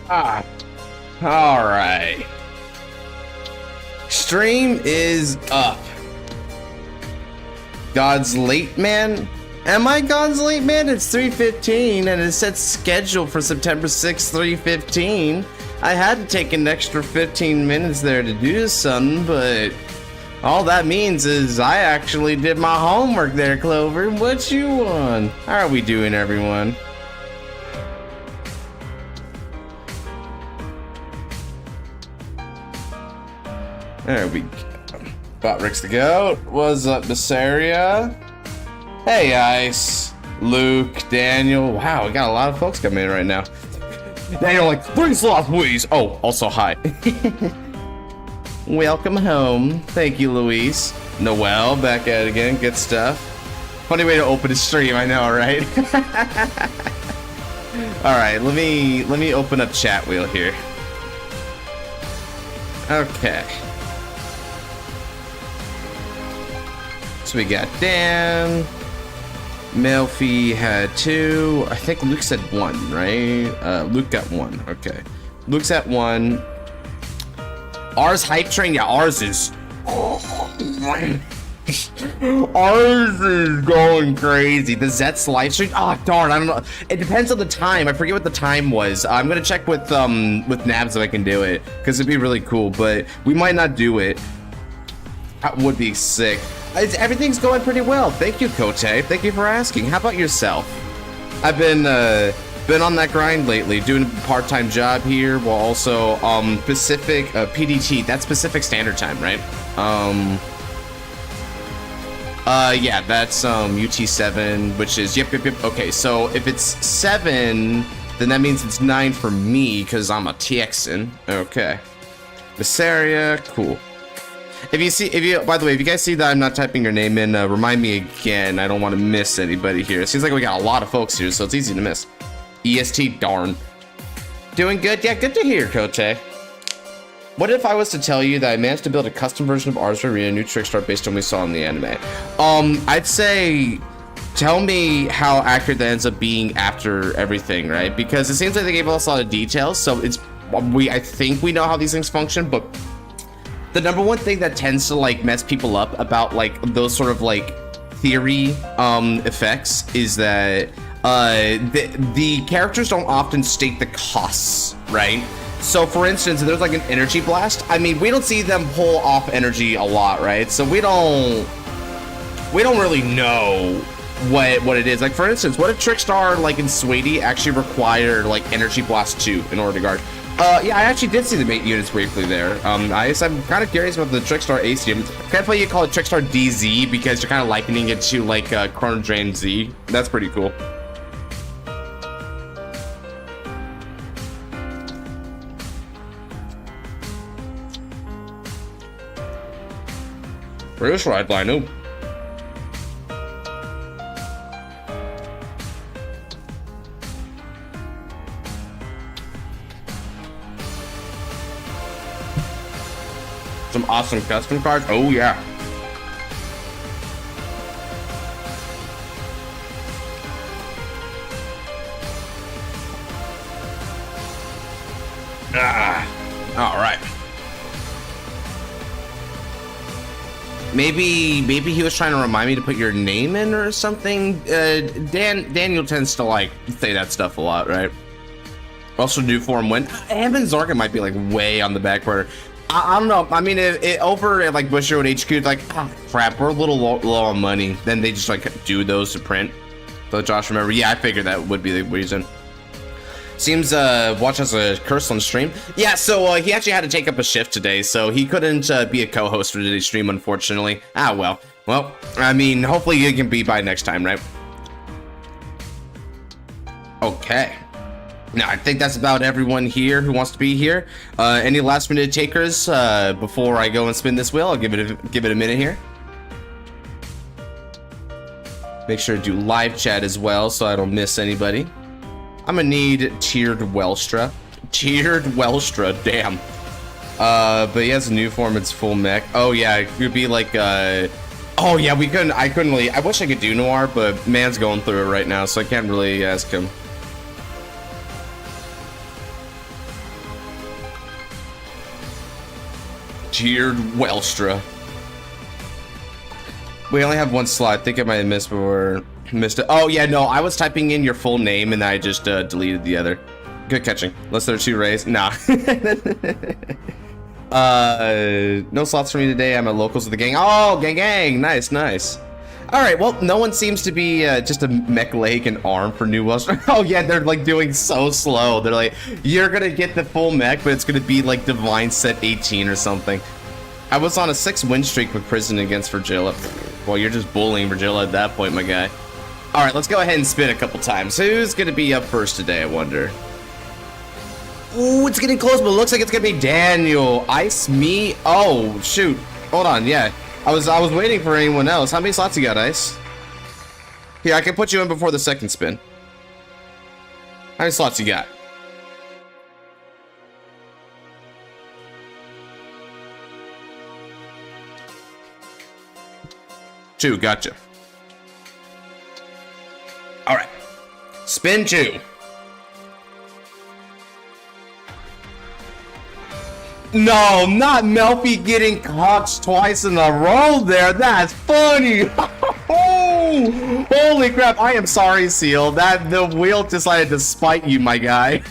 Ah, all right. Stream is up. God's late man? Am I God's late man? It's 3:15 and it said scheduled for September 6th, 3:15. I had to take an extra 15 minutes there to do something, but all that means is I actually did my homework there, Clover. What you want? How are we doing, everyone? There we go. Bot Rick's the goat. What's up, Missaria? Hey, Ice. Luke, Daniel. Wow, we got a lot of folks coming in right now. Daniel, like, 3 slots, please. Oh, also, hi. Welcome home. Thank you, Luis. Noel, back at it again. Good stuff. Funny way to open a stream, I know, right? Alright, let me open up chat wheel here. Okay. So we got Dan. Melfi had 2. I think Luke said 1, right? Luke got 1. Okay. Luke's at 1. Ours hype train? Yeah, ours is. Ours is going crazy. The Zet's live stream. Oh darn, I don't know. It depends on the time. I forget what the time was. I'm gonna check with Nabs if I can do it, because it'd be really cool. But we might not do it. That would be sick. Everything's going pretty well. Thank you, Kote. Thank you for asking. How about yourself? I've been on that grind lately, doing a part-time job here while also Pacific PDT. That's Pacific Standard Time, right? Yeah, that's UT7, which is yep. Okay, so if it's 7, then that means it's 9 for me because I'm a TXN. Okay, Visseria, cool. By the way, if you guys see that I'm not typing your name in, remind me again. I don't want to miss anybody here. It seems like we got a lot of folks here, so it's easy to miss. EST, darn. Doing good? Yeah, good to hear, Kote. What if I was to tell you that I managed to build a custom version of Ars Arena, new Trickstar based on what we saw in the anime? I'd say, tell me how accurate that ends up being after everything, right? Because it seems like they gave us a lot of details, so I think we know how these things function, but the number one thing that tends to like mess people up about like those sort of like theory effects is that the characters don't often state the costs, right? So for instance, if there's like an energy blast, I mean, we don't see them pull off energy a lot, right? So we don't really know what it is. Like for instance, what if Trickstar like in Sweetie actually required like energy blast 2 in order to guard? Yeah, I actually did see the mate units briefly there. I'm kind of curious about the Trickstar AC. Kind of funny you call it Trickstar DZ because you're kind of likening it to like Chrono Drain Z. That's pretty cool. Bruce Ride line, ooh. Some awesome custom cards. Oh yeah. All right. Maybe he was trying to remind me to put your name in or something. Daniel tends to like say that stuff a lot, right? Also, new form when Hammond Zorka might be like way on the back burner. I don't know. I mean, over at like Bush Road HQ, it's like, oh, crap, we're a little low on money. Then they just like do those to print. So Josh, remember? Yeah, I figured that would be the reason. Seems Watch has a curse on stream. Yeah, so he actually had to take up a shift today, so he couldn't be a co-host for today's stream, unfortunately. Ah, well. Well, I mean, hopefully he can be by next time, right? Okay. Now, I think that's about everyone here who wants to be here. Any last minute takers before I go and spin this wheel? I'll give it a minute here. Make sure to do live chat as well so I don't miss anybody. I'm gonna need tiered Welstra. Tiered Welstra, damn. But he has a new form, it's full mech. Oh yeah, it could be like oh yeah, I couldn't really, I wish I could do Noir, but man's going through it right now, so I can't really ask him. Tiered Welstra. We only have one slot. I think I might have missed it. Oh yeah, no, I was typing in your full name and I just deleted the other. Good catching. Unless there are 2 rays. Nah. No slots for me today. I'm at locals of the gang. Oh, gang. Nice. All right, well, no one seems to be just a mech leg and arm for New Welsh. Oh yeah, they're like doing so slow. They're like, you're gonna get the full mech, but it's gonna be like Divine Set 18 or something. I was on a 6 win streak with Prison against Virgilla. Well, you're just bullying Virgilla at that point, my guy. All right, let's go ahead and spin a couple times. Who's gonna be up first today, I wonder? Ooh, it's getting close, but it looks like it's gonna be Daniel. Ice me? Oh, shoot. Hold on, yeah. I was waiting for anyone else. How many slots you got, Ice? Here, I can put you in before the second spin. How many slots you got? Two, gotcha. All right, spin 2. No, not Melfi getting cocked twice in a row there. That's funny. Oh, holy crap. I am sorry, Seal. That the wheel decided to spite you, my guy.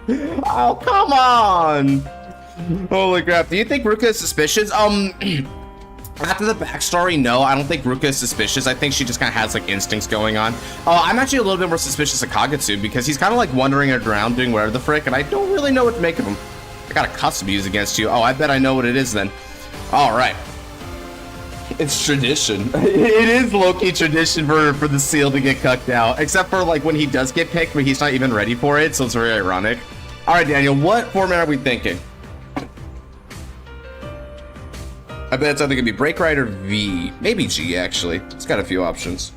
Oh, come on. Holy crap. Do you think Ruka is suspicious? After the backstory, no, I don't think Ruka is suspicious. I think she just kind of has like instincts going on. I'm actually a little bit more suspicious of Kagetsu because he's kind of like wandering around doing whatever the frick, and I don't really know what to make of him. I got a custom use against you. Oh, I bet I know what it is then. All right. It's tradition. It is low-key tradition for the Seal to get cucked out, except for like when he does get picked, but he's not even ready for it, so it's very ironic. All right, Daniel, what format are we thinking? I bet it's either gonna be Break Ride or V. Maybe G, actually. It's got a few options.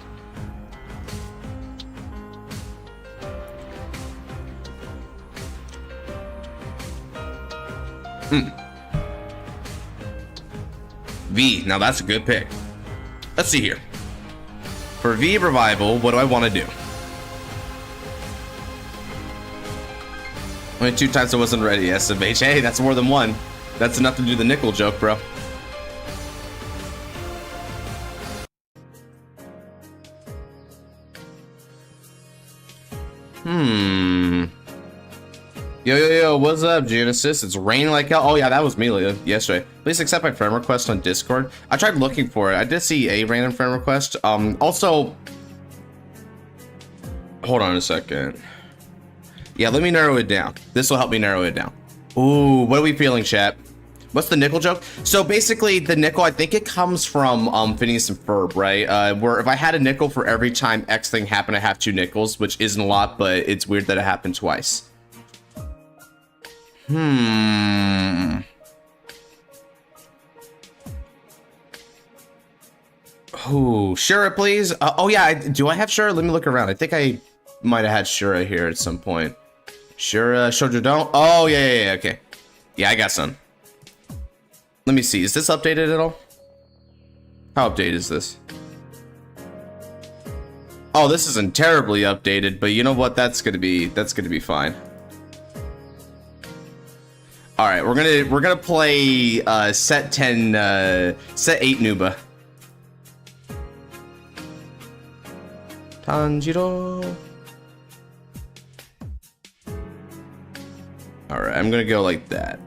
V, now that's a good pick. Let's see here. For V Revival, what do I want to do? Only 2 times I wasn't ready, SMH. Hey, that's more than 1. That's enough to do the nickel joke, bro. Yo, what's up, Genesis? It's raining like hell. Oh yeah, that was me yesterday. Please accept my friend request on Discord. I tried looking for it. I did see a random friend request. Also, hold on a second. Yeah, let me narrow it down. This will help me narrow it down. Ooh, what are we feeling, chat? What's the nickel joke? So basically, the nickel, I think it comes from Phineas and Ferb, right? Where if I had a nickel for every time X thing happened, I have 2 nickels, which isn't a lot, but it's weird that it happened twice. Oh, Shura, please. Oh yeah, do I have Shura? Let me look around. I think I might have had Shura here at some point. Shura, Shoujo don't. Oh yeah, okay. Yeah, I got some. Let me see. Is this updated at all? How updated is this? Oh, this isn't terribly updated, but you know what? That's gonna be fine. All right, we're gonna play set 10, set 8 Nuba. Tanjiro. All right, I'm gonna go like that.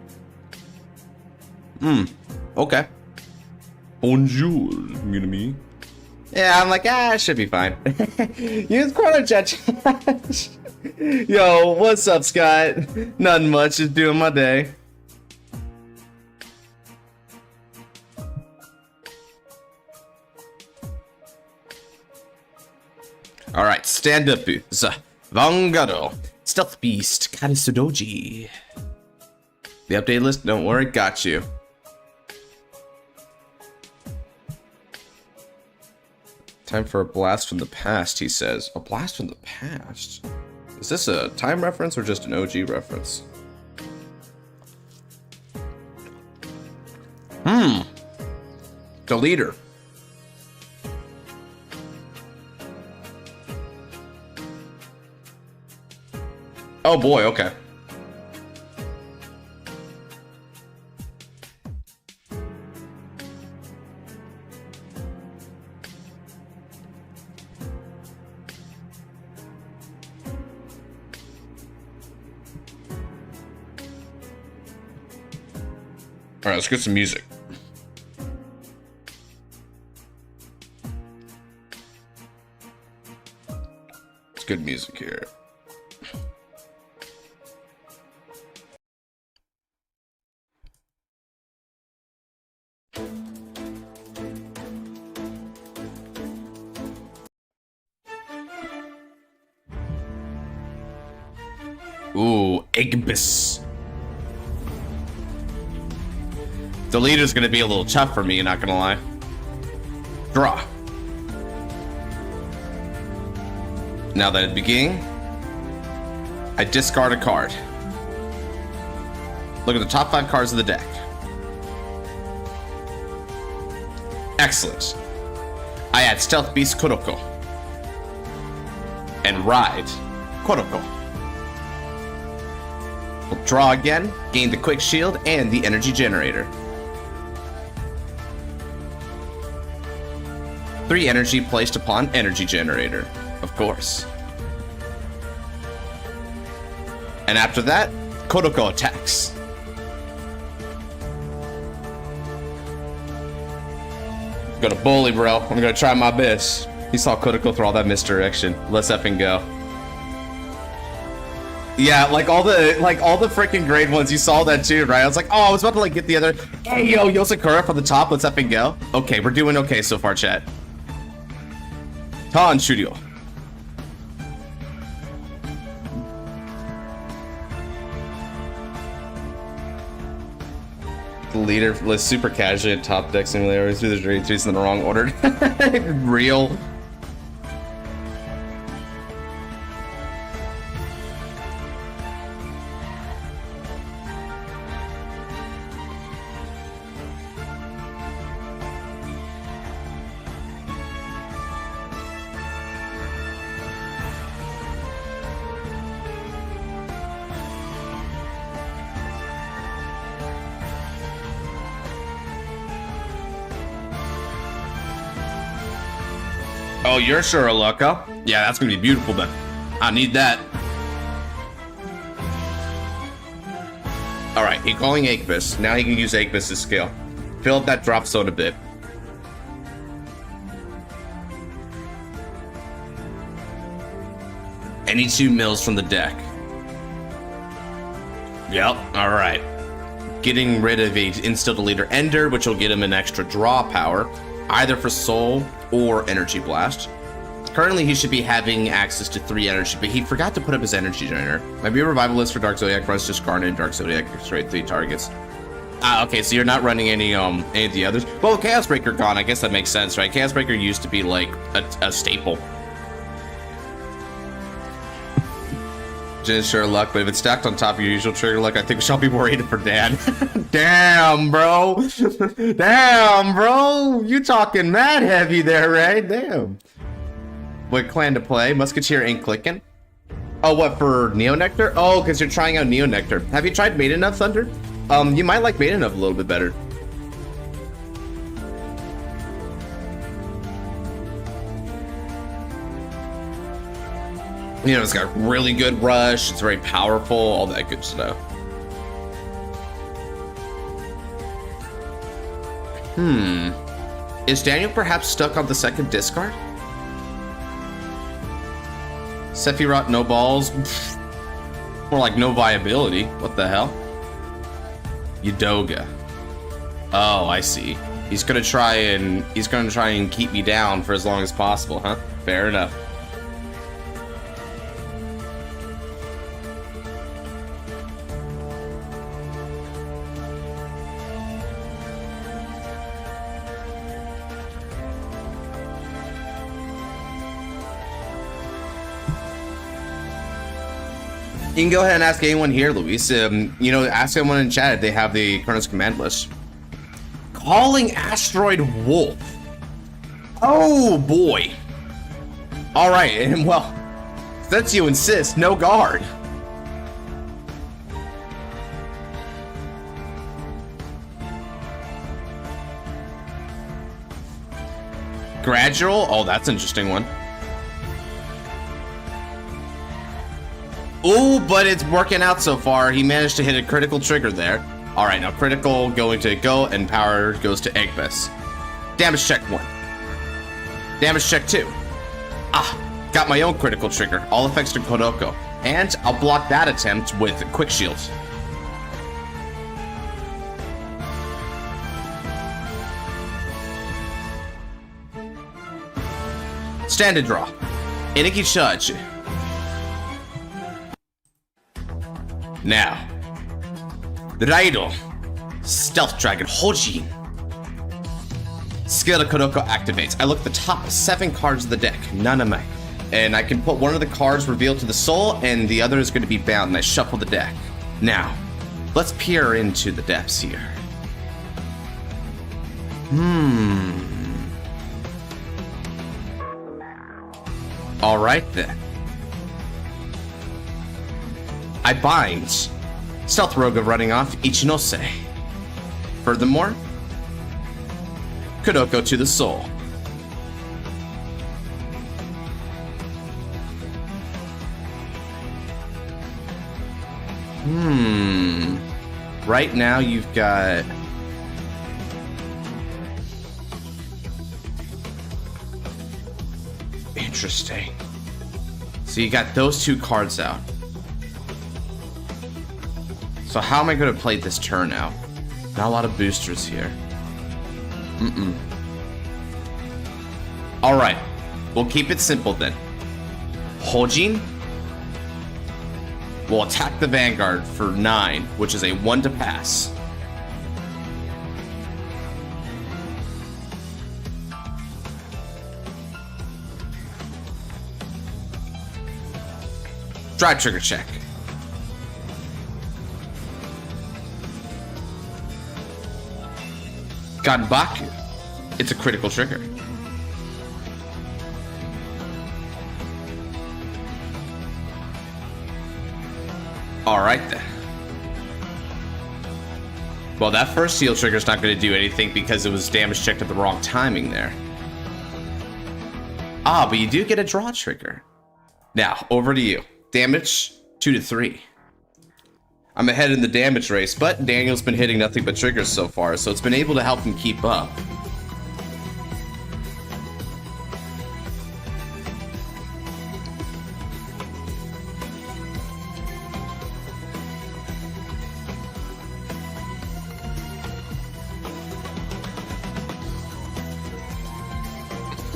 Okay. Bonjour, me. Yeah, I'm like, it should be fine. Use Chrono Judge. Yo, what's up, Scott? Nothing much, just doing my day. All right, stand up, Vanguard, Stealth Beast, Karisudoji. The update list, don't worry, got you. Time for a blast from the past, he says. A blast from the past? Is this a time reference or just an OG reference? Deleter. Oh boy, okay. Alright, let's get some music. It's good music here. Ooh, Ignis. The leader's gonna be a little tough for me, not gonna lie. Draw. Now that it's beginning, I discard a card. Look at the top 5 cards of the deck. Excellent. I add Stealth Beast Kuroko. And Ride Kuroko. We'll draw again, gain the Quick Shield and the Energy Generator. 3 energy placed upon Energy Generator, of course. And after that, Kuroko attacks. I'm gonna bully, bro. I'm gonna try my best. He saw Kuroko through all that misdirection. Let's effing go. Yeah, like all the freaking grade ones, you saw that too, right? I was like, oh, I was about to like get the other. Hey, yo, Yosakura from the top. Let's effing go. Okay, we're doing okay so far, chat. Tan Shuryo. The leader lists super casually at top deck simulator. Always do the grade 3s in the wrong order. Real. Oh, you're sure of luck, huh? Yeah, that's gonna be beautiful then. I need that. Alright, he's calling Ignis. Now he can use Ignis' skill. Fill up that drop zone a bit. Any 2 mills from the deck. Yep, alright. Getting rid of a Instill Leader Ender, which will get him an extra draw power, either for Soul or Energy Blast. Currently, he should be having access to 3 energy, but he forgot to put up his Energy Generator. Might be a Revivalist for Dark Zodiac, runs discarded Dark Zodiac, straight 3 targets. Okay, so you're not running any of the others. Well, Chaos Breaker gone, I guess that makes sense, right? Chaos Breaker used to be like a staple. Just sure luck, but if it's stacked on top of your usual trigger luck, I think we shall be worried for Dan. Damn, bro. Damn, bro. You talking mad heavy there, right? Damn. What clan to play? Musketeer ain't clicking. Oh, what, for Neo Nectar? Oh, because you're trying out Neo Nectar. Have you tried Maiden of Thunder? You might like Maiden of a little bit better. You know, it's got really good rush, it's very powerful, all that good stuff. Is Daniel perhaps stuck on the second discard? Sephiroth, no balls. More like no viability. What the hell? Yudoga. Oh, I see. He's gonna try and keep me down for as long as possible, huh? Fair enough. You can go ahead and ask anyone here, Luis. You know, ask anyone in chat if they have the Colonel's command list. Calling Asteroid Wolf. Oh boy. All right, and well, since you insist, no guard. Gradual? Oh, that's an interesting one. Ooh, but it's working out so far. He managed to hit a critical trigger there. Alright, now critical going to Go, and power goes to Eggbus. Damage check 1. Damage check 2. Ah, got my own critical trigger. All effects to Kuroko. And I'll block that attempt with Quick Shield. Stand and draw. Iniki charge. Now, the Raido, Stealth Dragon Hojin. Skill of Kuroko activates. I look at the top 7 cards of the deck, Naname, and I can put one of the cards revealed to the soul, and the other is going to be bound, and I shuffle the deck. Now, let's peer into the depths here. Alright then. I bind Stealth Roga running off Ichinose. Furthermore, Kuroko to the soul. Right now you've got... Interesting. So you got those 2 cards out. So how am I going to play this turn out? Not a lot of boosters here. Alright. We'll keep it simple then. Hojin will attack the Vanguard for 9, which is a 1 to pass. Drive trigger check. Ganbaku. It's a critical trigger. Alright then. Well, that first seal trigger is not going to do anything because it was damage checked at the wrong timing there. Ah, but you do get a draw trigger. Now, over to you. Damage 2 to 3. I'm ahead in the damage race, but Daniel's been hitting nothing but triggers so far, so it's been able to help him keep up.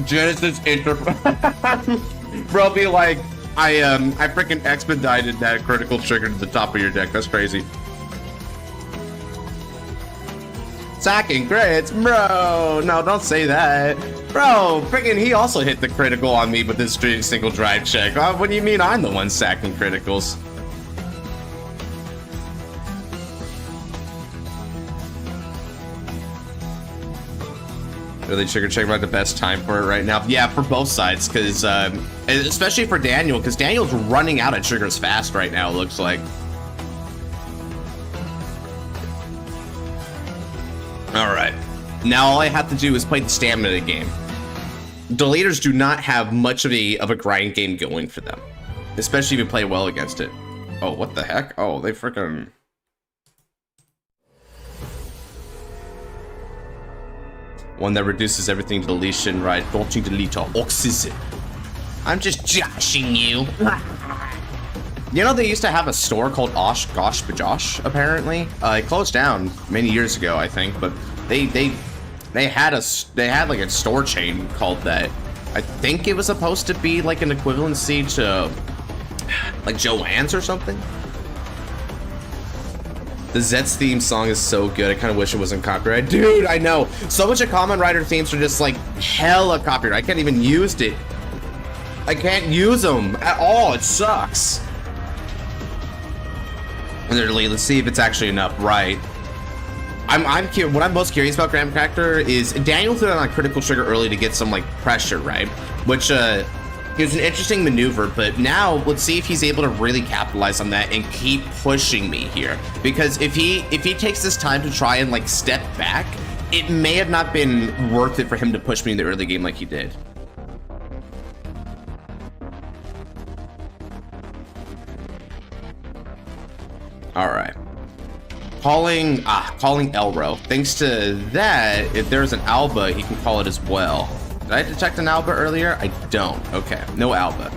Genesis Inter... Bro, be like... I freaking expedited that critical trigger to the top of your deck. That's crazy. Sacking crits? Bro, no, don't say that. Bro, freaking he also hit the critical on me with this single drive check. What do you mean I'm the one sacking criticals? Really trigger check about the best time for it right now. Yeah, for both sides, because especially for Daniel, because Daniel's running out of triggers fast right now, it looks like. Alright. Now all I have to do is play the stamina game. Deleters do not have much of a grind game going for them. Especially if you play well against it. Oh, what the heck? Oh, they freaking... One that reduces everything to deletion, right? Don't you delete oxygen. I'm just joshing you. You know, they used to have a store called Osh Gosh Bajosh, apparently. It closed down many years ago, I think, but they had like a store chain called that. I think it was supposed to be like an equivalency to like Joanne's or something. The Zets theme song is so good. I kind of wish it wasn't copyright. Dude, I know. So much of Kamen Rider themes are just like hella copyright. I can't even use it. I can't use them at all. It sucks. Literally, let's see if it's actually enough. Right. I'm curious. What I'm most curious about Graham Cracker is Daniel threw on a critical trigger early to get some like pressure, right? Which is an interesting maneuver, but now let's see if he's able to really capitalize on that and keep pushing me here. Because if he takes this time to try and like step back, it may have not been worth it for him to push me in the early game like he did. All right. Calling Elro. Thanks to that, if there's an Alba, he can call it as well. Did I detect an Alba earlier? I don't. Okay, no Alba.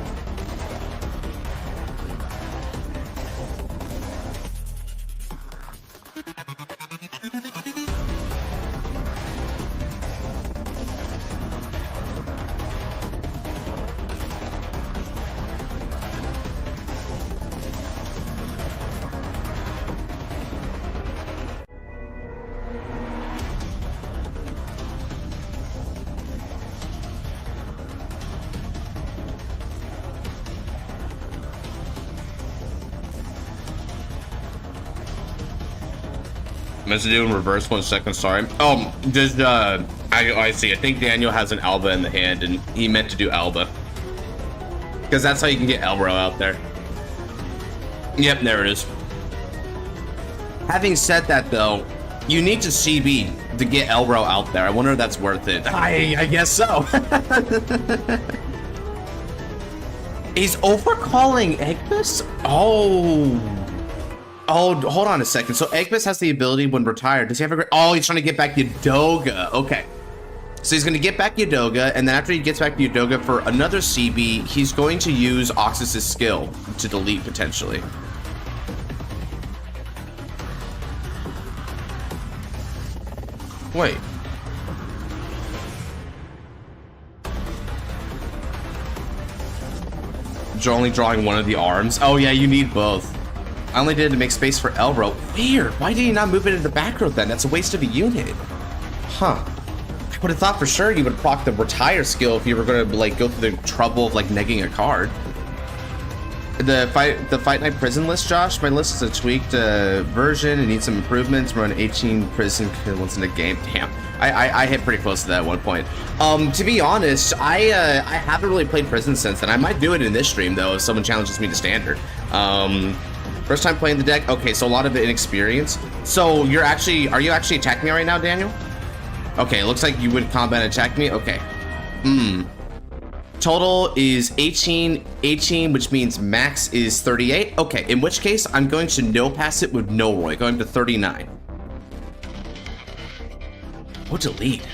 Must do in reverse 1 second, sorry. Just, I see. I think Daniel has an Alba in the hand, and he meant to do Alba. Because that's how you can get Elro out there. Yep, there it is. Having said that, though, you need to CB to get Elro out there. I wonder if that's worth it. I guess so. He's overcalling Egbis? Oh, hold on a second. So Egbis has the ability when retired. Does he have a great... Oh, he's trying to get back Yugioh. Okay. So he's going to get back Yugioh, and then after he gets back Yugioh for another CB, he's going to use Oxus's skill to delete, potentially. Wait. You're only drawing one of the arms? Oh, yeah, you need both. I only did it to make space for Elro. Weird. Why did he not move it into the back row then? That's a waste of a unit. Huh. I would have thought for sure you would proc the retire skill if you were going to like go through the trouble of like negging a card. The Fight Night prison list, Josh. My list is a tweaked version. It needs some improvements. We're on 18 prison kills in the game. Damn. I hit pretty close to that at one point. To be honest, I haven't really played prison since then. I might do it in this stream though if someone challenges me to standard. First time playing the deck? Okay, so a lot of it inexperience. So are you actually attacking me right now, Daniel? Okay, it looks like you would combat attack me. Okay. Total is 18, which means max is 38. Okay, in which case, I'm going to no pass it with no Roy, going to 39. What delete?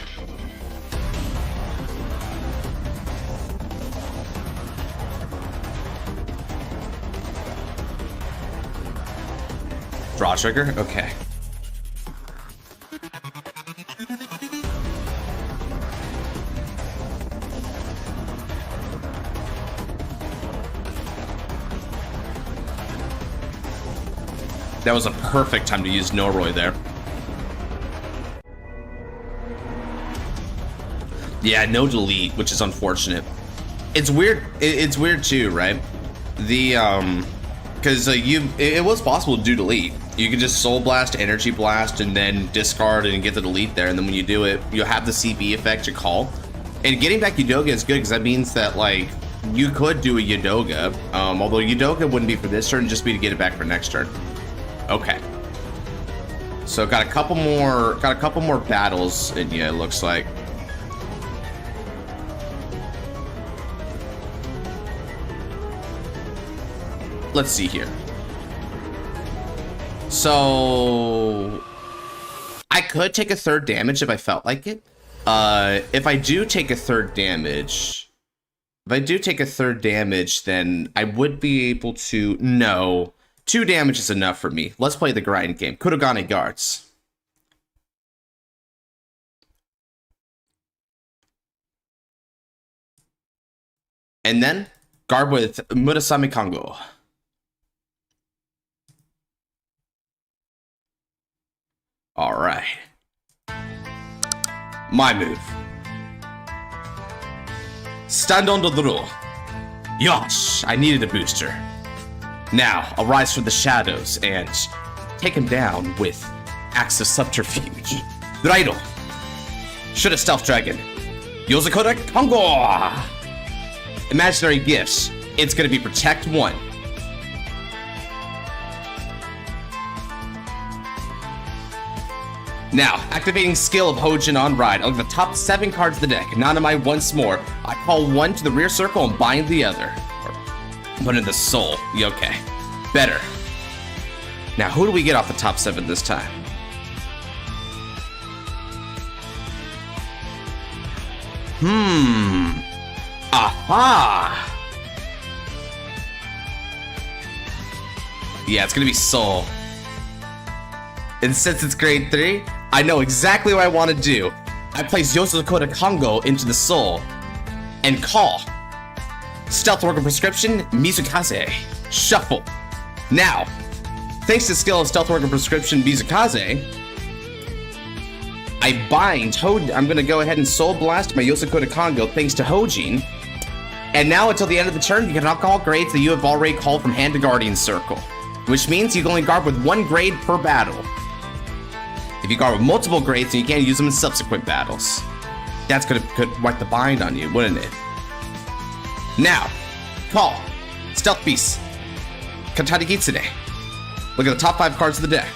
Draw trigger? Okay. That was a perfect time to use Noroi there. Yeah, no delete, which is unfortunate. It's weird. It's weird too, right? The because it was possible to do delete. You could just Soul Blast, Energy Blast, and then discard and get the delete there. And then when you do it, you'll have the CB effect to call. And getting back Yugioh is good because that means that like you could do a Yugioh, although Yugioh wouldn't be for this turn, just be to get it back for next turn. Okay. So got a couple more battles in you, it looks like. Let's see here. So I could take a third damage if I felt like it. If I do take a third damage, then I would be able to... No. 2 damage is enough for me. Let's play the grind game. Kurogane guards. And then guard with Murasame Kango. All right. My move. Stand on the draw. Yosh, I needed a booster. Now, I'll rise from the shadows and take him down with Axe of Subterfuge. Raido. Should have Stealth Dragon. Yozakura Kongo. Imaginary gifts. It's gonna be Protect 1. Now, activating skill of Hojin on Ride. I'll look at the top 7 cards of the deck. Nanamai once more. I call 1 to the rear circle and bind the other. Put in the soul. Okay. Better. Now, who do we get off the top 7 this time? Aha! Yeah, it's gonna be Soul. And since it's grade 3, I know exactly what I want to do. I place Yosakota Kongo into the Soul and call Stealth Worker Prescription Mizukaze. Shuffle. Now, thanks to skill of Stealth Worker Prescription Mizukaze, I bind I'm gonna go ahead and Soul Blast my Yosakota Kongo thanks to Hojin. And now until the end of the turn, you can not call grades that you have already called from hand to Guardian Circle, which means you can only guard with 1 grade per battle. If you guard with multiple grades, then you can't use them in subsequent battles. That's could wipe the bind on you, wouldn't it? Now, call Stealth Beast Katari Gitsune. Look at the top 5 cards of the deck.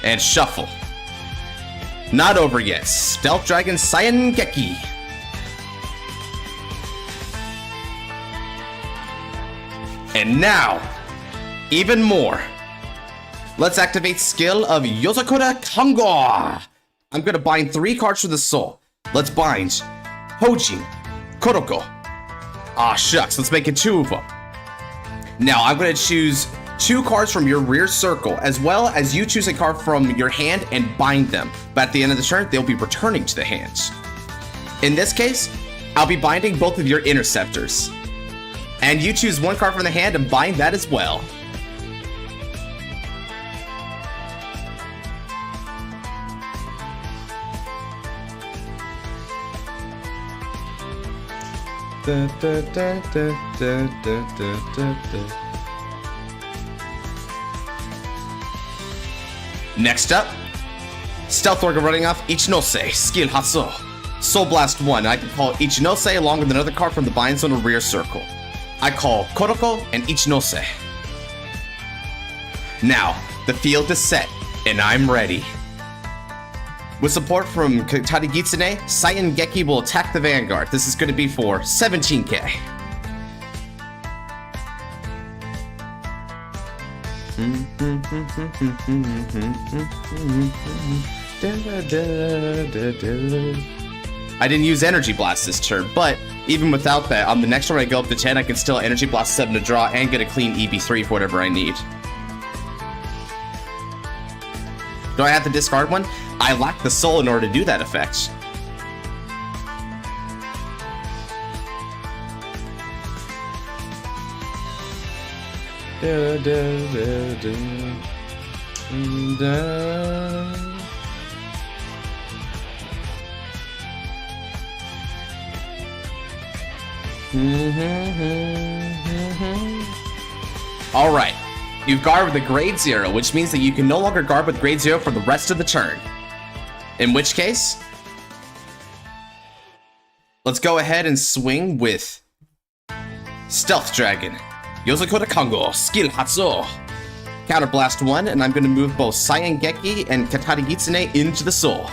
And shuffle. Not over yet. Stealth Dragon Saiyan Geki. And now, even more. Let's activate skill of Yosakura Kongo. I'm gonna bind 3 cards for the Soul. Let's bind Hojin, Kuroko. Ah, shucks, let's make it 2 of them. Now, I'm gonna choose 2 cards from your rear circle, as well as you choose a card from your hand and bind them. But at the end of the turn, they'll be returning to the hands. In this case, I'll be binding both of your interceptors. And you choose 1 card from the hand and bind that as well. Next up, Stealth Worker running off Ichinose, Skill Hatsu. Soul Blast 1, I can call Ichinose along with another card from the bind zone or rear circle. I call Kuroko and Ichinose. Now, the field is set, and I'm ready. With support from Katari Gitsune, Saiyan Geki will attack the Vanguard. This is going to be for 17k. I didn't use Energy Blast this turn, but even without that, on the next turn when I go up to 10, I can still Energy Blast 7 to draw and get a clean EB3 for whatever I need. Do I have to discard one? I lack the soul in order to do that effect. Alright, you've guarded with a grade 0, which means that you can no longer guard with grade 0 for the rest of the turn. In which case, let's go ahead and swing with Stealth Dragon, Yosakura Kongo, Skill Hatsu. Counter Blast 1, and I'm going to move both Saiyan Geki and Katari Gitsune into the Soul.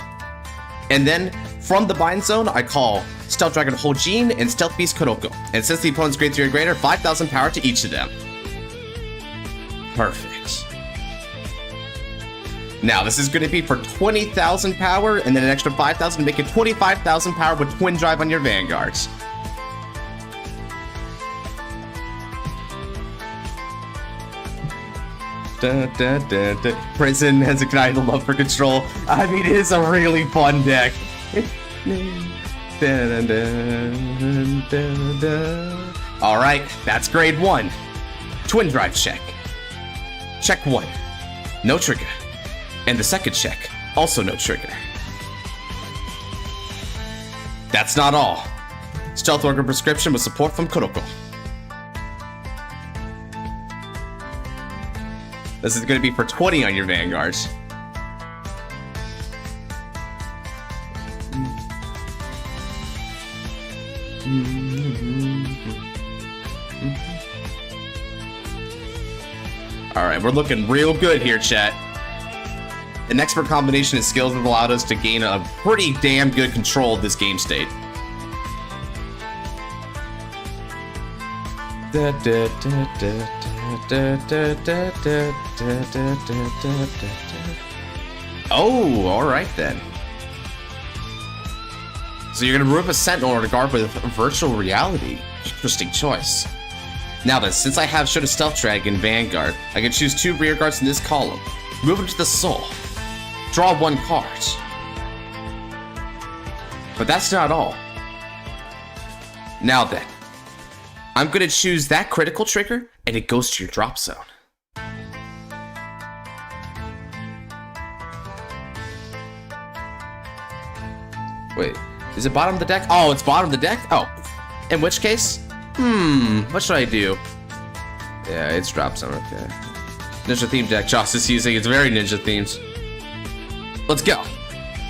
And then, from the bind zone, I call Stealth Dragon Hojin and Stealth Beast Kuroko. And since the opponent's grade 3 or greater, 5,000 power to each of them. Perfect. Now, this is going to be for 20,000 power, and then an extra 5,000 to make it 25,000 power with Twin Drive on your Vanguards. Prison has ignited a love for control. I mean, it is a really fun deck. Alright, that's grade 1. Twin Drive check. Check 1. No trigger. And the second check, also no trigger. That's not all. Stealth Worker Prescription with support from Kuroko. This is going to be for 20 on your Vanguards. Alright, we're looking real good here, chat. An expert combination of skills have allowed us to gain a pretty damn good control of this game state. Oh, alright then. So you're gonna rip a Sentinel or a guard with virtual reality. Interesting choice. Now then, since I have Should a Stealth Dragon Vanguard, I can choose 2 rear guards in this column. Move them to the soul. Draw 1 card. But that's not all. Now then, I'm gonna choose that critical trigger, and it goes to your drop zone. Wait, is it bottom of the deck? Oh, it's bottom of the deck? Oh, in which case, what should I do? Yeah, it's drop zone, okay. Ninja theme deck Joss is using, it's very ninja themed. Let's go.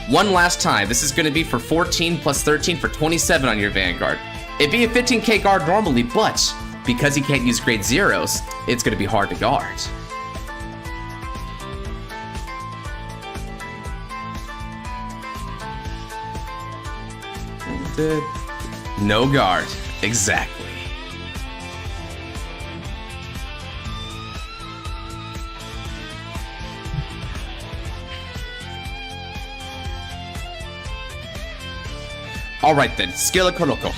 One last time, this is gonna be for 14 plus 13 for 27 on your Vanguard. It'd be a 15k guard normally, but because he can't use grade zeros, it's gonna be hard to guard. No guard, exactly. Alright then, Skilla Koroko.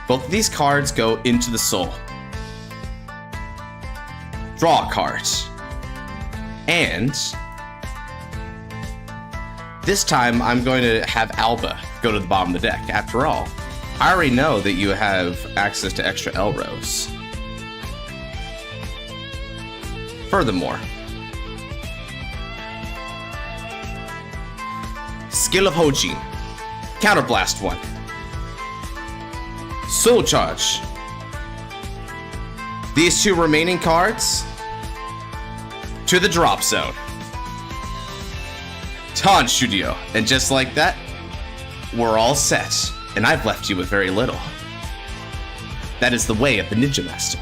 Both of these cards go into the soul. Draw a card. And this time I'm going to have Alba go to the bottom of the deck. After all, I already know that you have access to extra Elros. Furthermore, Skill of Hojin. Counterblast 1. Soul Charge. These 2 remaining cards to the drop zone. Taunt Yugioh. And just like that, we're all set. And I've left you with very little. That is the way of the Ninja Master.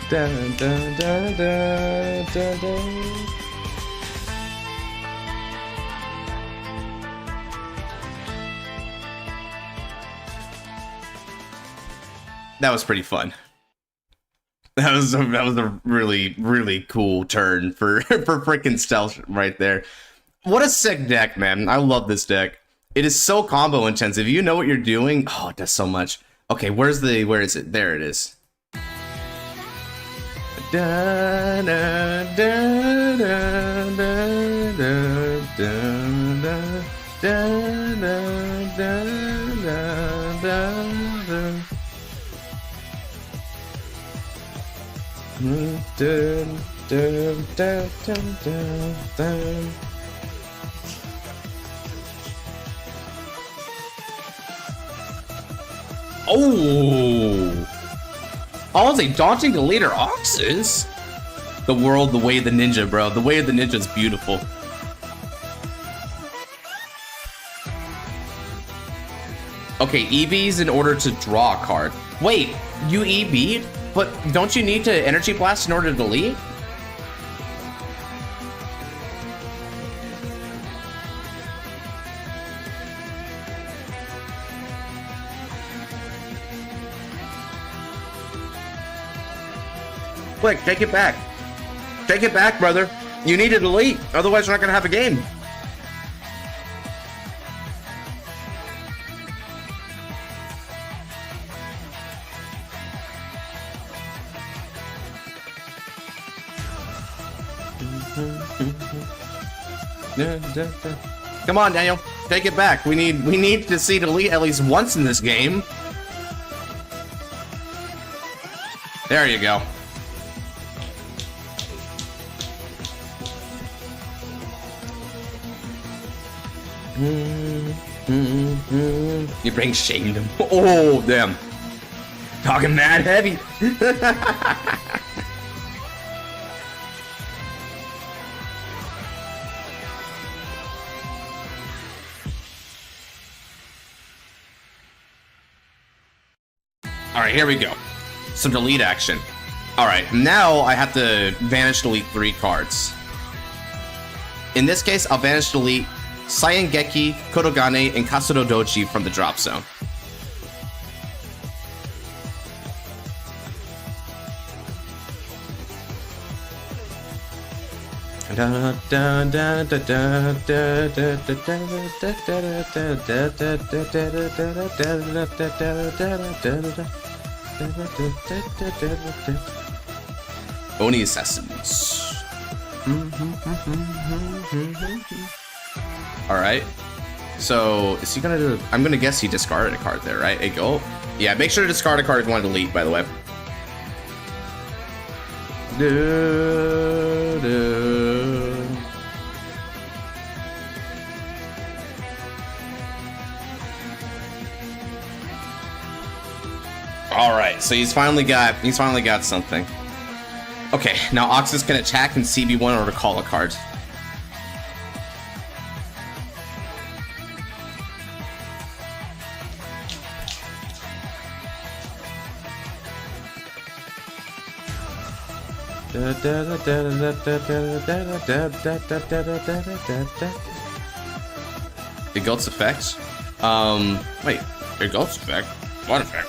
Dun, dun, dun, dun, dun, dun. That was pretty fun. That was a really, really cool turn for freaking stealth right there. What a sick deck, man. I love this deck. It is so combo intensive. You know what you're doing. Oh, it does so much. Okay, where is it? There it is. Da, da, da, da, da, da, da, da, da, da. Dun, dun, dun, dun, dun, dun. Oh! Oh, it's a daunting to leader Oxes. The world, the way of the ninja, bro. The way of the ninja is beautiful. Okay, EVs in order to draw a card. Wait, you EV'd? But don't you need to Energy Blast in order to delete? Quick, take it back. Take it back, brother. You need to delete, otherwise you're not gonna have a game. Come on, Daniel. Take it back. We need to see delete at least once in this game. There you go. You bring shame to him. Oh, damn. Talking mad heavy. Alright, here we go. Some delete action. Alright, now I have to vanish delete 3 cards. In this case, I'll vanish delete Saiyangeki, Kodogane, and Kasuro Doji from the drop zone. Oni assassins. Alright. So, is he gonna do... I'm gonna guess he discarded a card there, right? A go? Yeah, make sure to discard a card if you want to delete, by the way. Alright, so he's finally got something. Okay, now Oxus can attack and CB1 in order to call a card. The Gult's effect? Wait, the Gult's effect? What effect?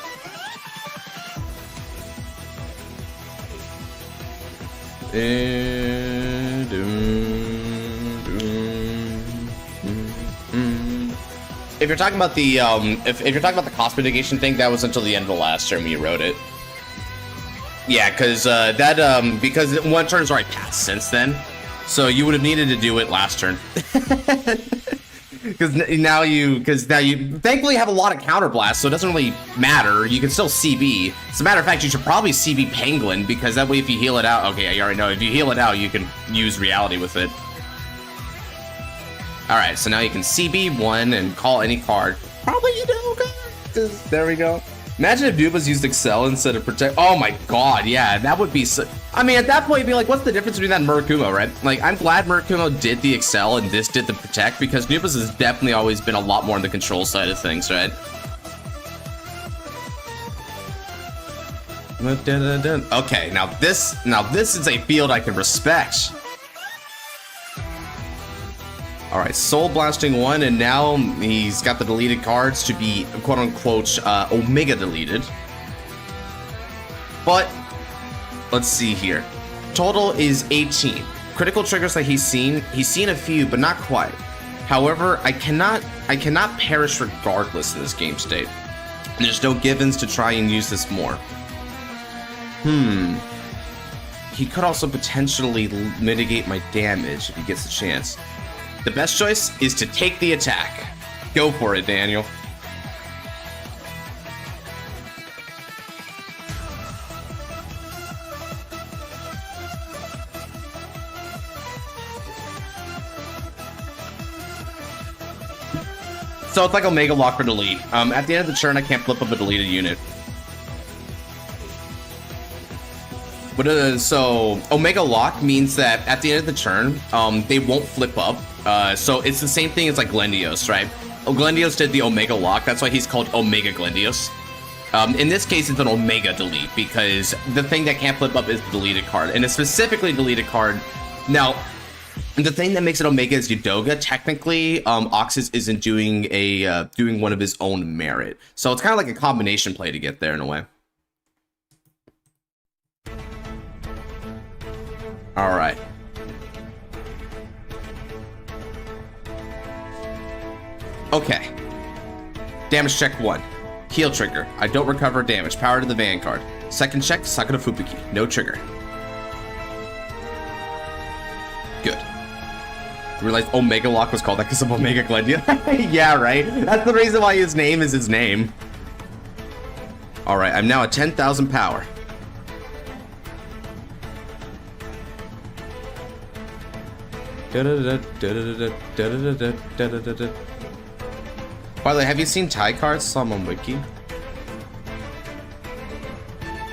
If you're talking about the if you're talking about the cost mitigation thing, that was until the end of the last turn when you wrote it. Yeah, because because one turn's already passed since then, so you would have needed to do it last turn. Because now you thankfully have a lot of counterblast, so it doesn't really matter. You can still CB. As a matter of fact, you should probably CB Penguin, because that way if you heal it out, okay, you already know, if you heal it out, you can use reality with it. Alright, so now you can CB one and call any card. Probably Yugioh. There we go. Imagine if Dubas used Excel instead of Protect. Oh my god, yeah, that would be so... I mean, at that point, you'd be like, what's the difference between that and Murakumo, right? Like, I'm glad Murakumo did the Excel and this did the Protect, because Dubas has definitely always been a lot more on the control side of things, right? Okay, now this is a field I can respect. Alright, Soul Blasting 1, and now he's got the deleted cards to be quote-unquote Omega deleted. But, let's see here. Total is 18. Critical triggers that he's seen a few, but not quite. However, I cannot perish regardless in this game state. There's no givens to try and use this more. He could also potentially mitigate my damage if he gets a chance. The best choice is to take the attack. Go for it, Daniel. So it's like Omega Lock for delete. At the end of the turn, I can't flip up a deleted unit. But so Omega Lock means that at the end of the turn, they won't flip up. So it's the same thing as like Glendios, right? Glendios did the Omega Lock. That's why he's called Omega Glendios. In this case, it's an Omega delete because the thing that can't flip up is the deleted card, and it's specifically deleted card. Now, the thing that makes it Omega is Yudoga. Technically, Oxus isn't doing doing one of his own merit, so it's kind of like a combination play to get there in a way. All right. Okay. Damage check 1. Heal trigger. I don't recover damage. Power to the Vanguard. Second check, Sakura Fubuki. No trigger. Good. Realized Omega Lock was called that because of Omega Glendia. Yeah, right? That's the reason why his name is his name. Alright, I'm now at 10,000 power. By the way, have you seen Thai cards? Some on Wiki.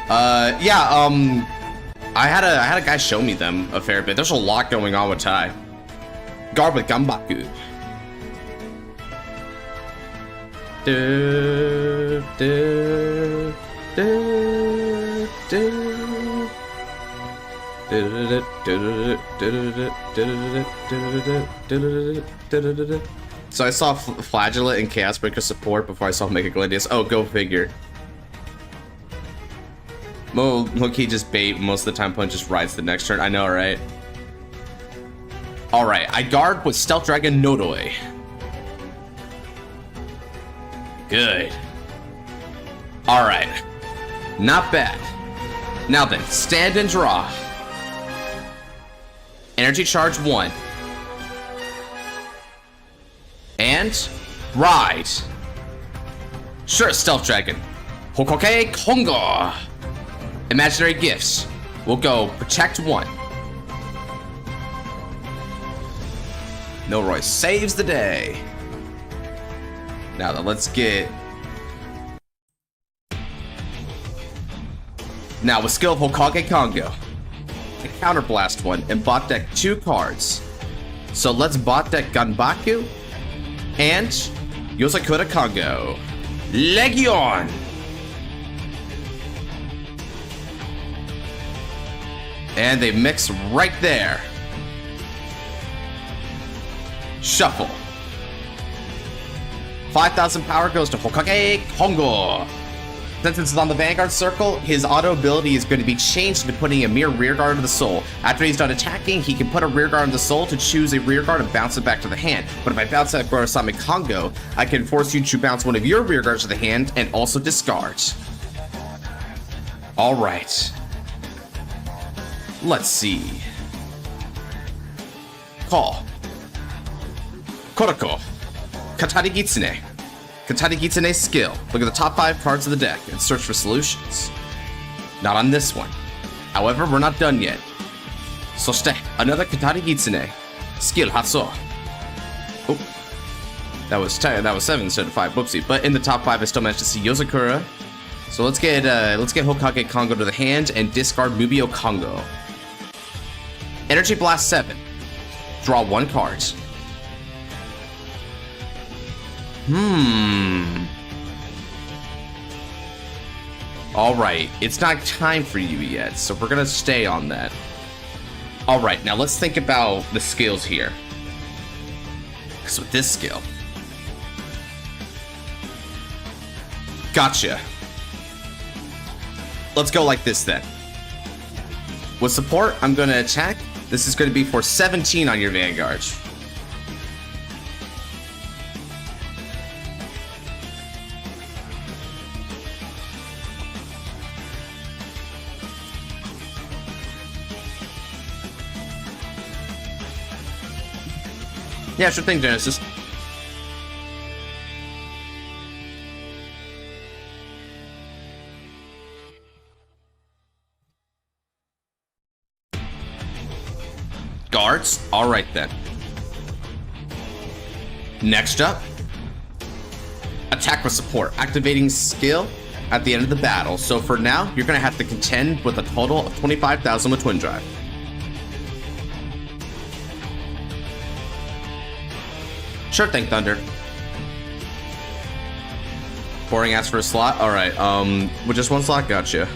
Yeah, I had a guy show me them a fair bit. There's a lot going on with Thai. Guard with Gambaku. So I saw Flagellate and Chaos Breaker support before I saw Mega Gladius. Oh, go figure. Loki just bait most of the time. Punch just rides the next turn. I know, right? All right, I guard with Stealth Dragon Nodoi. Good. All right, not bad. Now then, stand and draw. Energy charge 1. And ride. Sure, Stealth Dragon. Hokoke Kongo. Imaginary gifts. We'll go protect 1. Milroy saves the day. Now then, let's get... Now with skill of Hokage Kongo, I counterblast 1 and bot deck 2 cards. So let's bot deck Ganbaku and Yosakura Kongo. Legion! And they mix right there. Shuffle. 5,000 power goes to Hokage Kongo. Since it's on the Vanguard circle, his auto ability is going to be changed into putting a mere rearguard of the soul. After he's done attacking, he can put a rearguard of the soul to choose a rearguard and bounce it back to the hand. But if I bounce that Gorosame Kongo, I can force you to bounce one of your rearguards to the hand and also discard. Alright. Let's see. Call. Koroko. Katari Gitsune. Katari Gitsune's skill. Look at the top 5 cards of the deck and search for solutions. Not on this one. However, we're not done yet. Soshite, another Katari Gitsune. Skill Hatsu. Oh. That was 7 instead of 5. Whoopsie. But in the top 5, I still managed to see Yosakura. So let's get Hokage Kongo to the hand and discard Mubio Kongo. Energy Blast 7. Draw 1 card. Alright, it's not time for you yet, so we're gonna stay on that. Alright, now let's think about the skills here. Because with this skill... Gotcha. Let's go like this then. With support, I'm gonna attack. This is gonna be for 17 on your Vanguard. Yeah, sure thing, Genesis. Guards? Alright then. Next up, attack with support, activating skill at the end of the battle. So for now, you're gonna have to contend with a total of 25,000 with Twin Drive. Sure thing, Thunder. Pouring asks for a slot? Alright, with just 1 slot, gotcha.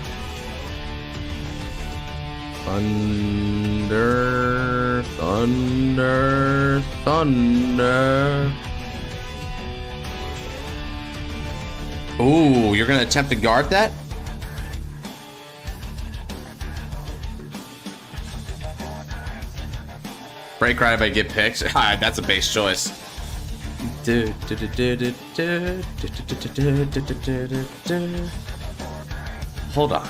Thunder, thunder, thunder. Ooh, you're gonna attempt to guard that? Break right if I get picked. That's a base choice. Hold on.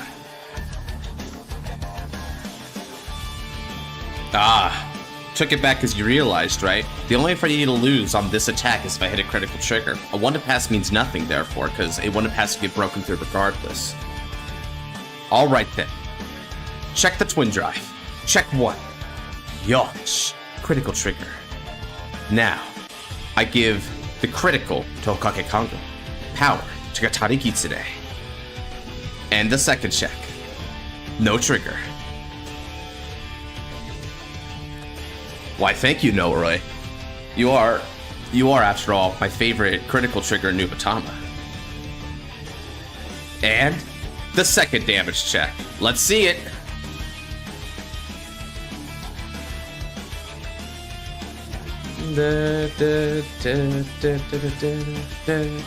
Took it back because you realized, right? The only way for you to lose on this attack is if I hit a critical trigger. A 1 to pass means nothing, therefore, because a 1 to pass will get broken through regardless. Alright then. Check the Twin Drive. Check 1. Yosh. Critical trigger. Now, I give the critical to Hokage Kongo. Power to Katari Kitsune. And the second check. No trigger. Why, thank you, Noroi. You are, after all, my favorite critical trigger in Nubatama. And the second damage check. Let's see it. Da, da, da, da, da, da, da.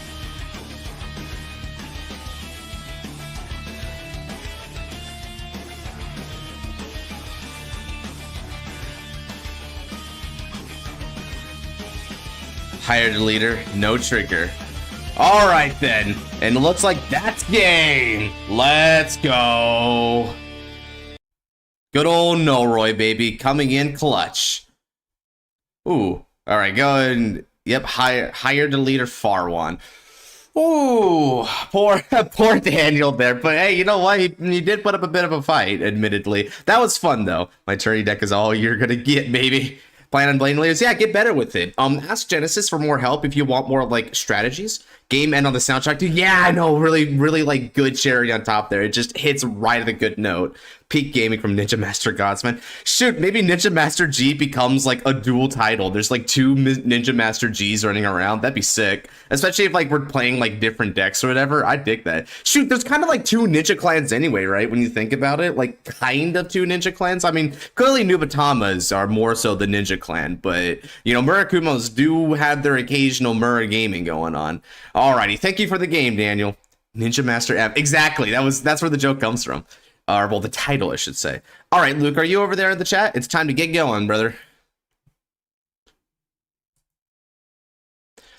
Hire the leader, no trigger. All right then, and it looks like that's game. Let's go. Good old Noroi, baby, coming in clutch. Ooh, all right, go ahead and, yep, hire the leader, Farwan. Ooh, poor Daniel there, but hey, you know what? He did put up a bit of a fight, admittedly. That was fun, though. My tourney deck is all you're gonna get, baby. Plan on playing leaders, yeah, get better with it. Ask Genesis for more help if you want more, like, strategies. Game end on the soundtrack, dude. Yeah, I know, really, like, good cherry on top there. It just hits right at a good note. Peak gaming from Ninja Master Godsman. Shoot, maybe Ninja Master G becomes, like, a dual title. There's, like, 2 Ninja Master Gs running around. That'd be sick. Especially if, like, we're playing, like, different decks or whatever. I'd dig that. Shoot, there's kind of, like, 2 Ninja Clans anyway, right? When you think about it. Like, kind of 2 Ninja Clans. I mean, clearly Nubatamas are more so the Ninja Clan. But, you know, Murakumos do have their occasional Mura gaming going on. Alrighty, thank you for the game, Daniel. Ninja Master M. Exactly, that's where the joke comes from. Well, the title, I should say. All right, Luke, are you over there in the chat? It's time to get going, brother.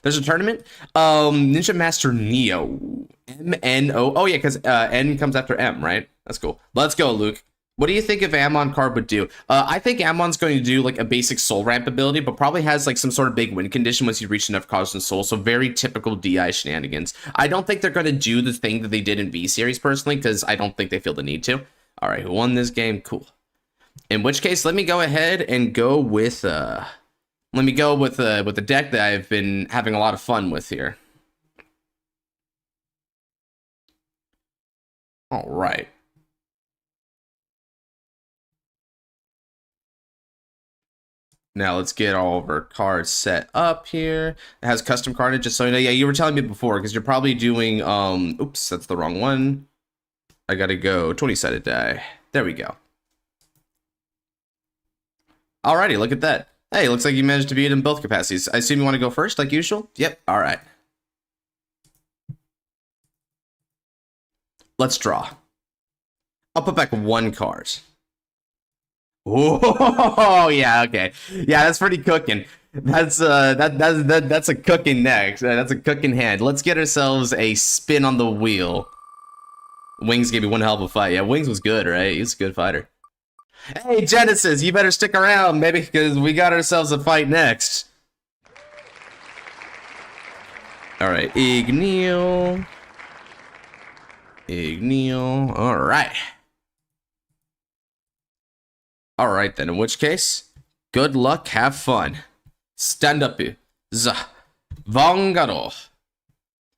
There's a tournament? Ninja Master Neo. M-N-O. Oh, yeah, because N comes after M, right? That's cool. Let's go, Luke. What do you think if Ammon card would do? I think Ammon's going to do like a basic soul ramp ability, but probably has like some sort of big win condition once you reach enough cards and soul. So very typical DI shenanigans. I don't think they're going to do the thing that they did in B series personally, because I don't think they feel the need to. All right, who won this game? Cool. In which case, let me go ahead and go with the deck that I've been having a lot of fun with here. All right. Now let's get all of our cards set up here. It has custom carded, just so you know. Yeah, you were telling me before, because you're probably doing, oops, that's the wrong one. I gotta go 20-sided die. There we go. Alrighty, look at that. Hey, looks like you managed to beat it in both capacities. I assume you want to go first, like usual? Yep, alright. Let's draw. I'll put back 1 card. Oh yeah, okay, yeah, that's pretty cooking. That's a cooking next. That's a cooking hand. Let's get ourselves a spin on the wheel. Wings gave me one hell of a fight. Yeah, Wings was good, right? He's a good fighter. Hey Genesis, you better stick around, maybe, because we got ourselves a fight next. All right, Igneel. All right. All right, then, in which case, good luck, have fun. Stand up, Vanguard.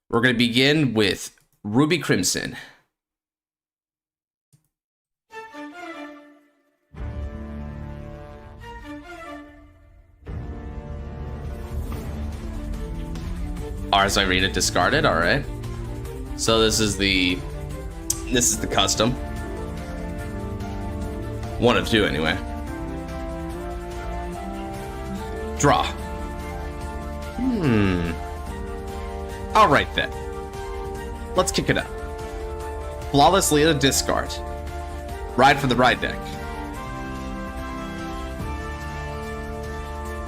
We're going to begin with Ruby Crimson. Ars Irina discarded, all right. So this is the custom. 1 of 2, anyway. Draw. Alright then. Let's kick it up. Flawless Leah discard. Ride for the ride deck.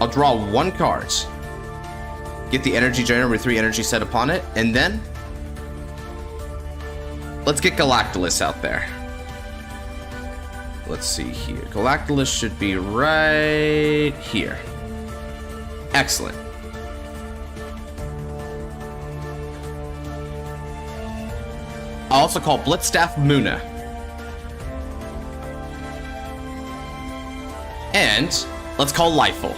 I'll draw 1 card. Get the energy generator with 3 energy set upon it, and then let's get Galactolus out there. Let's see here. Galactolus should be right here. Excellent. I'll also call Blitzstaff Muna. And let's call Lifeful.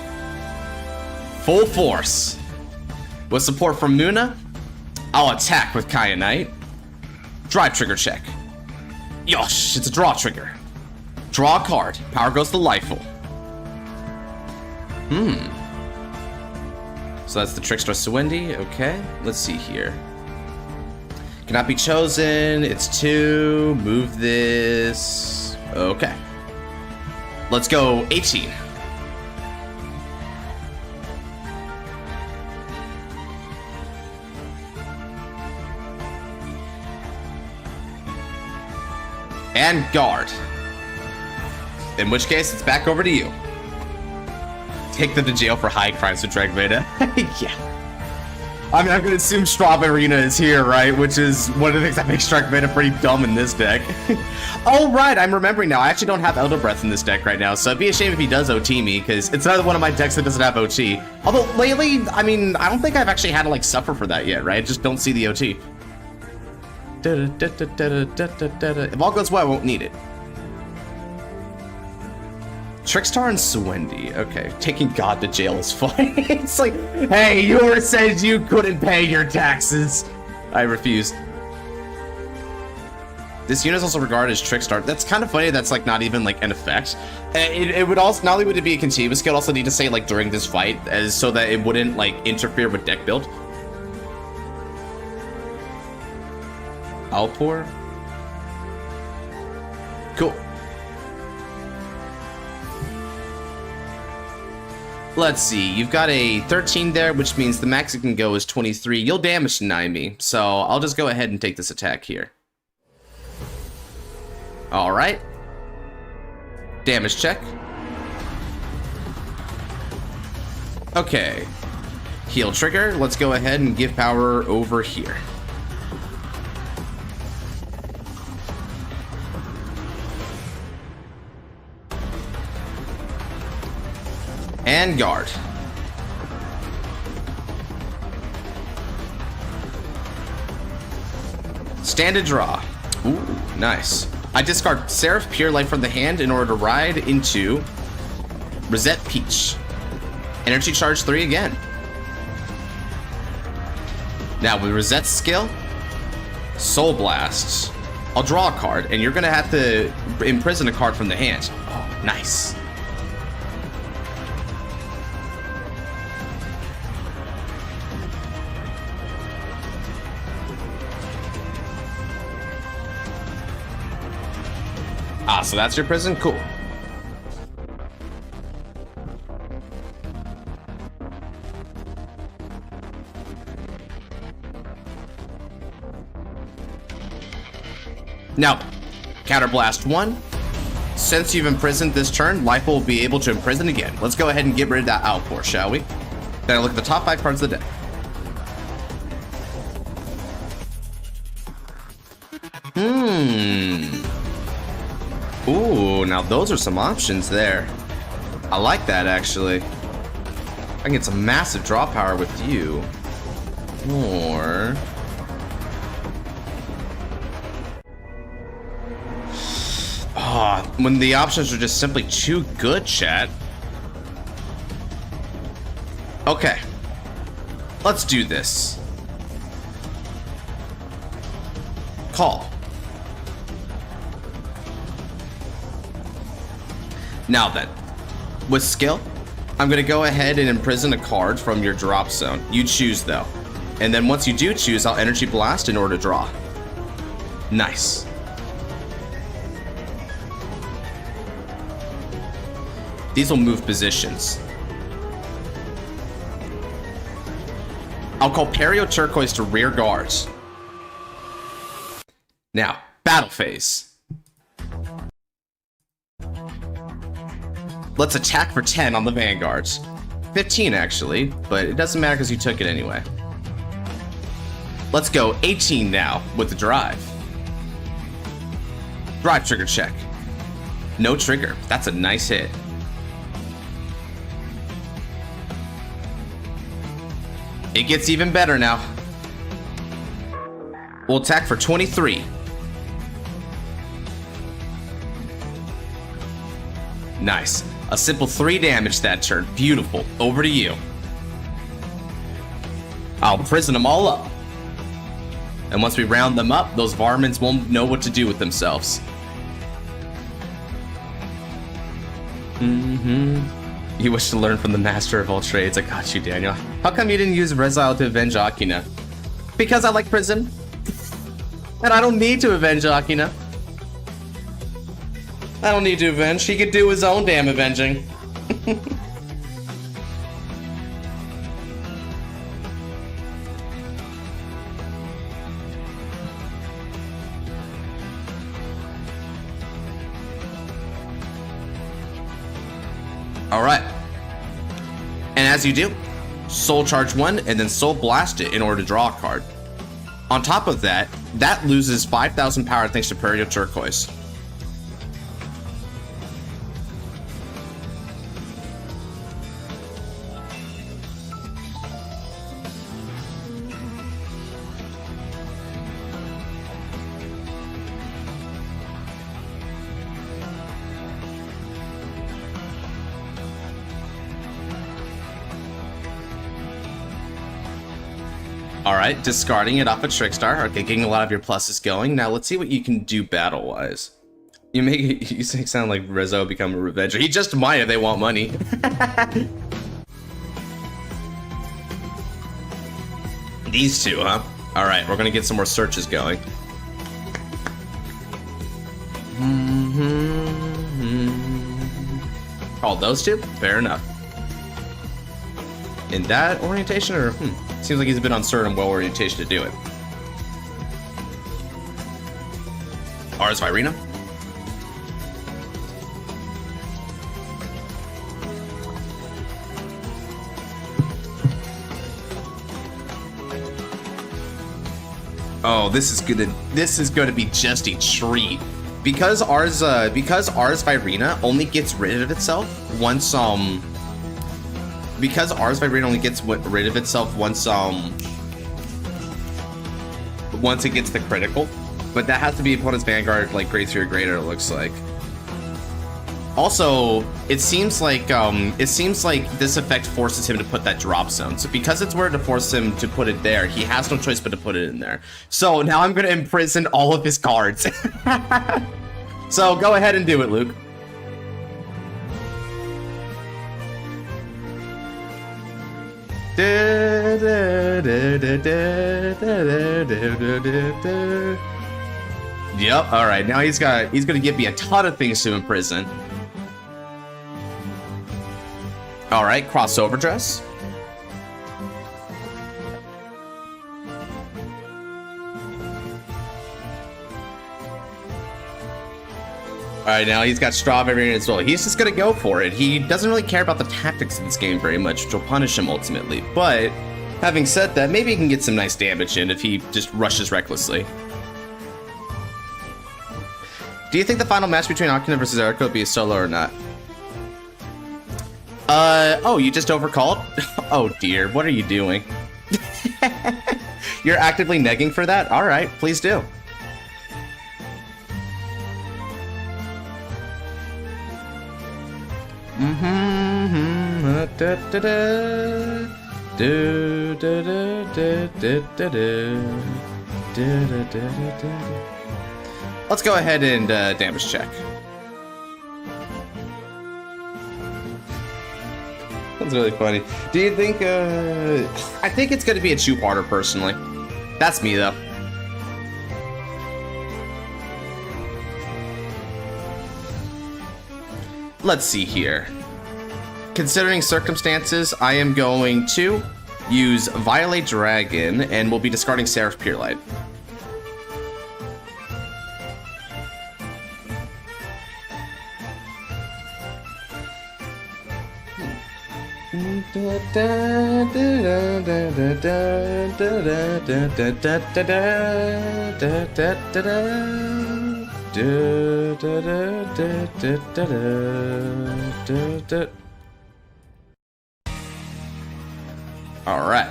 Full force. With support from Muna, I'll attack with Kyanite. Drive trigger check. Yosh, it's a draw trigger. Draw a card. Power goes to Lifeful. So that's the Trickster Suendi. Okay, let's see here. Cannot be chosen. It's 2. Move this. Okay. Let's go 18. And guard. In which case, it's back over to you. Take them to jail for high crimes with Drag Beta. Yeah. I mean, I'm gonna assume Straub Arena is here, right? Which is one of the things that makes Strike Beta pretty dumb in this deck. Oh, right, I'm remembering now. I actually don't have Elder Breath in this deck right now, so it'd be a shame if he does OT me, because it's another one of my decks that doesn't have OT. Although, lately, I mean, I don't think I've actually had to, like, suffer for that yet, right? I just don't see the OT. If all goes well, I won't need it. Trickstar and Swendy. Okay, taking God to jail is fun. It's like, hey, you said you couldn't pay your taxes. I refuse. This unit is also regarded as Trickstar. That's kind of funny. That's like not even like an effect. It would also, not only would it be a continuous, it could also need to say like during this fight, as so that it wouldn't like interfere with deck build. Alpor. Cool. Let's see, you've got a 13 there, which means the max it can go is 23. You'll damage deny me, so I'll just go ahead and take this attack here. Alright. Damage check. Okay. Heal trigger, let's go ahead and give power over here. And guard. Stand and draw. Ooh, nice. I discard Seraph Pure Light from the hand in order to ride into Rosette Peach. Energy charge 3 again. Now with Rosette's skill, Soul Blast. I'll draw a card, and you're gonna have to imprison a card from the hand. Oh, nice. Ah, so that's your prison? Cool. Now, Counterblast 1. Since you've imprisoned this turn, life will be able to imprison again. Let's go ahead and get rid of that outpour, shall we? Then look at the top 5 cards of the deck. Ooh, now those are some options there. I like that, actually. I can get some massive draw power with you. Or... oh, when the options are just simply too good, chat. Okay. Let's do this. Call. Now then, with skill, I'm going to go ahead and imprison a card from your drop zone. You choose, though. And then once you do choose, I'll Energy Blast in order to draw. Nice. These will move positions. I'll call Perio Turquoise to rear guards. Now, battle phase. Let's attack for 10 on the Vanguards. 15 actually, but it doesn't matter because you took it anyway. Let's go 18 now with the drive. Drive trigger check. No trigger. That's a nice hit. It gets even better now. We'll attack for 23. Nice. A simple 3 damage that turn. Beautiful. Over to you. I'll prison them all up. And once we round them up, those varmints won't know what to do with themselves. You wish to learn from the master of all trades. I got you, Daniel. How come you didn't use Resile to avenge Akina? Because I like prison. And I don't need to avenge Akina. I don't need to avenge. He could do his own damn avenging. Alright. And as you do, Soul Charge 1 and then Soul Blast it in order to draw a card. On top of that, that loses 5,000 power thanks to Perio Turquoise. Alright, discarding it off a Trickstar. Okay, getting a lot of your pluses going. Now let's see what you can do battle-wise. You sound like Rizzo become a Revenger. He just might if they want money. These two, huh? Alright, we're gonna get some more searches going. Called those two? Fair enough. In that orientation, or seems like he's a bit uncertain what orientation to do it. Ars Virina. Oh, this is gonna be just a treat. Because Ars Virina only gets rid of itself once because Ars Virina only gets rid of itself once it gets the critical, but that has to be opponent's Vanguard like grade 3 or greater, it looks like. Also, it seems like this effect forces him to put that drop zone. So because it's where to force him to put it there, he has no choice but to put it in there. So now I'm gonna imprison all of his cards. So go ahead and do it, Luke. Yep, alright, now he's gonna give me a ton of things to imprison. Alright, cross Overdress. Alright, now he's got Strawberry as well. He's just gonna go for it. He doesn't really care about the tactics in this game very much, which will punish him ultimately. But, having said that, maybe he can get some nice damage in if he just rushes recklessly. Do you think the final match between Akina versus Erica will be a solo or not? Oh, you just overcalled? Oh dear, what are you doing? You're actively negging for that? Alright, please do. Let's go ahead and damage check. That's really funny. Do you think, I think it's gonna be a two-parter, personally. That's me, though. Let's see here. Considering circumstances, I am going to use Violate Dragon, and we'll be discarding Seraph Purelight. All right.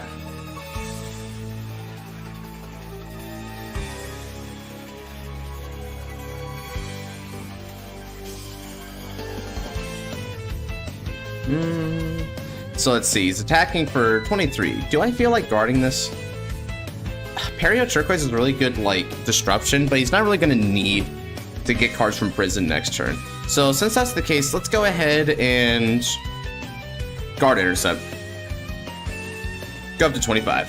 So let's see, he's attacking for 23. Do I feel like guarding this? Perio Turquoise is really good, like, disruption, but he's not really gonna need to get cards from prison next turn. So since that's the case, let's go ahead and guard Intercept. Go up to 25.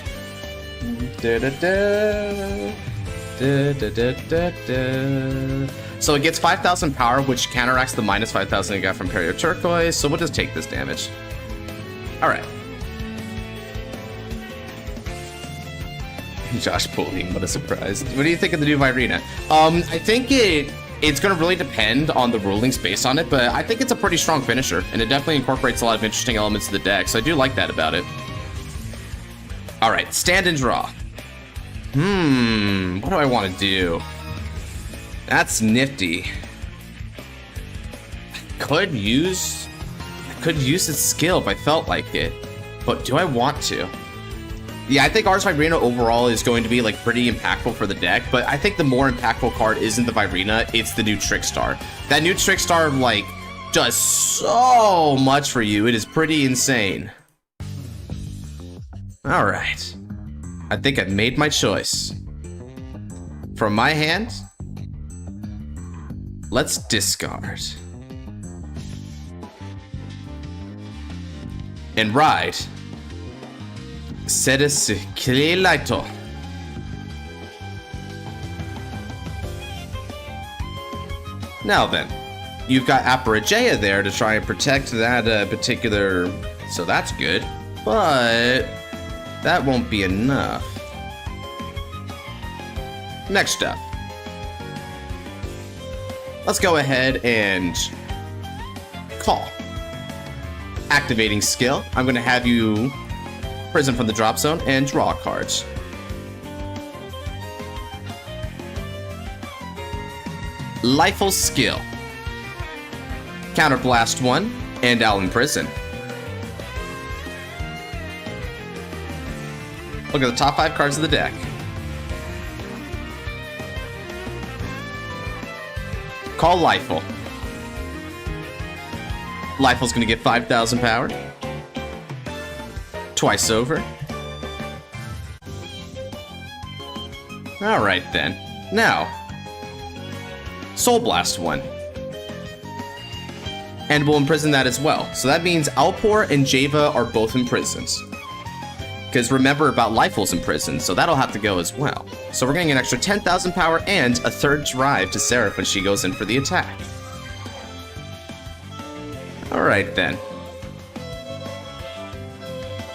So it gets 5,000 power, which counteracts the minus 5,000 it got from Perio Turquoise, so we'll just take this damage. Alright. Josh Pooling, what a surprise. What do you think of the new Virina? I think it It's going to really depend on the rulings based on it, but I think it's a pretty strong finisher, and it definitely incorporates a lot of interesting elements of the deck, so I do like that about it. All right, stand and draw. What do I want to do? That's nifty. I could use its skill if I felt like it, but do I want to? Yeah, I think Ars Virina overall is going to be like pretty impactful for the deck, but I think the more impactful card isn't the Virina, it's the new Trickstar. That new Trickstar like does so much for you. It is pretty insane. All right. I think I've made my choice. From my hand, let's discard. And ride. Laito. Now then, you've got Aparajaya there to try and protect that particular... So that's good. But that won't be enough. Next up. Let's go ahead and call. Activating skill. I'm going to have you prison from the drop zone and draw cards. Lifeful skill. Counterblast 1 and I'll imprison. Look at the top 5 cards of the deck. Call Lifeful. Lifeful's gonna get 5,000 power. Twice over. Alright then. Now, Soul Blast 1. And we'll imprison that as well. So that means Alpor and Java are both imprisoned. Because remember about Lifeful's imprisoned, so that'll have to go as well. So we're getting an extra 10,000 power and a third drive to Seraph when she goes in for the attack. Alright then.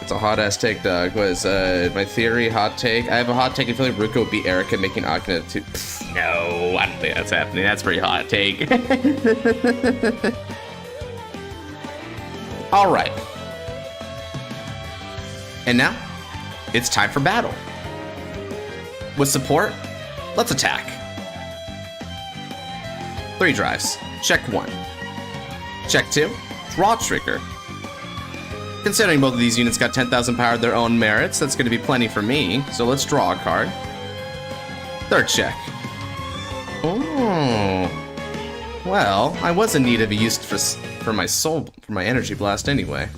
It's a hot-ass take, dog. Was my theory hot take? I have a hot take. I feel like Ruka would be Erica making Akina too. No, I don't think that's happening. That's pretty hot take. Alright. And now, it's time for battle. With support, let's attack. 3 drives. Check 1. Check 2. Draw trigger. Considering both of these units got 10,000 power of their own merits, that's going to be plenty for me. So let's draw a card. 3rd check. Oh. Well, I was in need of a use for my energy blast anyway.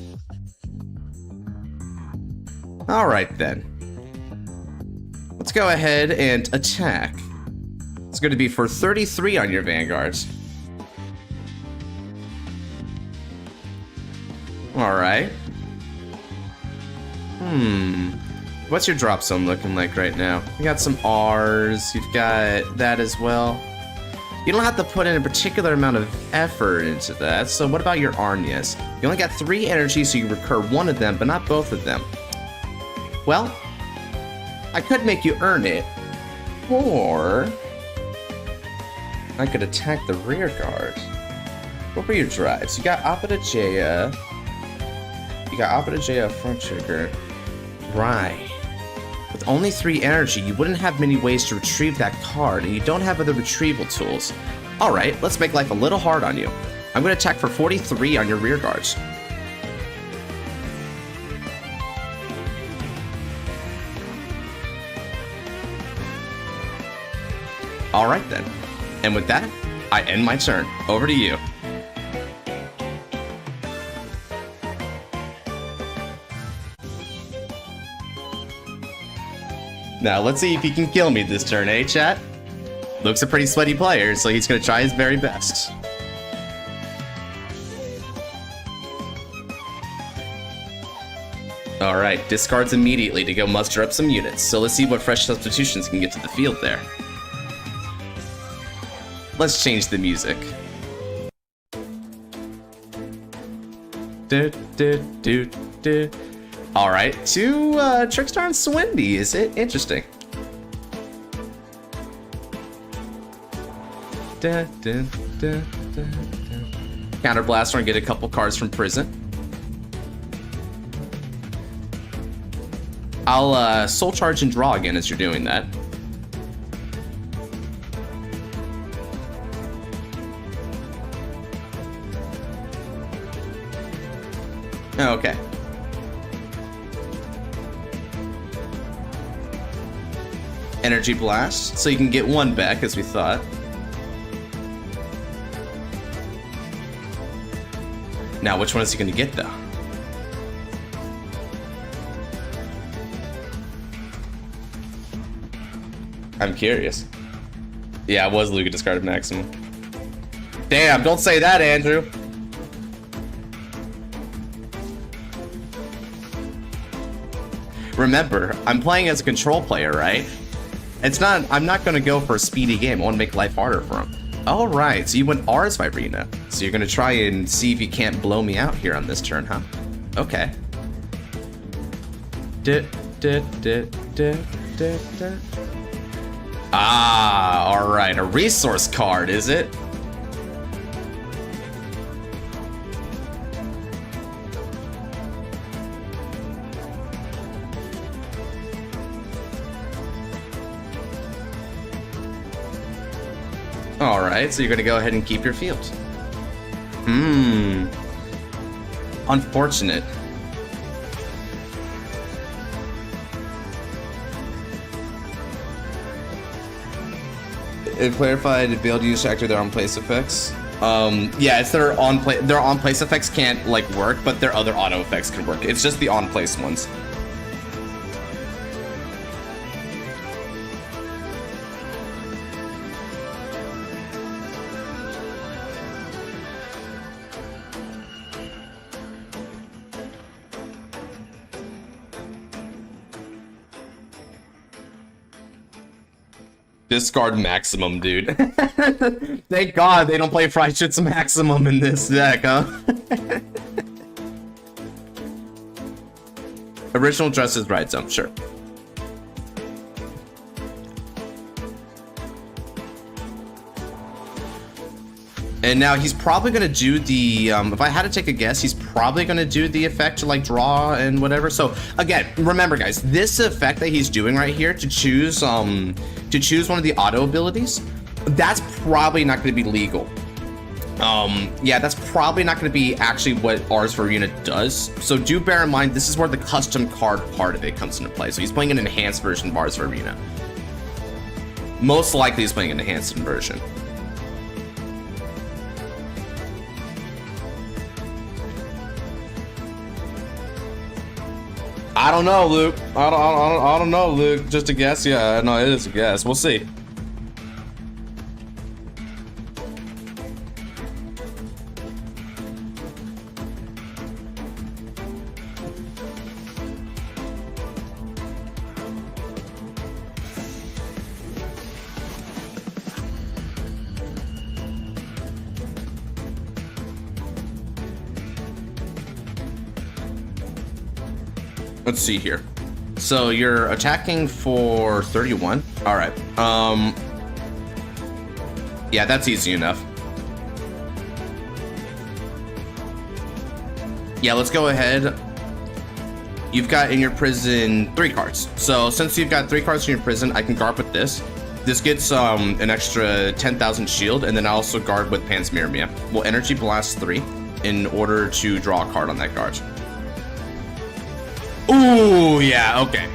Alright then. Let's go ahead and attack. It's going to be for 33 on your Vanguards. Alright. What's your drop zone looking like right now? You got some R's, you've got that as well. You don't have to put in a particular amount of effort into that, so what about your Arnias? You only got 3 energy, so you recur 1 of them, but not both of them. Well, I could make you earn it, or I could attack the rear guard. What were your drives? You got Apatagea. You got Apatagea front trigger. Right. With only 3 energy, you wouldn't have many ways to retrieve that card, and you don't have other retrieval tools. Alright, let's make life a little hard on you. I'm going to attack for 43 on your rear guards. Alright then. And with that, I end my turn. Over to you. Now, let's see if he can kill me this turn, eh, chat? Luke's a pretty sweaty player, so he's gonna try his very best. Alright, discards immediately to go muster up some units, so let's see what fresh substitutions can get to the field there. Let's change the music. Alright, 2 Trickstar and Swindy, is it? Interesting. Counter Blaster and get a couple cards from prison. I'll Soul Charge and draw again as you're doing that. Okay. Energy Blast, so you can get one back as we thought. Now, which one is he going to get though? I'm curious. Yeah, it was Luca discarded maximum. Damn, don't say that, Andrew. Remember, I'm playing as a control player, right? I'm not gonna go for a speedy game. I wanna make life harder for him. Alright, so you went Rs Virina. So you're gonna try and see if you can't blow me out here on this turn, huh? Okay. Ah, alright, a resource card, is it? Alright, so you're gonna go ahead and keep your field. Unfortunate. It clarified to be able to use actor their on place effects. Yeah, it's their on place effects can't like work, but their other auto effects can work. It's just the on place ones. Discard maximum, dude. Thank God they don't play Fried Shit's maximum in this deck, huh? Original dress is right zone, sure. And now he's probably gonna do the, if I had to take a guess, he's probably gonna do the effect to like draw and whatever. So again, remember guys, this effect that he's doing right here to choose one of the auto abilities, that's probably not gonna be legal. Yeah, that's probably not gonna be actually what Rs Virina does. So do bear in mind, this is where the custom card part of it comes into play. So he's playing an enhanced version of Rs Virina. Most likely he's playing an enhanced version. I don't know, Luke. I don't know, Luke. Just a guess. Yeah, no, it is a guess. We'll see. Let's see here. So you're attacking for 31. All right. Yeah, that's easy enough. Yeah, let's go ahead. You've got in your prison 3 cards. So since you've got 3 cards in your prison, I can guard with this. This gets an extra 10,000 shield, and then I also guard with Panspermia. We'll Energy Blast 3 in order to draw a card on that guard. Ooh, yeah, okay.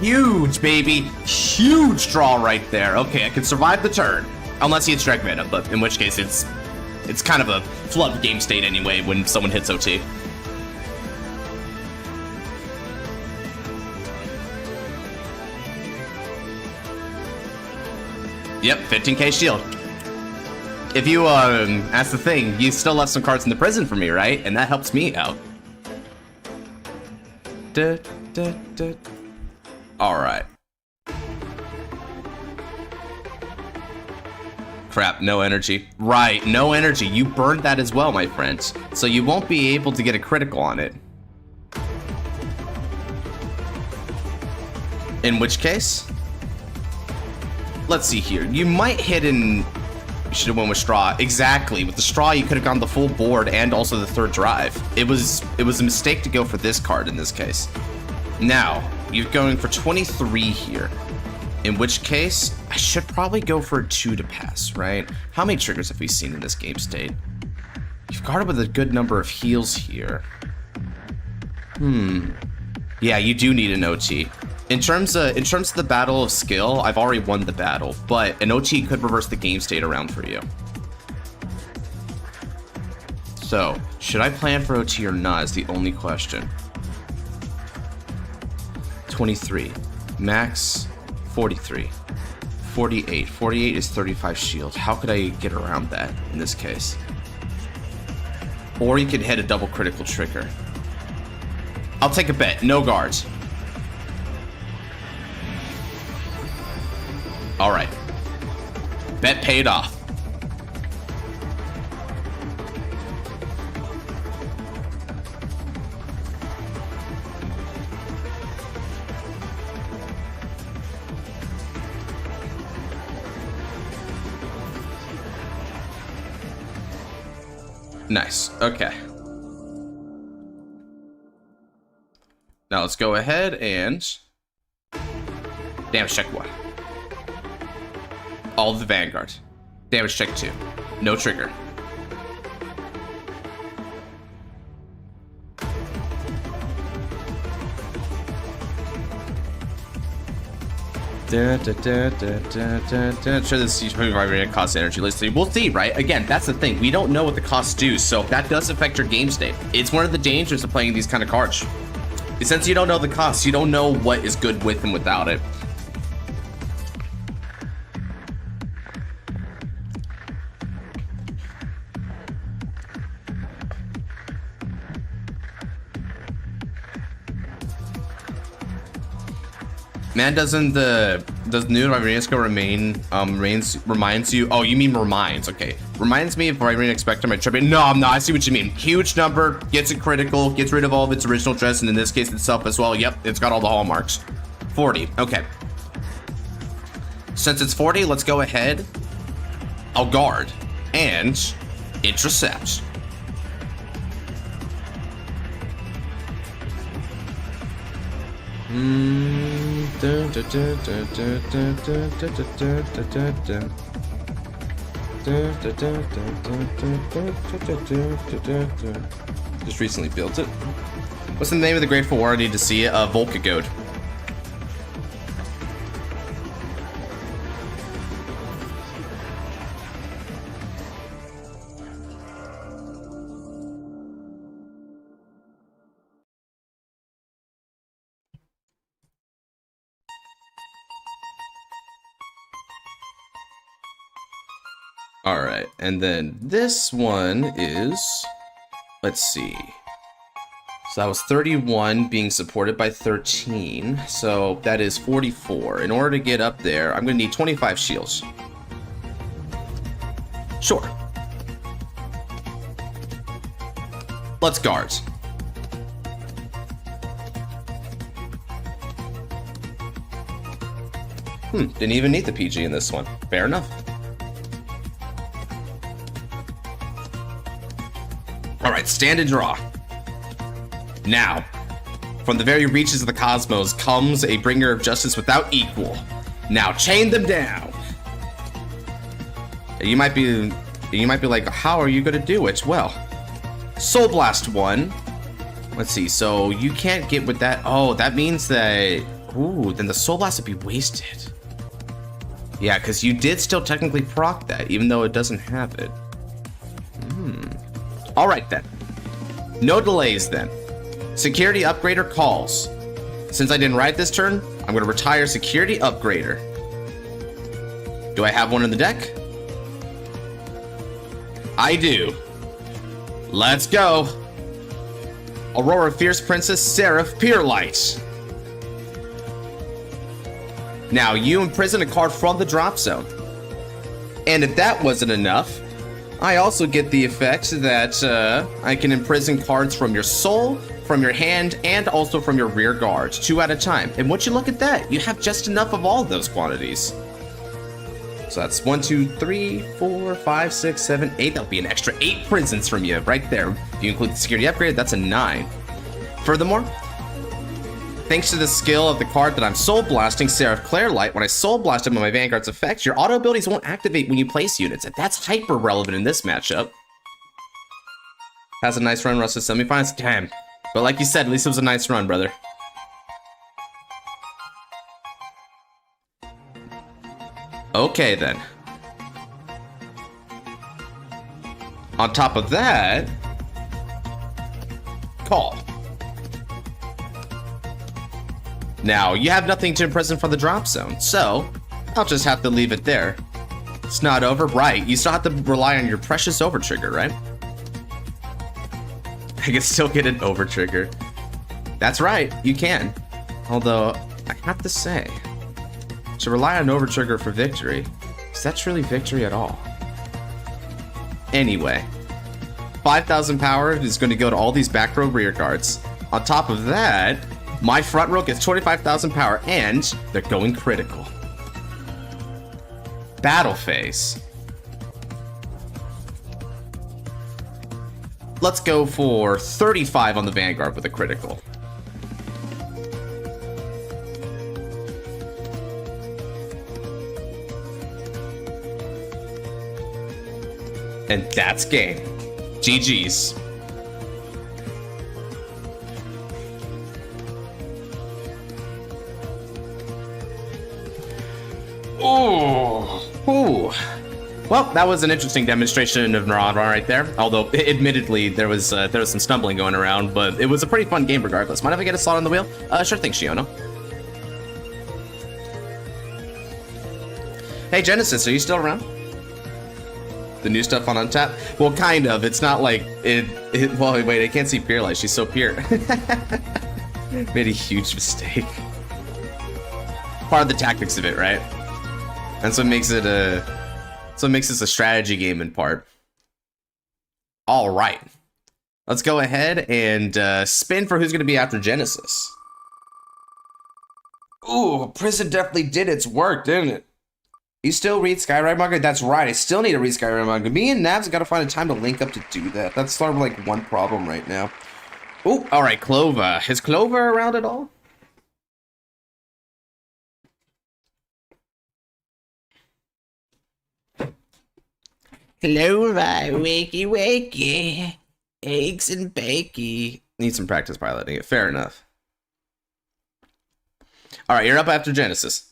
Huge, baby. Huge draw right there. Okay, I can survive the turn. Unless he hits Drag Mana, but in which case it's kind of a flood game state anyway when someone hits OT. Yep, 15k shield. If you, that's the thing, you still left some cards in the prison for me, right? And that helps me out. Alright. Crap, no energy. Right, no energy. You burned that as well, my friends. So you won't be able to get a critical on it. In which case, let's see here. You might hit an You should have went with straw. Exactly. With the straw, you could have gone the full board and also the third drive. It was a mistake to go for this card in this case. Now, you're going for 23 here. In which case, I should probably go for a 2 to pass, right? How many triggers have we seen in this game state? You've guarded with a good number of heals here. Yeah, you do need an OT. In terms of the battle of skill, I've already won the battle, but an OT could reverse the game state around for you. So, should I plan for OT or not is the only question. 23. Max, 43. 48. 48 is 35 shield. How could I get around that in this case? Or you could hit a double critical trigger. I'll take a bet. No guards. All right. Bet paid off. Nice. Okay. Now let's go ahead and damage check 1. All of the Vanguard. Damage check 2. No trigger. Sure, this is probably cost energy. Let's see. We'll see, right? Again, that's the thing. We don't know what the costs do, so that does affect your game state. It's one of the dangers of playing these kind of cards. Since you don't know the costs, you don't know what is good with and without it. Man, doesn't the new Vibranusco reminds you? Oh, you mean reminds? Okay, reminds me of Vibranium Expector, my tribute. No, I'm not. I see what you mean. Huge number, gets it critical, gets rid of all of its original dress, and in this case itself as well. Yep, it's got all the hallmarks. 40. Okay. Since it's 40, let's go ahead. I'll guard and intercept. Just recently built it. What's the name of the Grateful War? I need to see it. Volcagode. All right, and then this one is, let's see. So that was 31 being supported by 13. So that is 44. In order to get up there, I'm gonna need 25 shields. Sure. Let's guard. Didn't even need the PG in this one. Fair enough. Alright, stand and draw. Now, from the very reaches of the cosmos comes a bringer of justice without equal. Now chain them down. You might be like, how are you gonna do it? Well, Soul Blast 1. Let's see, so you can't get with that. Oh, that means that, ooh, then the Soul Blast would be wasted. Yeah, because you did still technically proc that, even though it doesn't have it. Alright then. No delays then. Security Upgrader calls. Since I didn't ride this turn, I'm going to retire Security Upgrader. Do I have one in the deck? I do. Let's go. Aurora Fierce Princess Seraph Peerlight. Now, you imprison a card from the drop zone. And if that wasn't enough, I also get the effect that I can imprison cards from your soul, from your hand, and also from your rear guard, 2 at a time. And once you look at that, you have just enough of all of those quantities. So that's 1, 2, 3, 4, 5, 6, 7, 8. That'll be an extra 8 prisons from you right there. If you include the security upgrade, that's a 9. Furthermore, thanks to the skill of the card that I'm Soul Blasting, Seraph Clairlight, when I Soul Blast him with my Vanguard's effects, your auto abilities won't activate when you place units, and that's hyper relevant in this matchup. Has a nice run, Russ, to semifinals. Damn. But like you said, at least it was a nice run, brother. Okay, then. On top of that, call. Now, you have nothing to imprison from the drop zone, so I'll just have to leave it there. It's not over, right? You still have to rely on your precious over trigger, right? I can still get an over trigger. That's right, you can. Although, I have to say, to rely on over trigger for victory, is that truly victory at all? Anyway, 5,000 power is going to go to all these back row rear guards. On top of that, my front row gets 25,000 power, and they're going critical. Battle phase. Let's go for 35 on the Vanguard with a critical. And that's game. GG's. Ooh. Well, that was an interesting demonstration of Neuron right there. Although, admittedly, there was some stumbling going around, but it was a pretty fun game regardless. Mind if I get a slot on the wheel? Sure thing, Shiono. Hey, Genesis, are you still around? The new stuff on Untap? Well, kind of. It's not like it well, wait, I can't see Pure She's so pure. Made a huge mistake. Part of the tactics of it, right? And so it makes it this a strategy game in part. All right. Let's go ahead and spin for who's going to be after Genesis. Ooh, Prison definitely did its work, didn't it? You still read Skyride manga? That's right, I still need to read Skyride manga. Me and Nav's got to find a time to link up to do that. That's sort of like one problem right now. Ooh, all right, Clover. Is Clover around at all? Clover, wakey, wakey. Eggs and bakey. Need some practice piloting it. Fair enough. All right, you're up after Genesis.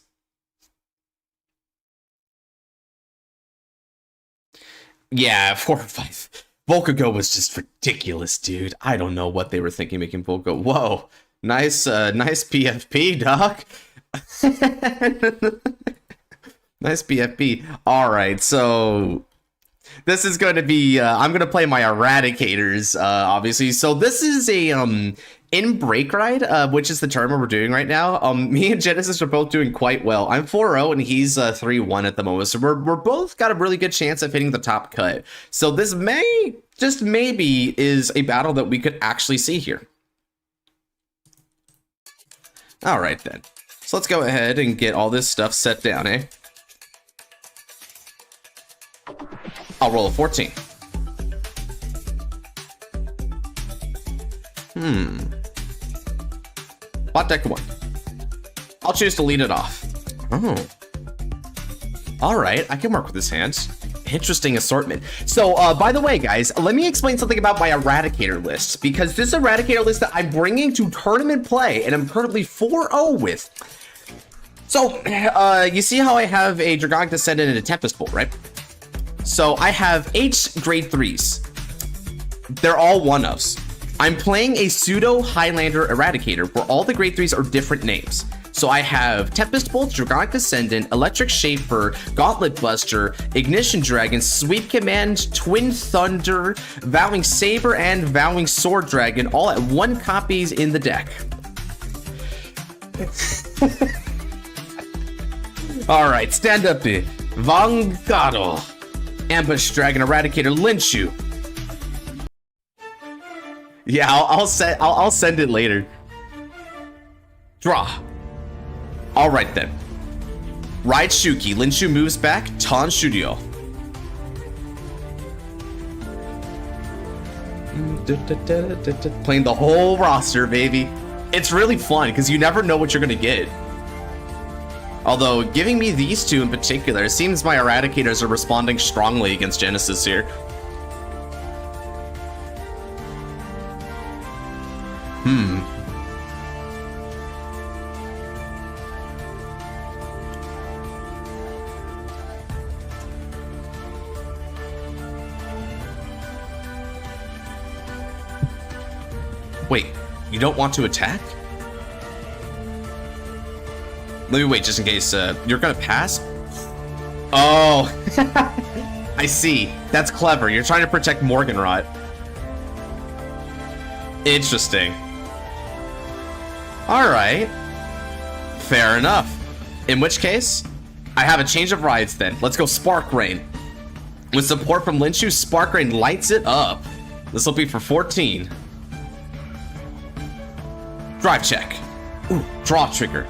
Yeah, 4 or 5. Volcago was just ridiculous, dude. I don't know what they were thinking making Volcago. Whoa, nice PFP, doc. Nice PFP. All right, so this is going to be. I'm going to play my Eradicators, obviously. So this is a in Break Ride, which is the tournament we're doing right now. Me and Genesis are both doing quite well. I'm 4-0 and he's 3-1 at the moment. So we're both got a really good chance of hitting the top cut. So this may, just maybe, is a battle that we could actually see here. All right then. So let's go ahead and get all this stuff set down, eh? I'll roll a 14. Bot deck 1. I'll choose to lead it off. Oh. Alright, I can work with this hand. Interesting assortment. So, by the way, guys, let me explain something about my Eradicator list, because this Eradicator list that I'm bringing to tournament play, and I'm currently 4-0 with. So, you see how I have a Dragonic Descendant and a Tempest Bolt, right? So, I have 8 grade 3s. They're all 1-ofs. I'm playing a pseudo Highlander Eradicator where all the grade 3s are different names. So I have Tempest Bolt, Dragonic Descendant, Electric Shaper, Gauntlet Buster, Ignition Dragon, Sweep Command, Twin Thunder, Vowing Saber, and Vowing Sword Dragon, all at 1 copies in the deck. Alright, stand up there. Vanguard, Ambush Dragon, Eradicator, Linshu. Yeah, I'll send it later. Draw. All right then. Ride Shuki. Linshu moves back. Tan Yugioh. Playing the whole roster, baby. It's really fun because you never know what you're gonna get. Although, giving me these two in particular, it seems my Eradicators are responding strongly against Genesis here. Wait, you don't want to attack? Let me wait, just in case. You're gonna pass? Oh, I see. That's clever. You're trying to protect Morganrot. Interesting. Alright. Fair enough. In which case, I have a change of rides then. Let's go Spark Rain. With support from Linshu, Spark Rain lights it up. This will be for 14. Drive check. Ooh, draw trigger.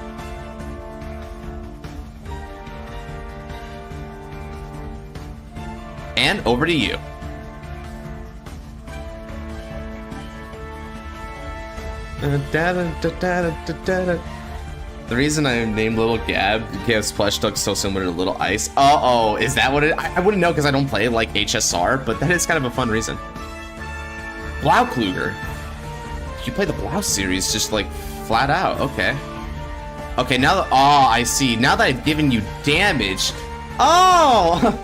And over to you. The reason I named Little Gab because Plush looks so similar to Little Ice. Uh-oh, is that what it... I wouldn't know because I don't play like HSR, but that is kind of a fun reason. Blaukluger. You play the Blau series just like flat out. Okay. Okay, now that... Oh, I see. Now that I've given you damage... Oh!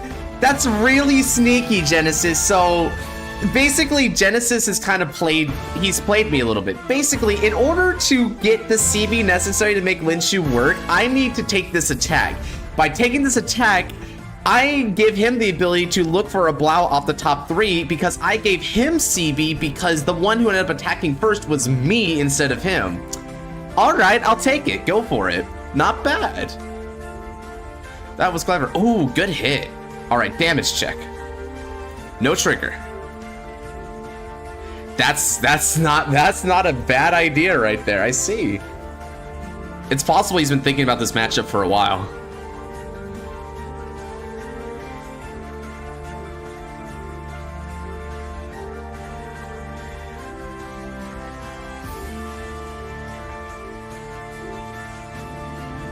That's really sneaky, Genesis. So... basically, Genesis has kind of played... He's played me a little bit. Basically, in order to get the CB necessary to make Linshu work, I need to take this attack. By taking this attack, I give him the ability to look for a Blau off the top 3 because I gave him CB because the one who ended up attacking first was me instead of him. Alright, I'll take it. Go for it. Not bad. That was clever. Ooh, good hit. Alright, damage check. No trigger. That's not a bad idea right there. I see. It's possible he's been thinking about this matchup for a while.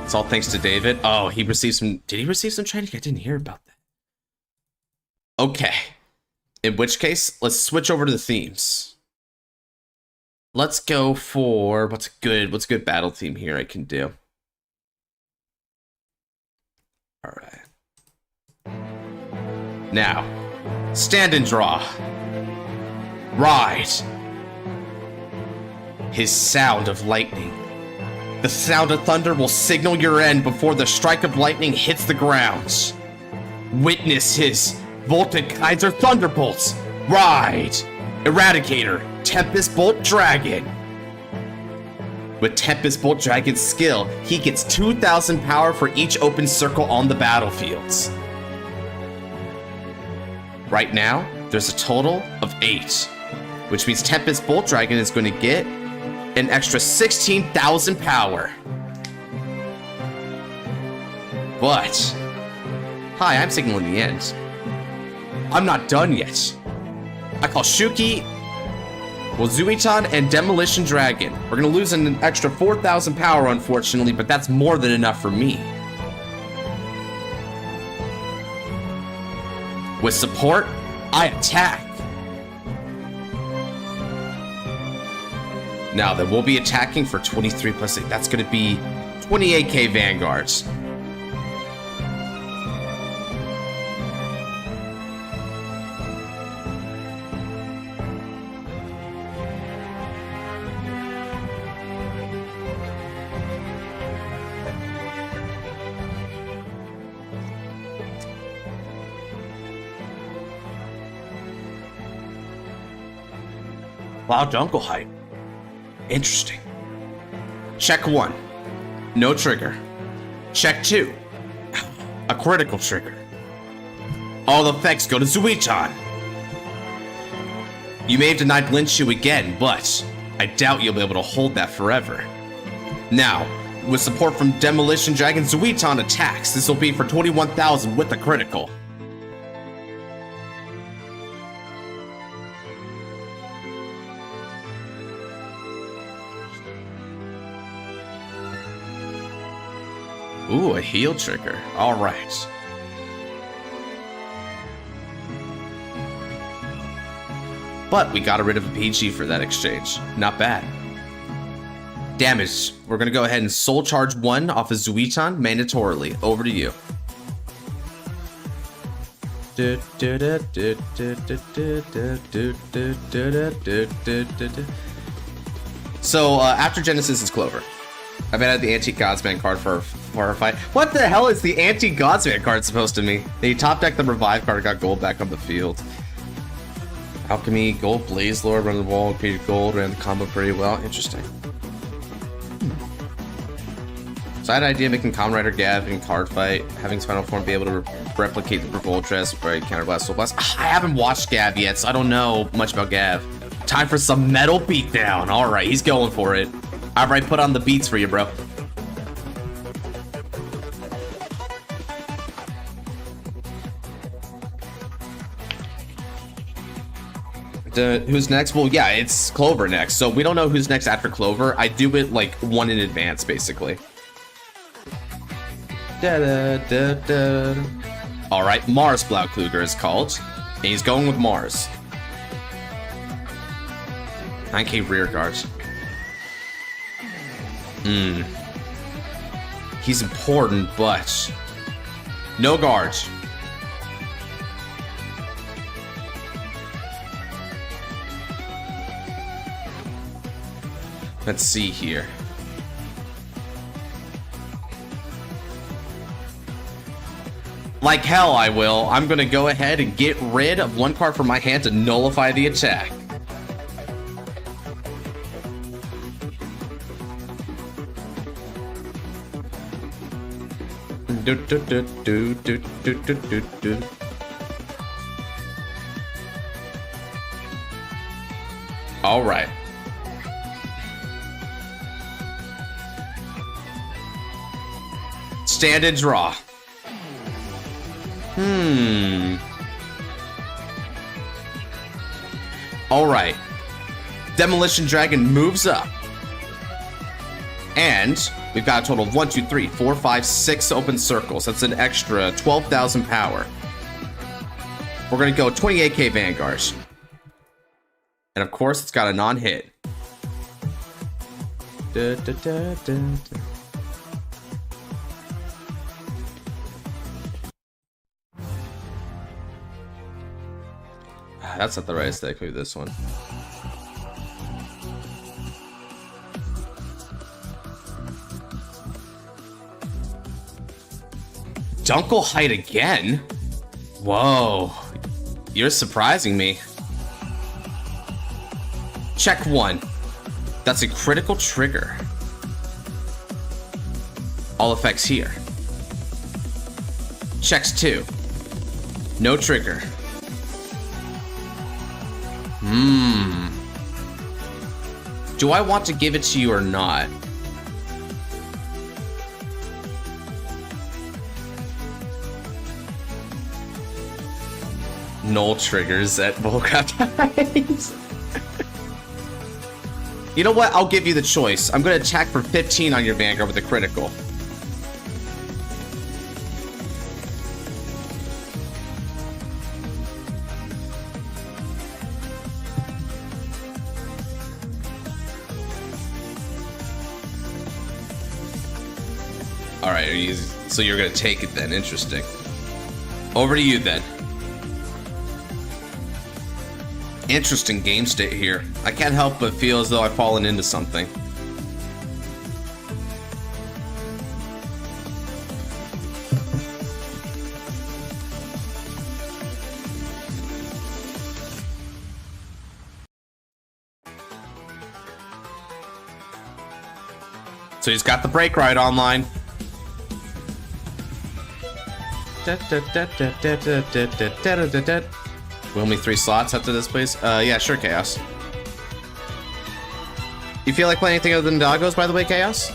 It's all thanks to David. Oh, he received some... Did he receive some training? I didn't hear about that. Okay. In which case, let's switch over to the themes. Let's go for... What's a good battle theme here I can do? Alright. Now, stand and draw. Ride. His sound of lightning. The sound of thunder will signal your end before the strike of lightning hits the ground. Witness his Voltic Kaiser Thunderbolts. Ride. Eradicator. Tempest Bolt Dragon. With Tempest Bolt Dragon's skill, he gets 2,000 power for each open circle on the battlefields. Right now, there's a total of 8, which means Tempest Bolt Dragon is going to get an extra 16,000 power. But, hi, I'm signaling the end. I'm not done yet. I call Shuki, Wazuitan, and Demolition Dragon. We're gonna lose an extra 4,000 power, unfortunately, but that's more than enough for me. With support, I attack. Now, then we'll be attacking for 23 plus 8. That's gonna be 28k Vanguards. Wow, Dunkelheit. Interesting. Check 1. No trigger. Check 2. A critical trigger. All effects go to Zuichan. You may have denied Linshu again, but I doubt you'll be able to hold that forever. Now, with support from Demolition Dragon Zuiton attacks. This will be for 21,000 with a critical. Ooh, a heal trigger. All right. But we got rid of a PG for that exchange. Not bad. Damage. We're going to go ahead and soul charge 1 off of Zuiton mandatorily. Over to you. So, after Genesis is Clover. I've added the Anti-Godsman card for a fight. What the hell is the Anti-Godsman card supposed to mean? They top decked the Revive card, got gold back on the field. Alchemy, gold, Blaze Lord, run the wall, created gold, ran the combo pretty well. Interesting. So I had an idea of making Kamen Rider Gav in Cardfight, having his final form be able to replicate the Overdress by Counterblast Soul Blast. I haven't watched Gav yet, so I don't know much about Gav. Time for some metal beatdown. Alright, he's going for it. Alright, put on the beats for you, bro. Who's next? Well, yeah, it's Clover next. So we don't know who's next after Clover. I do it like one in advance, basically. Alright, Mars Blaukluger is called. And he's going with Mars. 9k rear guards. He's important, but no guards. Let's see here. Like hell I will. I'm gonna go ahead and get rid of 1 card from my hand to nullify the attack. All right. Stand and draw. All right. Demolition Dragon moves up. And we've got a total of 1, 2, 3, 4, 5, 6 open circles. That's an extra 12,000 power. We're going to go 28k Vanguard. And of course, it's got a non-hit. That's not the right aesthetic. Maybe this one. Dunkel height again? Whoa. You're surprising me. Check 1. That's a critical trigger. All effects here. Checks 2. No trigger. Do I want to give it to you or not? Null triggers at bullcrap times. You know what? I'll give you the choice. I'm going to attack for 15 on your Vanguard with a critical. Alright, so you're going to take it then. Interesting. Over to you then. Interesting game state here. I can't help but feel as though I've fallen into something. So he's got the brake ride online. Will me 3 slots after this, please? Yeah, sure, Chaos. You feel like playing anything other than Doggos, by the way, Chaos?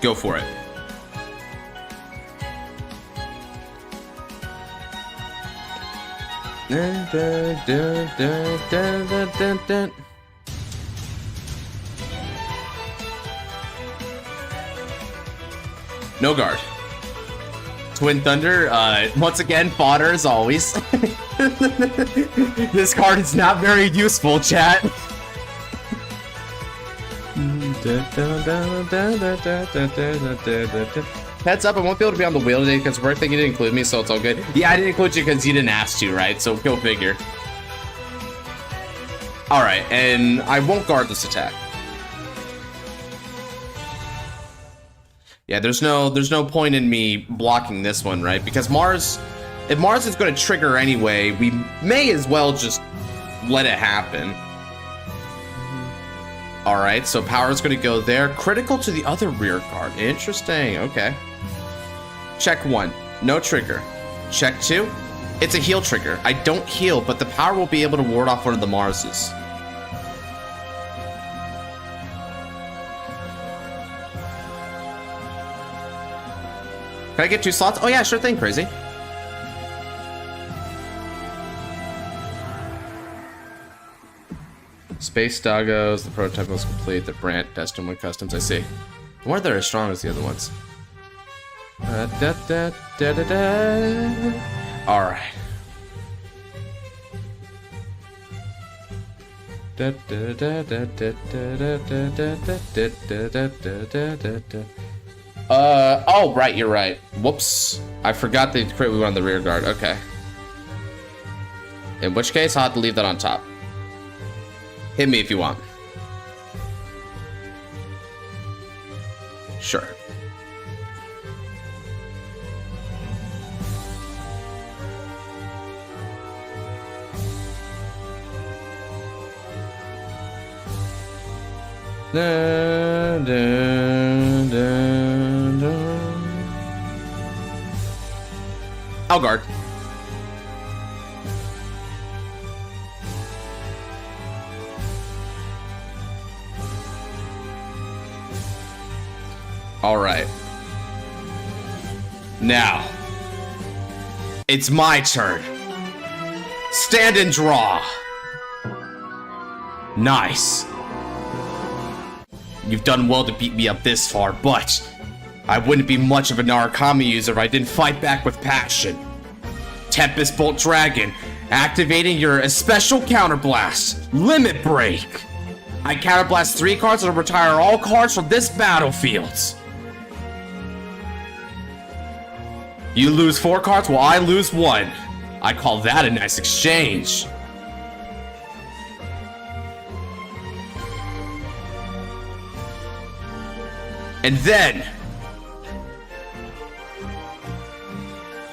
Go for it. No guard. Twin Thunder, once again, fodder as always. This card is not very useful, chat. Heads up, I won't be able to be on the wheel today because work thing you didn't include me, so it's all good. Yeah, I didn't include you because you didn't ask to, right? So go figure. Alright, and I won't guard this attack. Yeah, there's no point in me blocking this one, right? Because Mars, if Mars is going to trigger anyway, we may as well just let it happen. Alright, so power's going to go there. Critical to the other rear card. Interesting, okay. Check 1, no trigger. Check 2, it's a heal trigger. I don't heal, but the power will be able to ward off one of the Marses. Can I get 2 slots? Oh yeah, sure thing, crazy. Space Doggos, the prototype was complete, the Brant, Destin with customs, I see. I wonder if they're as strong as the other ones. Alright. Oh, right, you're right. Whoops. I forgot the crit we were on the rear guard. Okay. In which case, I'll have to leave that on top. Hit me if you want. Sure. Dun, dun, dun, dun. I'll guard. All right. Now, it's my turn. Stand and draw. Nice. You've done well to beat me up this far, but I wouldn't be much of a Narukami user if I didn't fight back with passion. Tempest Bolt Dragon, activating your special counterblast, Limit Break. I counterblast 3 cards and retire all cards from this battlefield. You lose 4 cards while I lose 1. I call that a nice exchange. And then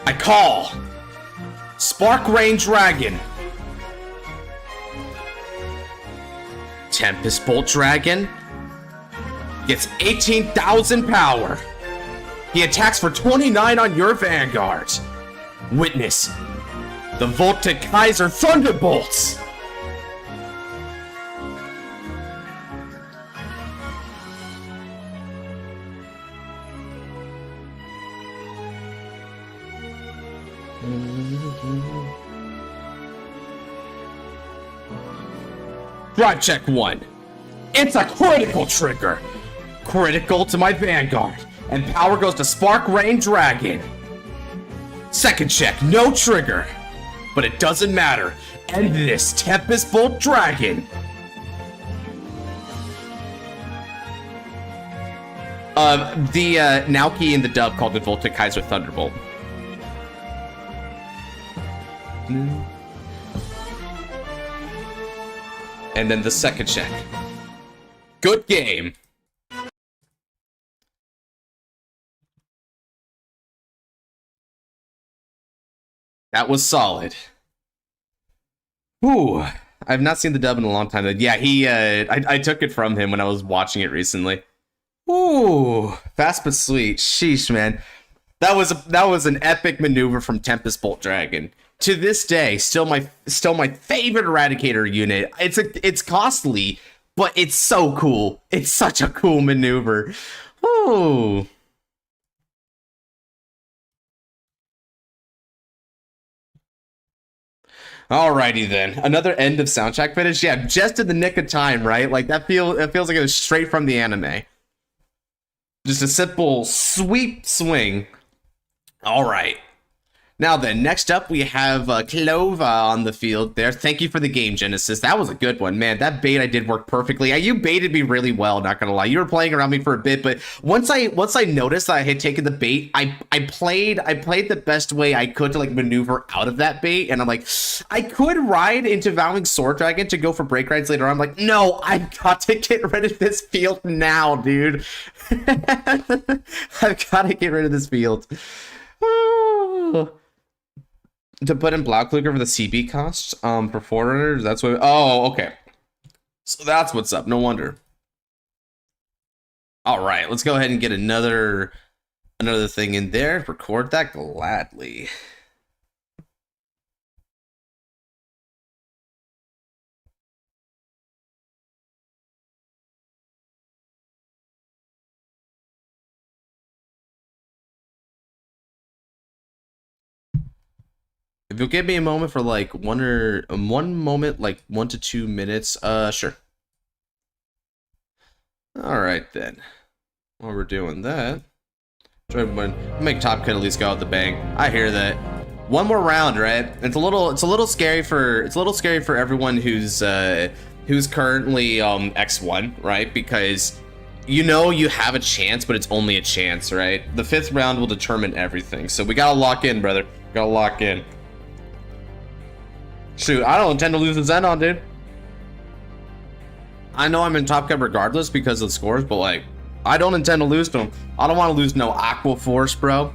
I call Spark Rain Dragon. Tempest Bolt Dragon gets 18,000 power. He attacks for 29 on your Vanguard. Witness the Voltic Kaiser Thunderbolts. Drive check 1. It's a critical trigger. Critical to my Vanguard. And power goes to Spark Rain Dragon. Second check, no trigger. But it doesn't matter. End this, Tempest Bolt Dragon. The Naoki in the dub called it Voltic Kaiser Thunderbolt. And then the second check. Good game. That was solid. Ooh, I've not seen the dub in a long time. Yeah, I took it from him when I was watching it recently. Ooh, fast but sweet. Sheesh, man. That was an epic maneuver from Tempest Bolt Dragon. To this day, still my favorite Eradicator unit. It's costly, but it's so cool. It's such a cool maneuver. Ooh. Alrighty then. Another end of soundtrack finish. Yeah, just in the nick of time, right? Like it feels like it was straight from the anime. Just a simple sweep swing. Alright. Now then, next up we have Clova on the field there. Thank you for the game, Genesis. That was a good one, man. That bait I did work perfectly. You baited me really well, not gonna lie. You were playing around me for a bit, but once I noticed that I had taken the bait, I played the best way I could to like maneuver out of that bait, and I'm like, I could ride into Vowing Sword Dragon to go for break rides later on. I'm like, no, I've got to get rid of this field now, dude. I've got to get rid of this field. To put in Blaukluger for the CB cost for foreigners, that's what. Oh, okay. So that's what's up. No wonder. All right, let's go ahead and get another thing in there. Record that gladly. If you'll give me a moment for like one moment, like 1 to 2 minutes, sure. All right then. While we're doing that, try to make Top Cut at least go out the bang. I hear that. One more round, right? It's a little scary for everyone who's currently X1, right? Because you know you have a chance, but it's only a chance, right? The 5th round will determine everything. So we gotta lock in, brother. Gotta lock in. Shoot, I don't intend to lose the Xenon, dude. I know I'm in Top Cut regardless because of the scores, but like, I don't intend to lose to him. I don't want to lose no Aqua Force, bro.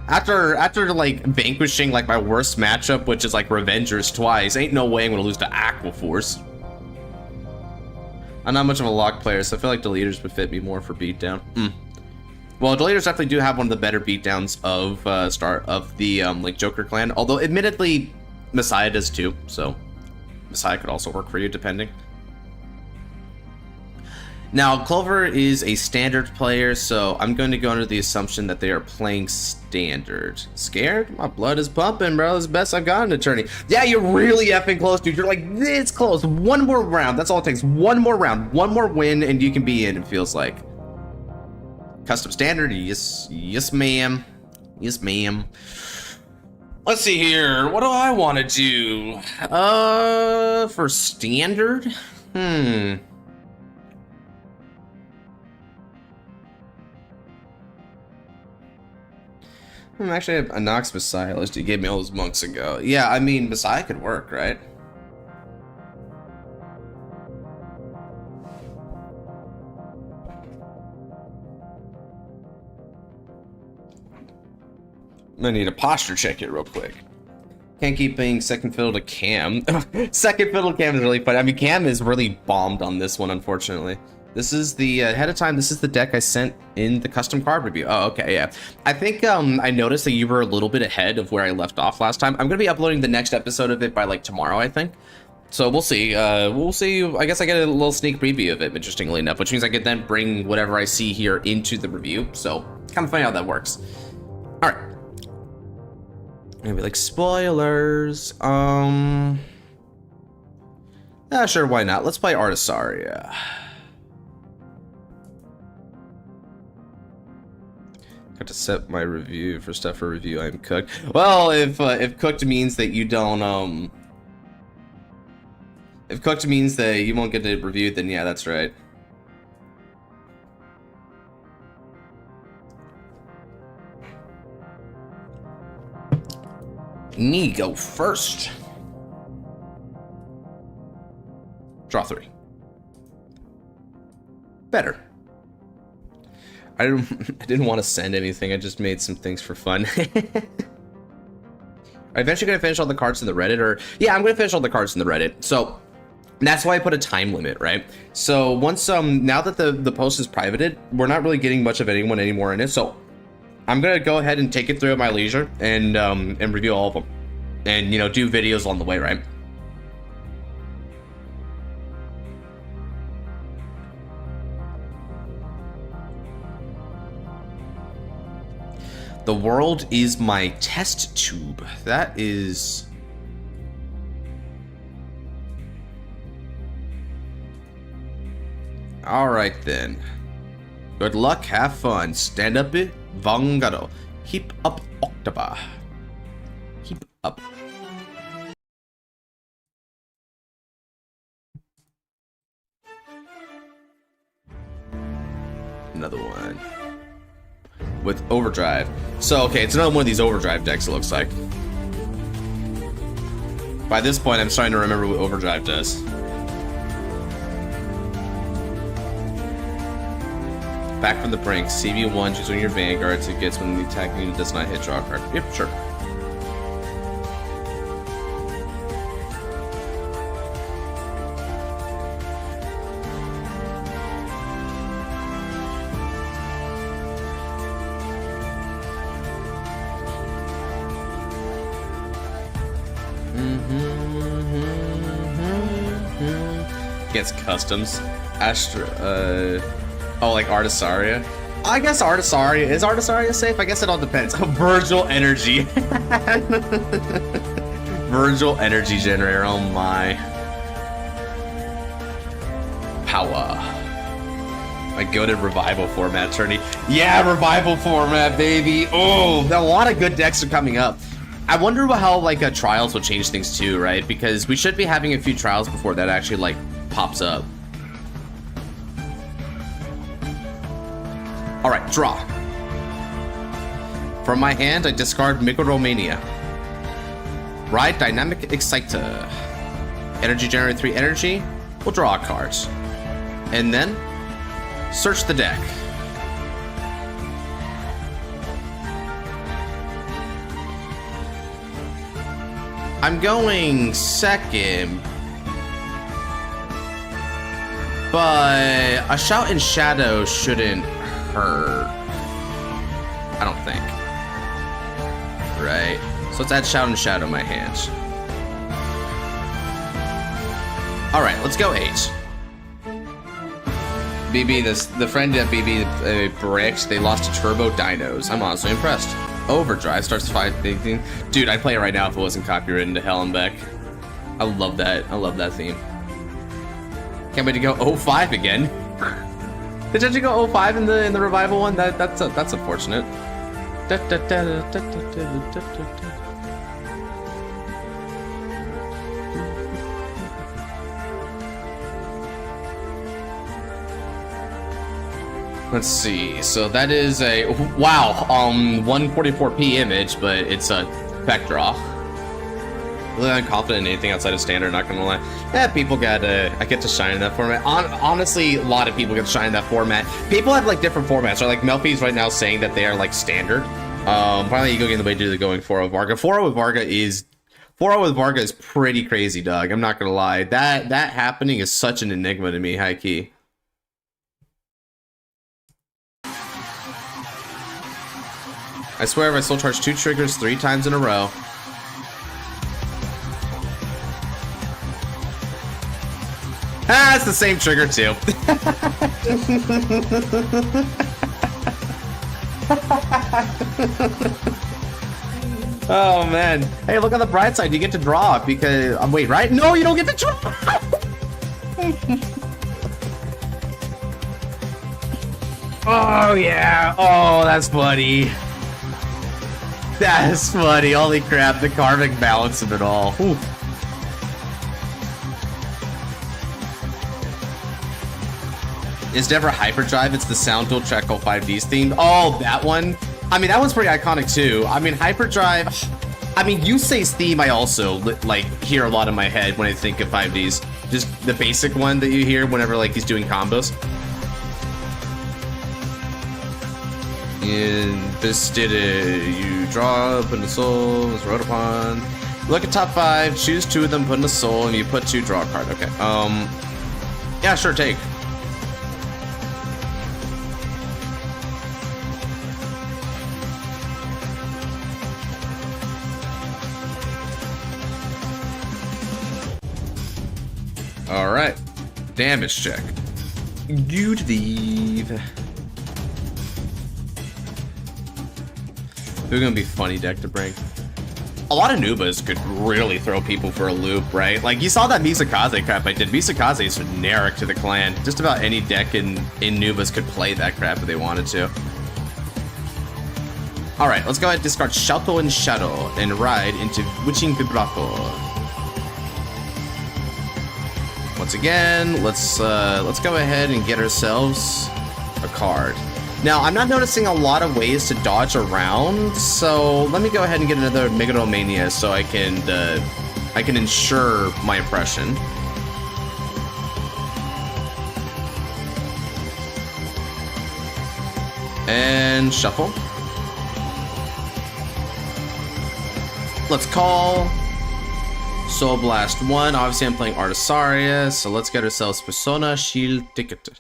After like vanquishing like my worst matchup, which is like Revengers twice, ain't no way I'm gonna lose to Aqua Force. I'm not much of a lock player, so I feel like Deleters would fit me more for beatdown. Well, Deleters definitely do have one of the better beatdowns of the like Joker clan, although admittedly Messiah does too, so Messiah could also work for you depending. Now, Clover is a standard player, so I'm going to go under the assumption that they are playing standard. Scared? My blood is pumping, bro. It's the best I've got an attorney. Yeah, you're really effing close, dude. You're like this close. One more round. That's all it takes. One more round. One more win, and you can be in, it feels like. Custom standard? Yes, ma'am. Yes, ma'am. Let's see here. What do I want to do? For standard? I'm actually a Nox Messiah list you gave me all those months ago. Yeah, I mean, Messiah could work, right? I need a posture check it real quick. Can't keep being second fiddle to Cam. Second fiddle to Cam is really funny. I mean, Cam is really bombed on this one, unfortunately. This is the ahead of time. This is the deck I sent in the custom card review. Oh, okay, yeah. I think I noticed that you were a little bit ahead of where I left off last time. I'm gonna be uploading the next episode of it by like tomorrow, I think. So we'll see. We'll see. I guess I get a little sneak preview of it, interestingly enough, which means I could then bring whatever I see here into the review. So kind of funny how that works. All right. Maybe like spoilers. Yeah, sure. Why not? Let's play Artisaria. Got to set my review for stuff for review. I'm cooked. Well, if cooked means that you don't if cooked means that you won't get it reviewed, then yeah, that's right. Me go first. Draw 3. Better. I didn't want to send anything. I just made some things for fun. Are you eventually gonna finish all the cards in the Reddit, or yeah, I'm gonna finish all the cards in the Reddit. So That's why I put a time limit, right? So once now that the post is privated, we're not really getting much of anyone anymore in it. So I'm gonna go ahead and take it through at my leisure and review all of them, and you know, do videos on the way, right? The world is my test tube. That is... Alright then. Good luck, have fun. Stand up it, Vanguard. Keep up October. Keep up. Another one. With Overdrive. So, okay, it's another one of these Overdrive decks, it looks like. By this point, I'm starting to remember what Overdrive does. Back from the brink, CV1, choose one of your Vanguards. It gets when the attacking unit does not hit, draw a card. Yep, sure. Gets customs. Astra, oh, like Artisaria? I guess Artisaria. Is Artisaria safe? I guess it all depends. Oh, Virgil Energy. Virgil Energy Generator, oh my. Power. My goated Revival format, Attorney. Yeah, Revival format, baby. Oh, a lot of good decks are coming up. I wonder how, like, Trials will change things too, right? Because we should be having a few Trials before that actually, like, pops up. Alright, draw. From my hand, I discard Mikromania. Ride Dynamic Exciter. Energy generate 3 energy. We'll draw a card. And then, search the deck. I'm going second. But a Shout in Shadow shouldn't hurt. I don't think. Right. So let's add Shout in Shadow in my hands. Alright, let's go 8. BB, the friend at BB Bricks, they lost to Turbo Dinos. I'm honestly impressed. Overdrive starts fighting. Dude, I'd play it right now if it wasn't copywritten to hell and back. I love that. I love that theme. Can't wait to go 05 again. Did you go 05 in the revival one? That's unfortunate. Let's see. So that is a wow. 144p image, but it's a pack draw. Really unconfident in anything outside of standard, not gonna lie. Yeah, people I get to shine in that format. Honestly, a lot of people get to shine in that format. People have like different formats. Or like Melfi's right now saying that they are like standard. Probably you go get in the way due to going 4-0 Varga. 4-0 with Varga is 4-0 with Varga is pretty crazy, Doug. I'm not gonna lie. That happening is such an enigma to me, high key. I swear if I still charge 2 triggers 3 times in a row. Ah, it's the same trigger too. Oh man. Hey, look on the bright side. You get to draw because wait, right? No, you don't get to draw. Oh yeah. Oh, that's funny. That is funny. Holy crap, the karmic balance of it all. Ooh. Is never Hyperdrive, it's the Sound Dual Treco 5Ds theme. Oh, that one? I mean, that one's pretty iconic too. I mean, Hyperdrive, I mean, Yusei's theme I also, like, hear a lot in my head when I think of 5Ds. Just the basic one that you hear whenever, like, he's doing combos. And this did it. You draw, put in the soul, it's wrote upon. Look at top 5, choose 2 of them, put in a soul, and you put 2, draw a card. Okay. Yeah, sure, take. Alright. Damage check. Good leave. Who's gonna be funny deck to bring? A lot of Nubas could really throw people for a loop, right? Like, you saw that Misakaze crap I did. Misakaze is generic to the clan. Just about any deck in Nubas could play that crap if they wanted to. Alright, let's go ahead and discard Shalco and Shadow and ride into Witching Vibrato. Once again, let's go ahead and get ourselves a card. Now, I'm not noticing a lot of ways to dodge around, so let me go ahead and get another Megalomania so I can ensure my impression. And shuffle. Let's call. Soul Blast 1. Obviously, I'm playing Artisaria, so let's get ourselves Persona Shield Ticket.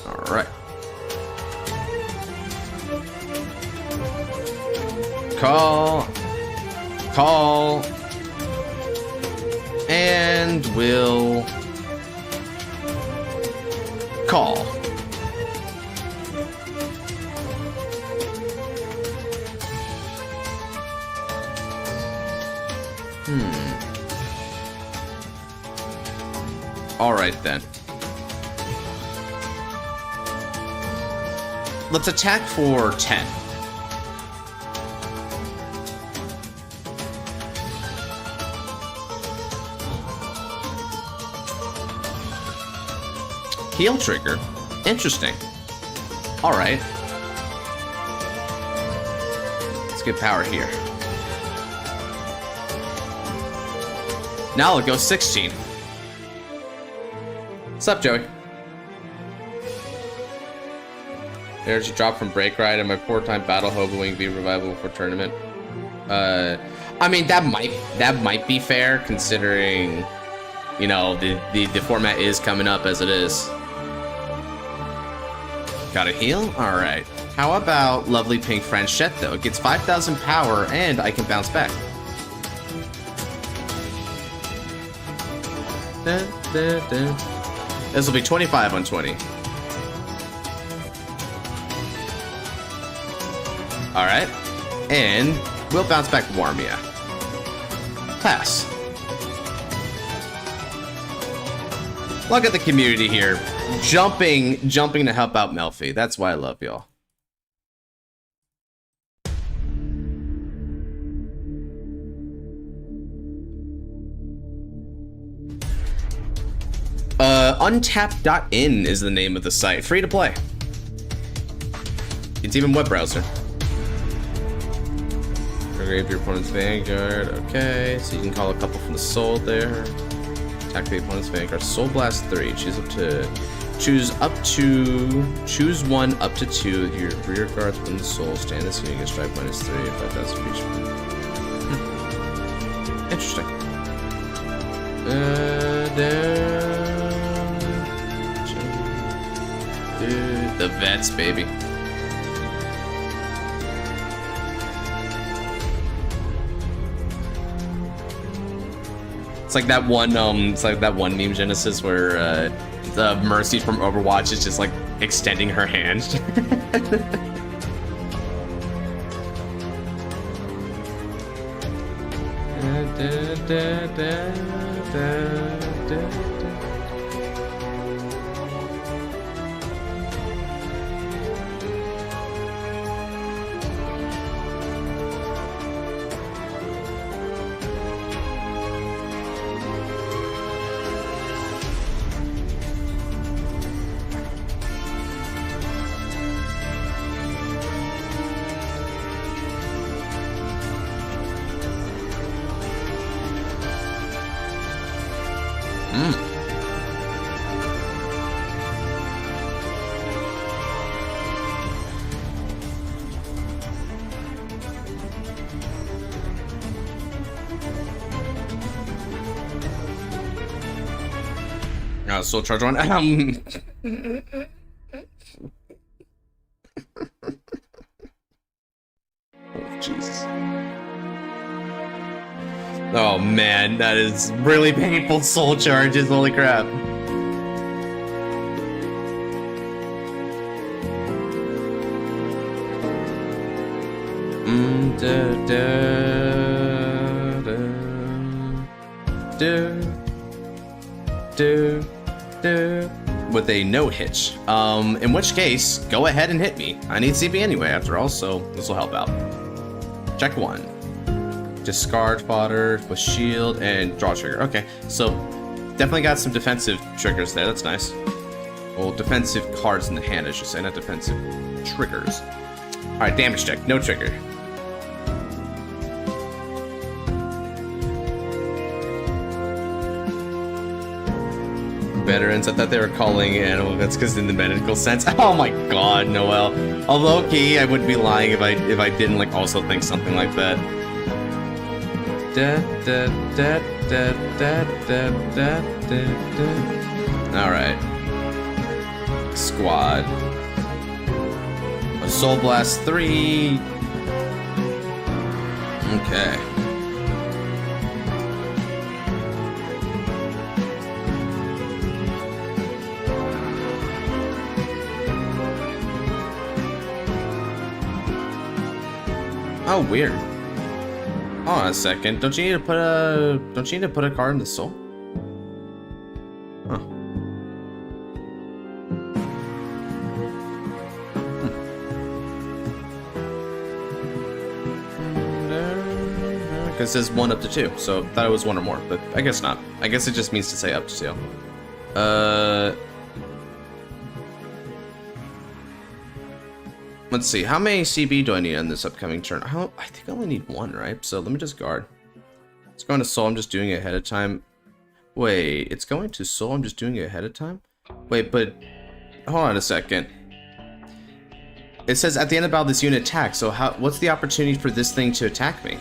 Alright. Call. Call. And we'll call. Alright then. Let's attack for 10. Heal trigger. Interesting. Alright. Let's get power here. Now it'll go 16. What's up, Joey? Energy drop from Break Ride and my poor time Battle Hoboing be revivable for tournament. I mean that might be fair considering, you know, the format is coming up as it is. Got a heal? Alright. How about lovely pink Franchette though? It gets 5,000 power and I can bounce back. This will be 25 on 20. Alright. And we'll bounce back Warmia. Pass. Look at the community here. Jumping to help out Melfi. That's why I love y'all. Untap.in is the name of the site. Free to play. It's even web browser. Engrave your opponent's Vanguard. Okay, so you can call a couple from the soul there. Attack the opponent's Vanguard. Soul Blast 3. Choose one up to 2. Your rear guards within the soul. Stand this unit against strike -3. 5,000 reach. Interesting. Dude, the vets, baby. It's like that one meme Genesis where the Mercy from Overwatch is just like extending her hand. Soul Charge 1. Oh, Jesus. Oh, man, that is really painful Soul Charges. Holy crap. With a no hitch. In which case, go ahead and hit me. I need CP anyway, after all, so this will help out. Check 1. Discard fodder with shield and draw trigger. Okay, so definitely got some defensive triggers there. That's nice. Well, defensive cards in the hand, I should say, not defensive triggers. Alright, damage check. No trigger. Veterans, I thought they were calling animal vets because in the medical sense. Oh my god, Noel. Although key, I wouldn't be lying if I didn't like also think something like that. Alright. Squad. A Soul Blast 3. Okay. Oh, weird. Hold on a second. Don't you need to put a card in the soul? Huh. Because it says 1 up to 2, so I thought it was 1 or more, but I guess not. I guess it just means to say up to 2. Let's see, how many CB do I need on this upcoming turn? I think I only need 1, right? So let me just guard. It's going to soul, I'm just doing it ahead of time. Wait, it's going to soul, I'm just doing it ahead of time? Wait, but hold on a second. It says at the end of battle this unit attacks, so what's the opportunity for this thing to attack me?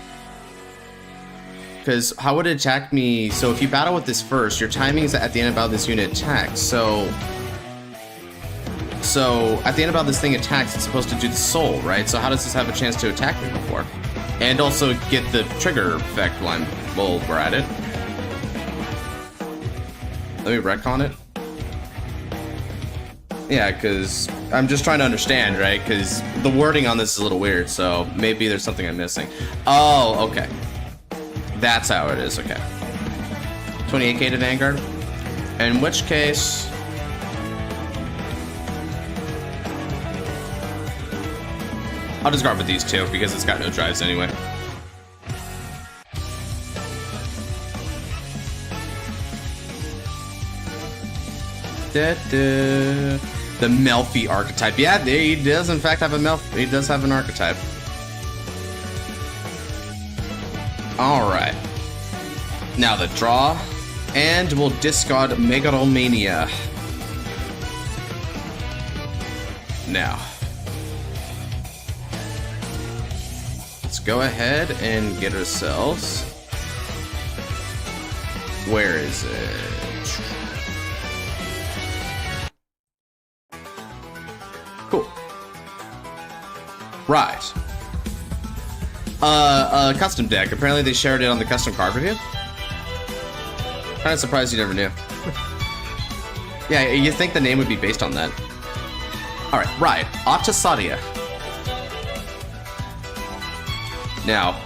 Because how would it attack me? So if you battle with this first, your timing is at the end of battle this unit attacks, so at the end of how this thing attacks, it's supposed to do the soul, right? So how does this have a chance to attack me before? And also get the trigger effect while we're at it. Let me retcon it. Yeah, because I'm just trying to understand, right? Because the wording on this is a little weird, so maybe there's something I'm missing. Oh, okay. That's how it is, okay. 28k to Vanguard. In which case... I'll just guard with these two because it's got no drives anyway. The Melfi archetype. Yeah, he does in fact have a Melfi. He does have an archetype. Alright. Now the draw. And we'll discard Megalomania. Now. Go ahead and get ourselves. Where is it? Cool. Right. Custom deck. Apparently they shared it on the custom card review. Kind of surprised you never knew. Yeah, you think the name would be based on that. Alright, right. Atasadia. Now,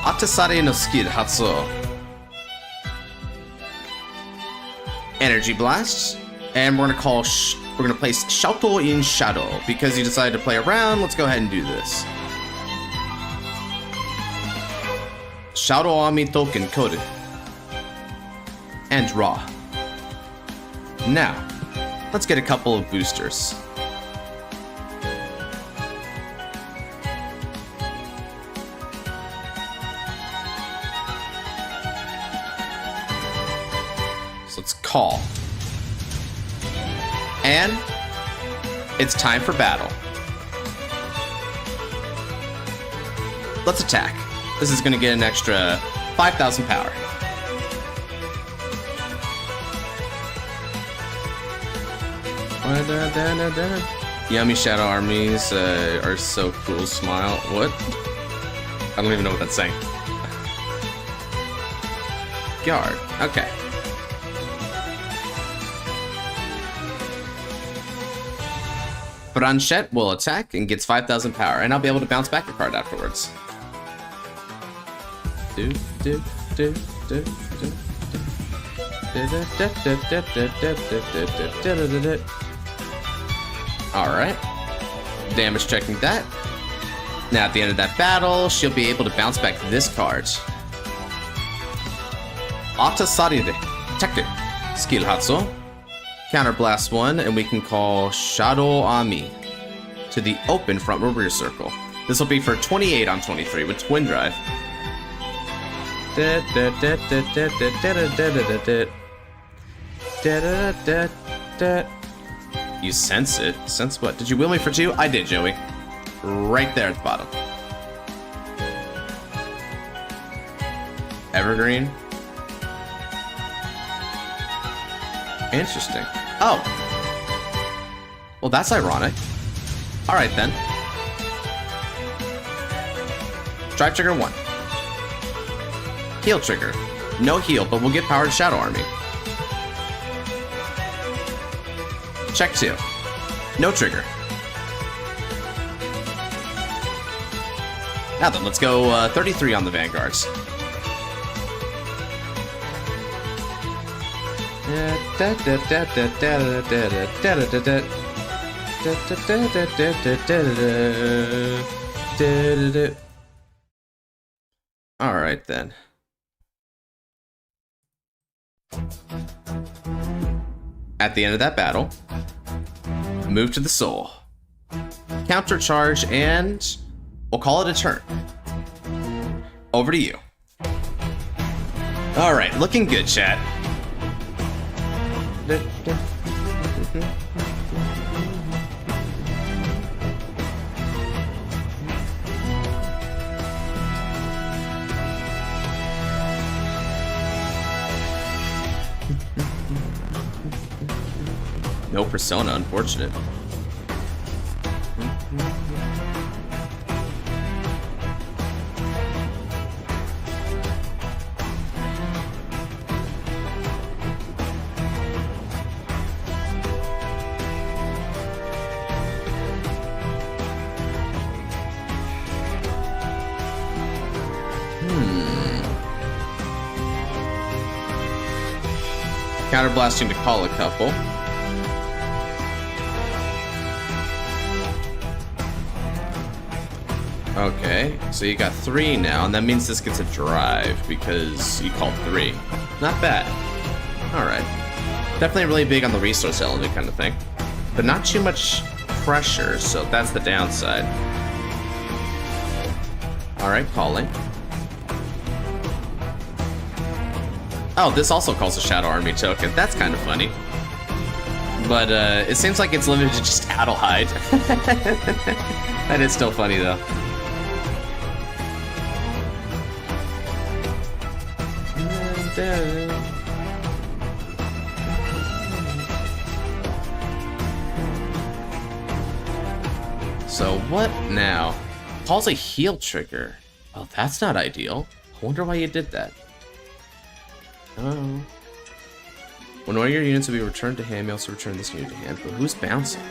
Atasare no skill Hatsuo. Energy Blast, and we're gonna place Shouto in Shadow because you decided to play around. Let's go ahead and do this. Shadow Army token coded and draw. Now, let's get a couple of boosters. Let's call. And it's time for battle. Let's attack. This is going to get an extra 5,000 power. Yummy shadow armies are so cool. Smile. What? I don't even know what that's saying. Guard. Okay. Branchette will attack and gets 5,000 power, and I'll be able to bounce back a card afterwards. Alright. Damage checking that. Now at the end of that battle, she'll be able to bounce back this card. Ata Sarire. Check it. Skill Hatsu. Counterblast 1, and we can call Shadow Ami to the open front or rear circle. This will be for 28 on 23 with Twin Drive. You sense it? Sense what? Did you wheel me for 2? I did, Joey. Right there at the bottom. Evergreen. Interesting. Oh. Well, that's ironic. Alright then. Drive trigger 1. Heal trigger. No heal, but we'll get power to Shadow Army. Check 2. No trigger. Now then, let's go 33 on the Vanguards. Alright then. At the end of that battle, move to the soul. Counter charge, and we'll call it a turn. Over to you. Alright, looking good, chat. No persona, unfortunate. Counterblasting to call a couple. Okay, so you got 3 now, and that means this gets a drive because you called 3. Not bad. Alright. Definitely really big on the resource element kind of thing. But not too much pressure, so that's the downside. Alright, calling. Oh, this also calls a Shadow Army token. That's kind of funny. But it seems like it's limited to just Adelheid. That is still funny, though. So what now? Calls a heal trigger. Oh, that's not ideal. I wonder why you did that. Oh. When one of your units will be returned to hand, you also return this unit to hand. But who's bouncing?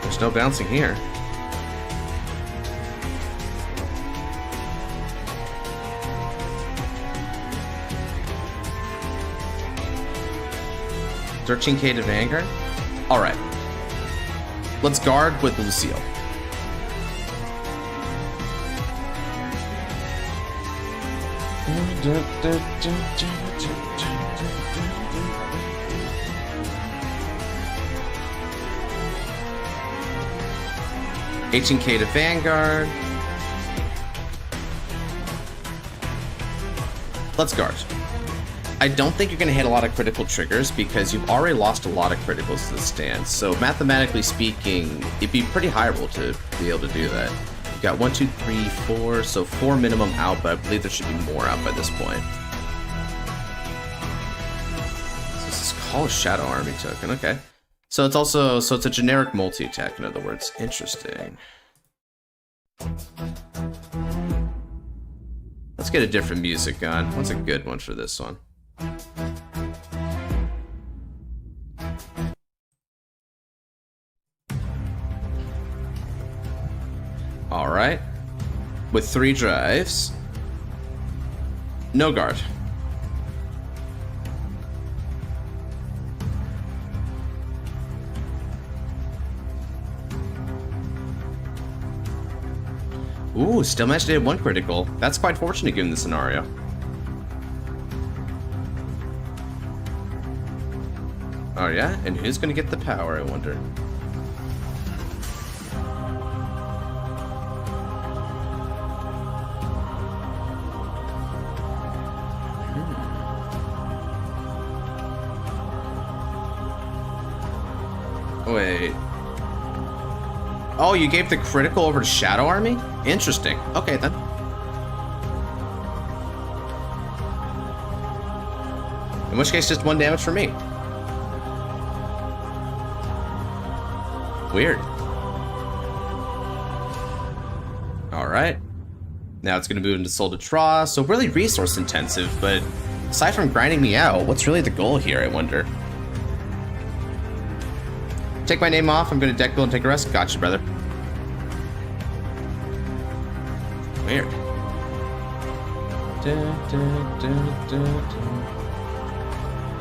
There's no bouncing here. $13K to Vanguard? Alright. Let's guard with Lucille. $18K to Vanguard. Let's guard. I don't think you're going to hit a lot of critical triggers because you've already lost a lot of criticals to the stance. So mathematically speaking, it'd be pretty high roll to be able to do that. You've got 1, 2, 3, 4, so 4 minimum out, but I believe there should be more out by this point. So this is Oh, Shadow Army token, okay. So it's also, so it's a generic multi-attack, in other words. Interesting. Let's get a different music on. What's a good one for this one? Alright. With 3 drives. No guard. Ooh, still managed to hit 1 critical. That's quite fortunate given the scenario. Oh yeah? And who's gonna get the power, I wonder? Wait. Oh, you gave the critical over to Shadow Army? Interesting. Okay, then. In which case, just 1 damage for me. Weird. Alright. Now it's going to move into Soul to Draw, so really resource intensive, but aside from grinding me out, what's really the goal here, I wonder? Take my name off, I'm gonna deck build and take a rest. Gotcha, brother. Weird.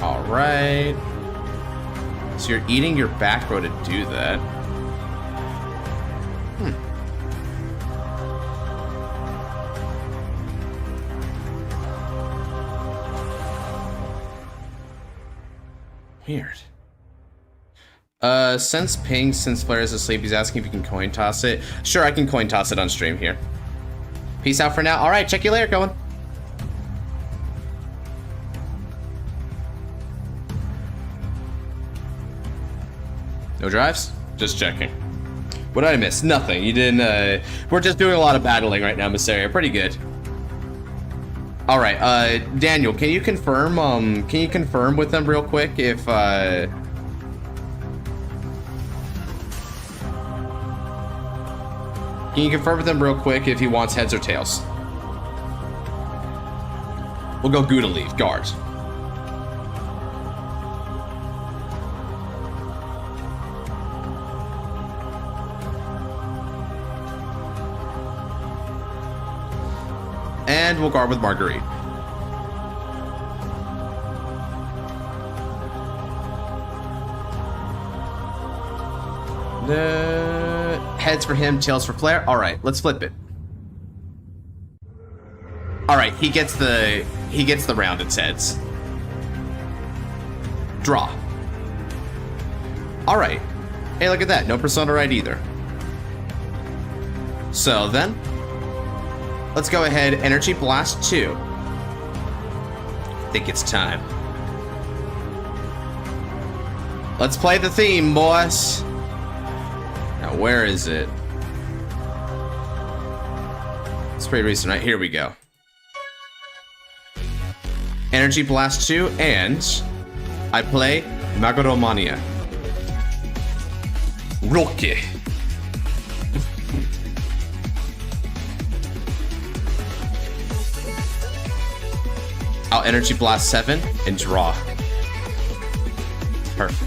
Alright. So you're eating your back row to do that. Weird. Since Ping, since Flair is asleep, he's asking if you can coin toss it. Sure, I can coin toss it on stream here. Peace out for now. Alright, check you later, Cohen. No drives? Just checking. What did I miss? Nothing. You didn't, we're just doing a lot of battling right now, Miss Area. Pretty good. Alright, Daniel, can you confirm with them real quick if, Can you confirm with him real quick if he wants heads or tails? We'll go Gouda Leaf, guard. And we'll guard with Marguerite. Heads for him, tails for Flair. All right, let's flip it. All right, he gets the round. It's heads. Draw. All right. Hey, look at that. No Persona right either. So then, let's go ahead. Energy Blast 2. I think it's time. Let's play the theme, boys. Now, where is it? It's pretty recent, right? Here we go. Energy Blast 2, and I play Megalomania. Rocky. I'll Energy Blast 7 and draw. Perfect.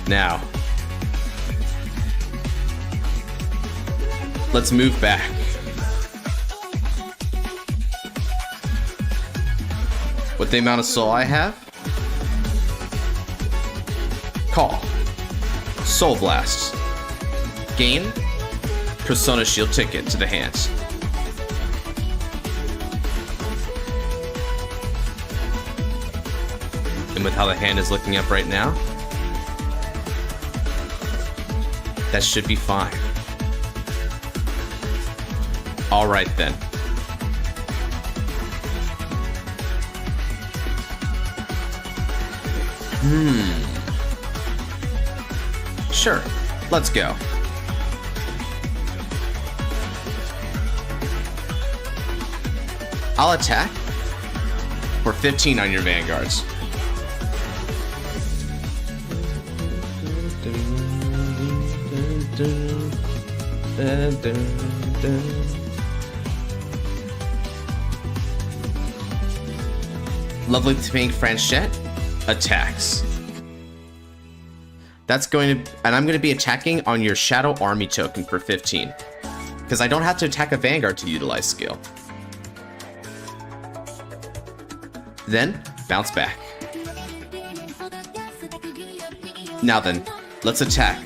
Now, let's move back. With the amount of soul I have, call, Soul Blast, gain, Persona Shield ticket to the hands. And with how the hand is looking up right now, that should be fine. All right then. Sure, let's go. I'll attack. for 15 on your Vanguards. Lovely pink Franchette attacks. That's going to, and I'm going to be attacking on your Shadow Army token for 15. Because I don't have to attack a Vanguard to utilize skill. Then, bounce back. Now then, let's attack.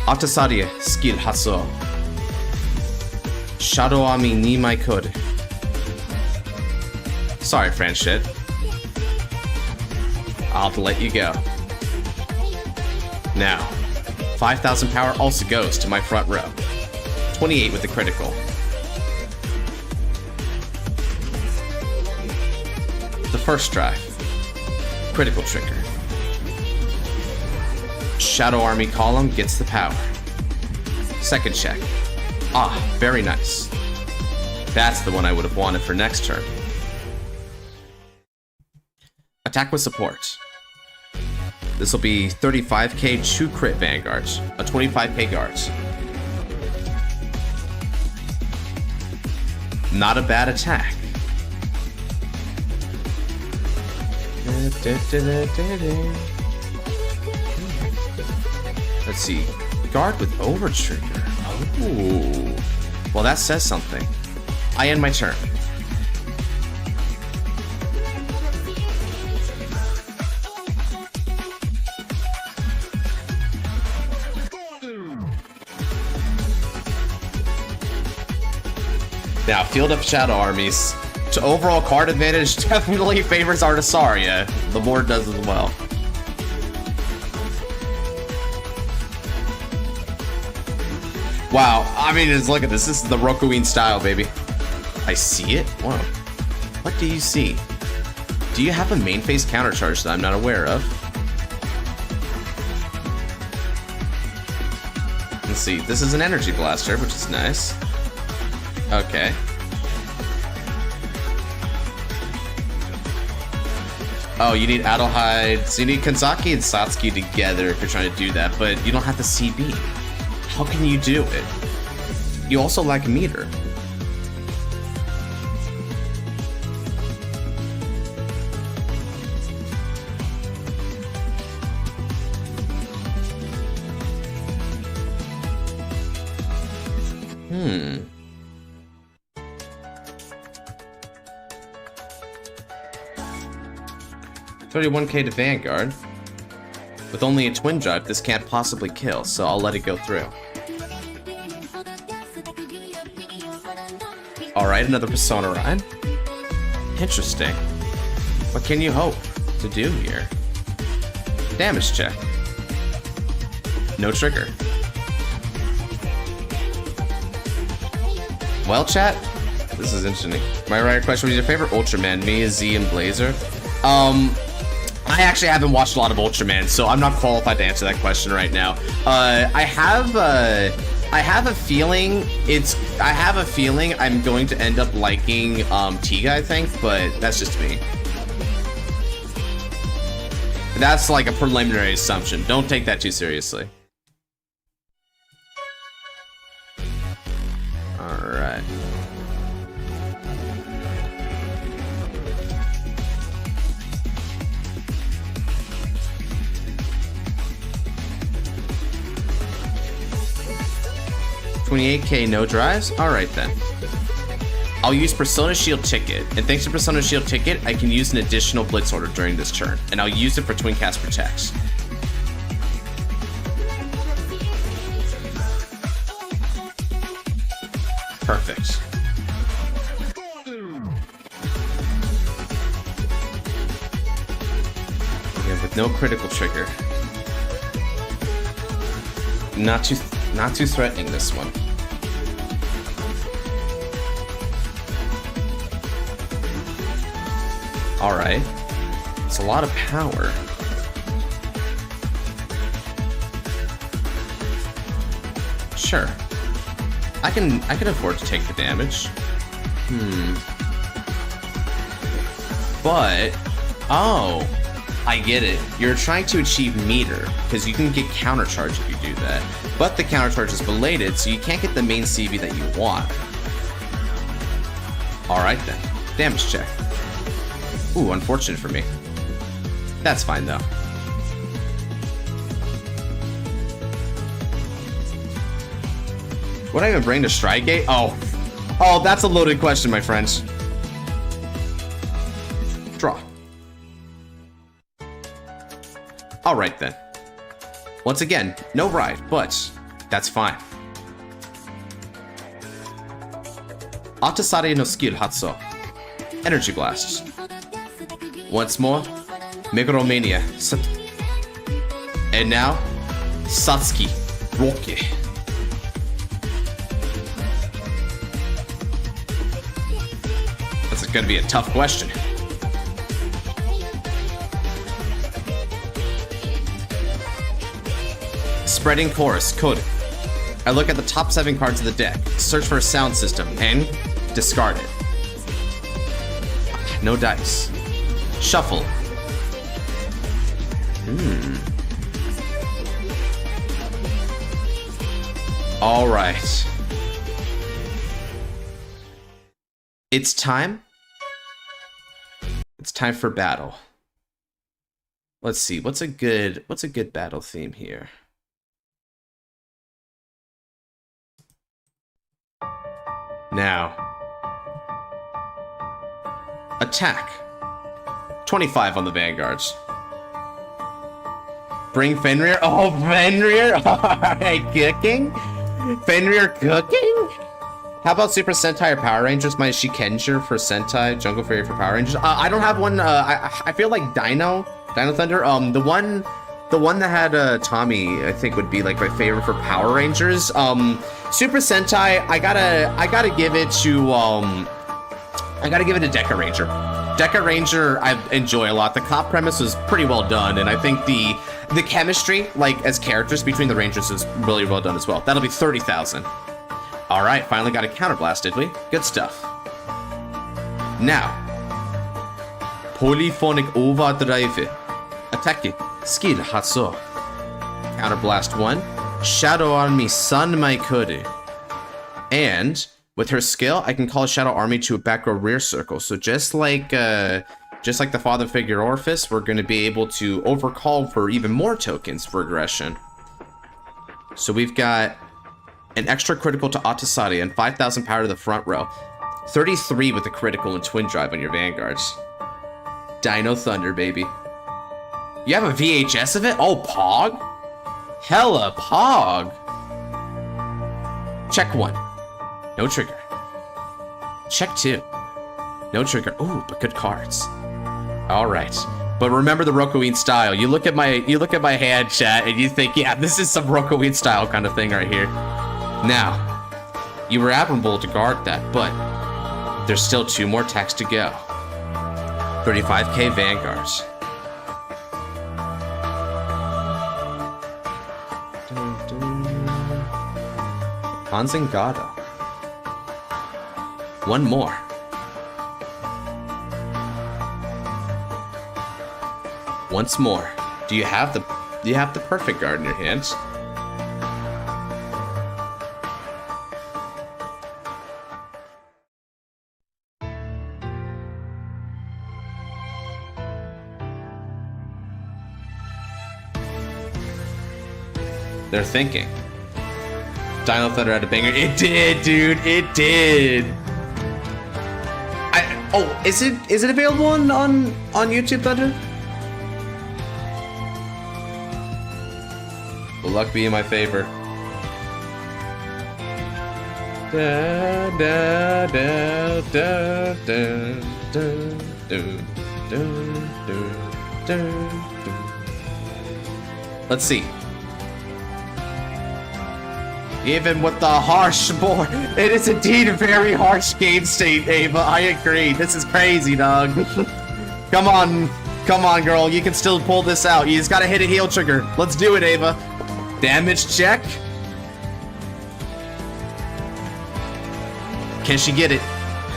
Atasaria, skill Hasso. Shadow Army ni mai code. Sorry, Franchette. I'll have to let you go. Now, 5,000 power also goes to my front row. 28 with the critical. The first drive. Critical trigger. Shadow Army column gets the power. Second check. Ah, very nice. That's the one I would have wanted for next turn. Attack with support. This will be 35k 2 crit Vanguards, a 25k guards. Not a bad attack. Let's see. Guard with over trigger. Oh. Well, that says something. I end my turn. Now, field up Shadow Armies. To overall card advantage, definitely favors Artisaria. The board does as well. Wow, I mean, just look at this. This is the Rokuin style, baby. I see it? Whoa. What do you see? Do you have a main phase countercharge that I'm not aware of? Let's see. This is an Energy Blaster, which is nice. Okay. Oh, you need Adelheid. So you need Kanzaki and Satsuki together if you're trying to do that, but you don't have the CB. How can you do it? You also lack meter. Hmm. 31k to Vanguard. With only a twin drive, this can't possibly kill, so I'll let it go through. Alright, another Persona ride. Interesting. What can you hope to do here? Damage check. No trigger. Well, chat, this is interesting. My right question was your favorite Ultraman, me, Z, and Blazer. I actually haven't watched a lot of Ultraman, so I'm not qualified to answer that question right now. I have a feeling I'm going to end up liking Tiga, I think, but that's just me. That's like a preliminary assumption. Don't take that too seriously. Alright. $28k no drives? Alright then. I'll use Persona Shield Ticket, and thanks to Persona Shield Ticket, I can use an additional Blitz Order during this turn, and I'll use it for Twin Cast Protects. Perfect. Again, with no critical trigger. Not too threatening, this one. Alright. It's a lot of power. Sure. I can afford to take the damage. But, oh, I get it. You're trying to achieve meter, because you can get countercharge if you do that. But the countercharge is belated, so you can't get the main CV that you want. Alright then. Damage check. Ooh, unfortunate for me. That's fine though. Would I even bring to Stride Gate? Oh. Oh, that's a loaded question, my friends. Draw. Alright then. Once again, no ride, but that's fine. Atasari no skill Hatsu. Energy Blast. Once more, Megalomania. And now, Satsuki Roke. That's gonna be a tough question. Spreading Chorus, code. I look at the top 7 cards of the deck, search for a sound system, and discard it. No dice. Shuffle. All right. It's time. It's time for battle. Let's see. What's a good battle theme here? Now. Attack. 25 on the Vanguards. Bring Fenrir. Oh, Fenrir! Alright, cooking? Fenrir cooking? How about Super Sentai or Power Rangers? My Shikenja for Sentai, Jungle Fury for Power Rangers. I don't have one. I feel like Dino Thunder. The one that had Tommy, I think would be like my favorite for Power Rangers. Super Sentai, I gotta give it to Deca Ranger. Deca Ranger I enjoy a lot. The cop premise was pretty well done, and I think the chemistry, like as characters between the Rangers, is really well done as well. That'll be 30,000. All right, finally got a counterblast, did we? Good stuff. Now, Polyphonic Overdrive. Attack it. Skill Hatsu. Counterblast 1. Shadow Army Sun Maikuru. And with her skill, I can call a Shadow Army to a back row rear circle. So just like the father figure Orphis, we're going to be able to overcall for even more tokens for aggression. So we've got an extra critical to Atasari and 5,000 power to the front row. 33 with a critical and twin drive on your Vanguards. Dino Thunder, baby. You have a VHS of it? Oh, Pog? Hella Pog. Check 1. No trigger. Check 2. No trigger. Ooh, but good cards. All right. But remember the Rokuin style. You look at my hand, chat, and you think, yeah, this is some Rokuin style kind of thing right here. Now, you were admirable to guard that, but there's still 2 more attacks to go. 35k Vanguards. Hanzengado. 1 more. Once more. Do you have the perfect guard in your hands? They're thinking. Dino Thunder had a banger. It did, dude. It did. Is it available on YouTube, Thunder? Will luck be in my favor. Da, da, da, da, da, da, da, da, da, da. Let's see. Even with the harsh board, it is indeed a very harsh game state, Ava. I agree. This is crazy, dog. Come on, girl. You can still pull this out. You just gotta hit a heal trigger. Let's do it, Ava. Damage check. Can she get it?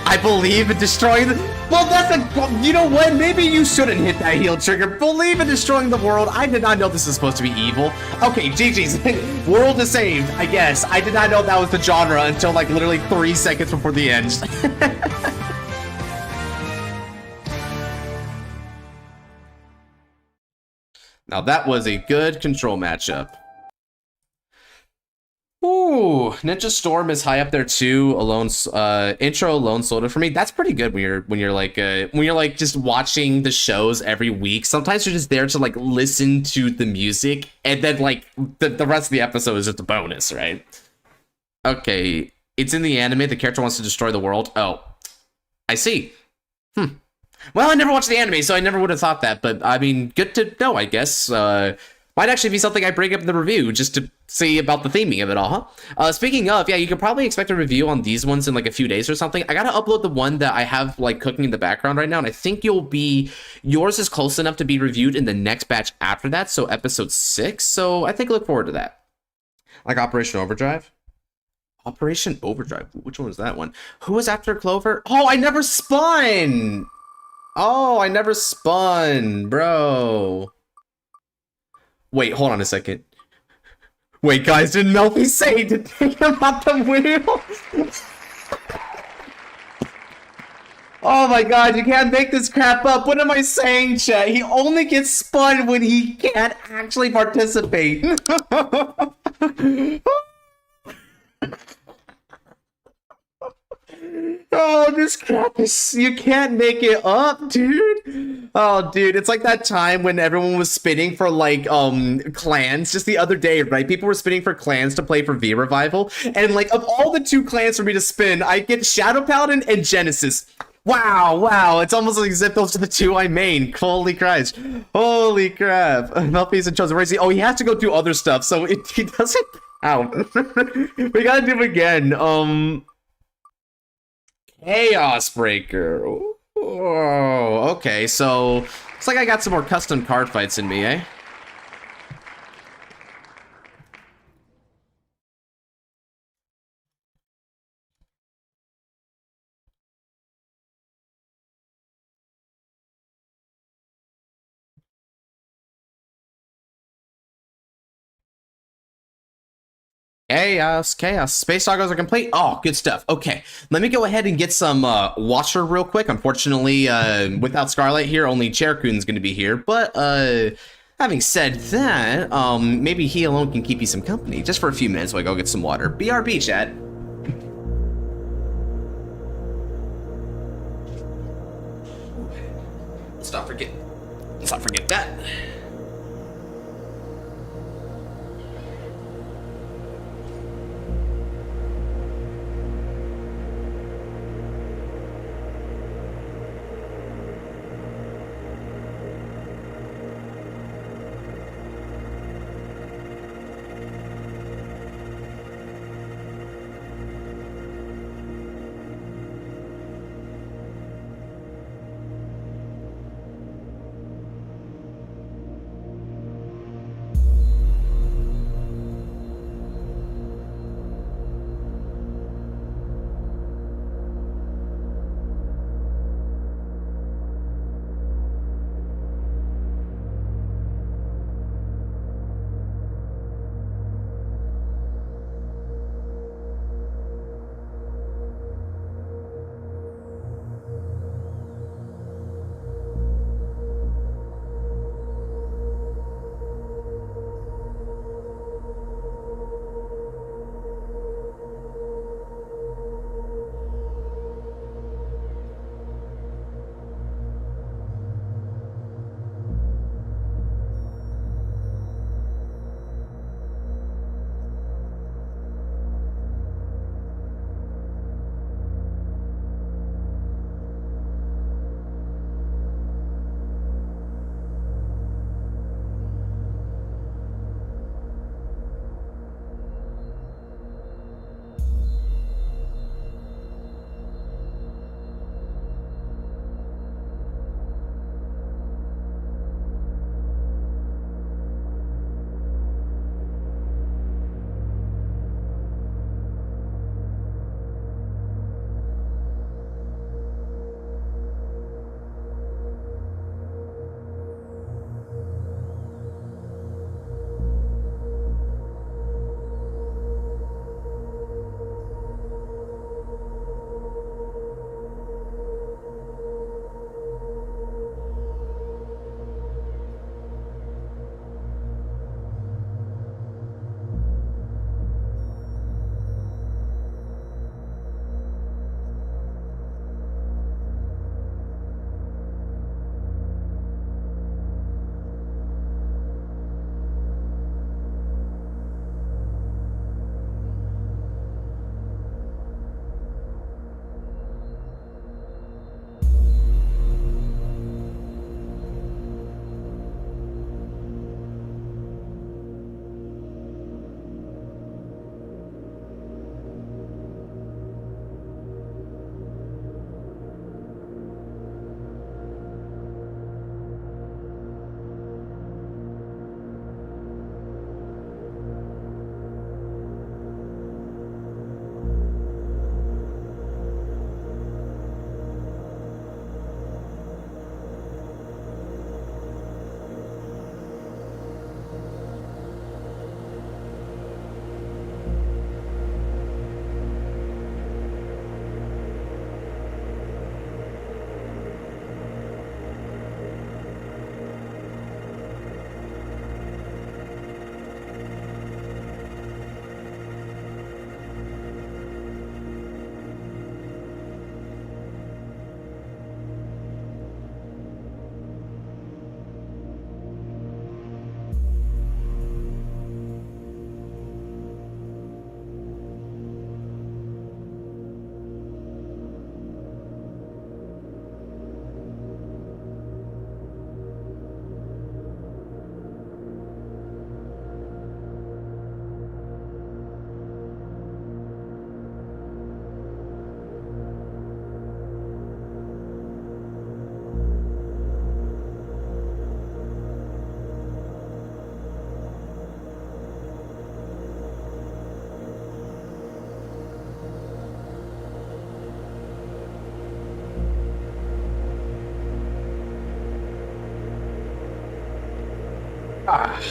I believe in destroying the... Well, that's a... You know what? Maybe you shouldn't hit that heal trigger. Believe in destroying the world. I did not know this is supposed to be evil. Okay, GG's. World is saved, I guess. I did not know that was the genre until, like, literally 3 seconds before the end. Now, that was a good control matchup. Ooh, Ninja Storm is high up there too. Alone, intro alone sold it for me. That's pretty good when you're like just watching the shows every week. Sometimes you're just there to like listen to the music, and then like the rest of the episode is just a bonus, right? Okay, it's in the anime. The character wants to destroy the world. Oh, I see. Well, I never watched the anime, so I never would have thought that. But I mean, good to know, I guess. Might actually be something I bring up in the review, just to see about the theming of it all, huh? Speaking of, yeah, you could probably expect a review on these ones in like a few days or something. I gotta upload the one that I have like cooking in the background right now, and I think yours is close enough to be reviewed in the next batch after that, so episode 6. So I think I look forward to that. Like Operation Overdrive? Operation Overdrive? Which one was that one? Who was after Clover? Oh, I never spun! Oh, I never spun, bro. Wait, hold on a second. Wait, guys, didn't Melfi say to take him off the wheel? Oh my god, you can't make this crap up. What am I saying, chat? He only gets spun when he can't actually participate. Oh, this crap is... You can't make it up, dude. Oh, dude, it's like that time when everyone was spinning for, like, clans just the other day, right? People were spinning for clans to play for V Revival. And, like, of all the 2 clans for me to spin, I get Shadow Paladin and Genesis. Wow. It's almost like zip those to the 2 I main. Holy Christ. Holy crap. Melfi's in chosen. Where is he? Oh, he has to go do other stuff, so he doesn't... Ow. We gotta do it again. Chaos Breaker. Oh, okay, so looks like I got some more custom card fights in me, eh? Chaos. Space doggos are complete. Oh, good stuff. Okay, let me go ahead and get some Watcher real quick. Unfortunately, without Scarlet here, only Cherkun's going to be here. But having said that, maybe he alone can keep you some company just for a few minutes while I go get some water. BRB, chat. Let's not forget that.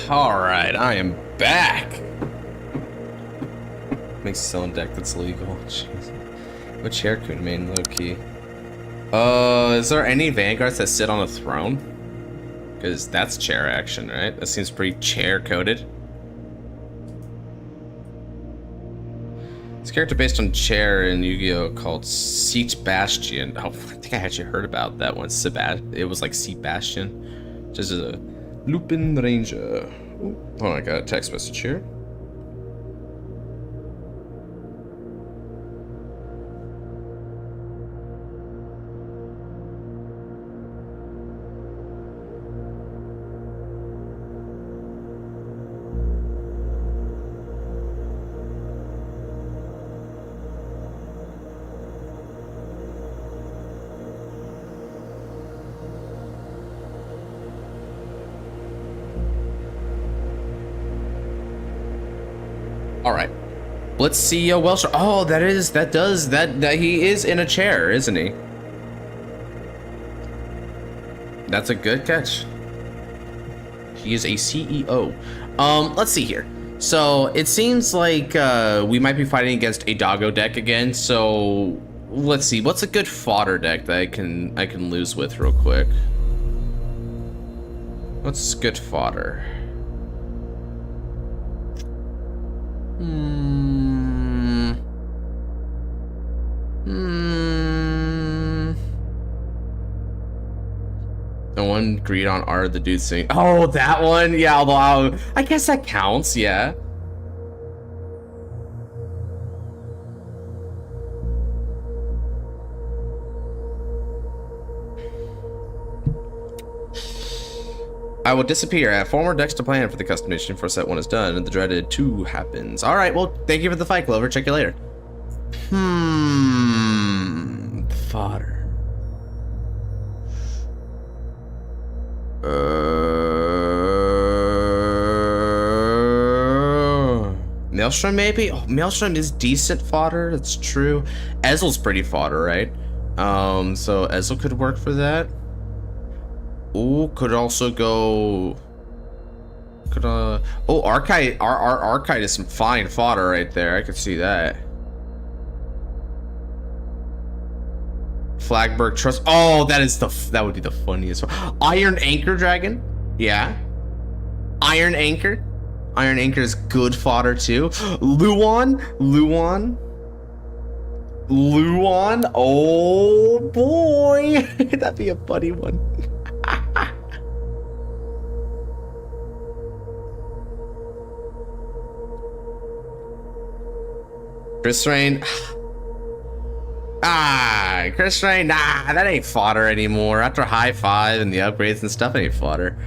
Alright, I am back. Makes selling deck that's legal. Jeez. Which Haircoon main low key? Is there any Vanguards that sit on a throne? Because that's chair action, right? That seems pretty chair coded. It's a character based on chair in Yu-Gi-Oh! Called Seat Bastion. Oh, I think I actually heard about that one. It was like Seat Bastion. Just a Lupin Ranger. Oh, I got a text message here. All right, let's see Welsh. Oh, that he is in a chair, isn't he? That's a good catch. He is a CEO. Let's see here. So it seems like we might be fighting against a doggo deck again. So let's see, what's a good fodder deck that I can lose with real quick? What's good fodder? No one agreed on art the dude saying, oh, that one? Yeah, although I guess that counts, yeah. I will disappear. I have 4 more decks to plan for the customization before set 1 is done, and the dreaded 2 happens. All right, well, thank you for the fight, Clover. Check you later. Fodder. Maelstrom, maybe? Oh, Maelstrom is decent fodder. That's true. Ezel's pretty fodder, right? So Ezel could work for that. Ooh, could also go. Could oh, Archite. Our Archite is some fine fodder right there. I could see that. Flagberg Trust. Oh, that would be the funniest one. Iron Anchor Dragon. Yeah. Iron Anchor. Iron Anchor is good fodder too. Luon. Oh boy, that'd be a funny one. Chris Rain. Chris Rain. Nah, that ain't fodder anymore. After High 5 and the upgrades and stuff, it ain't fodder.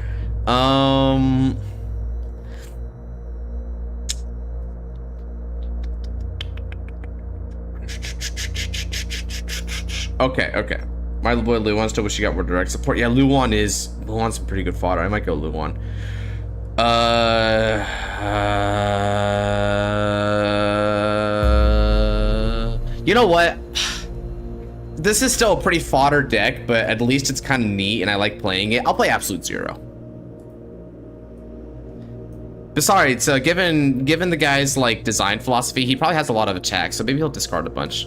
Okay. My boy Luan still wish he got more direct support. Yeah, Luan's some pretty good fodder. I might go Luan. You know what? This is still a pretty fodder deck, but at least it's kind of neat and I like playing it. I'll play Absolute Zero. Besides, given the guy's like design philosophy, he probably has a lot of attacks, so maybe he'll discard a bunch.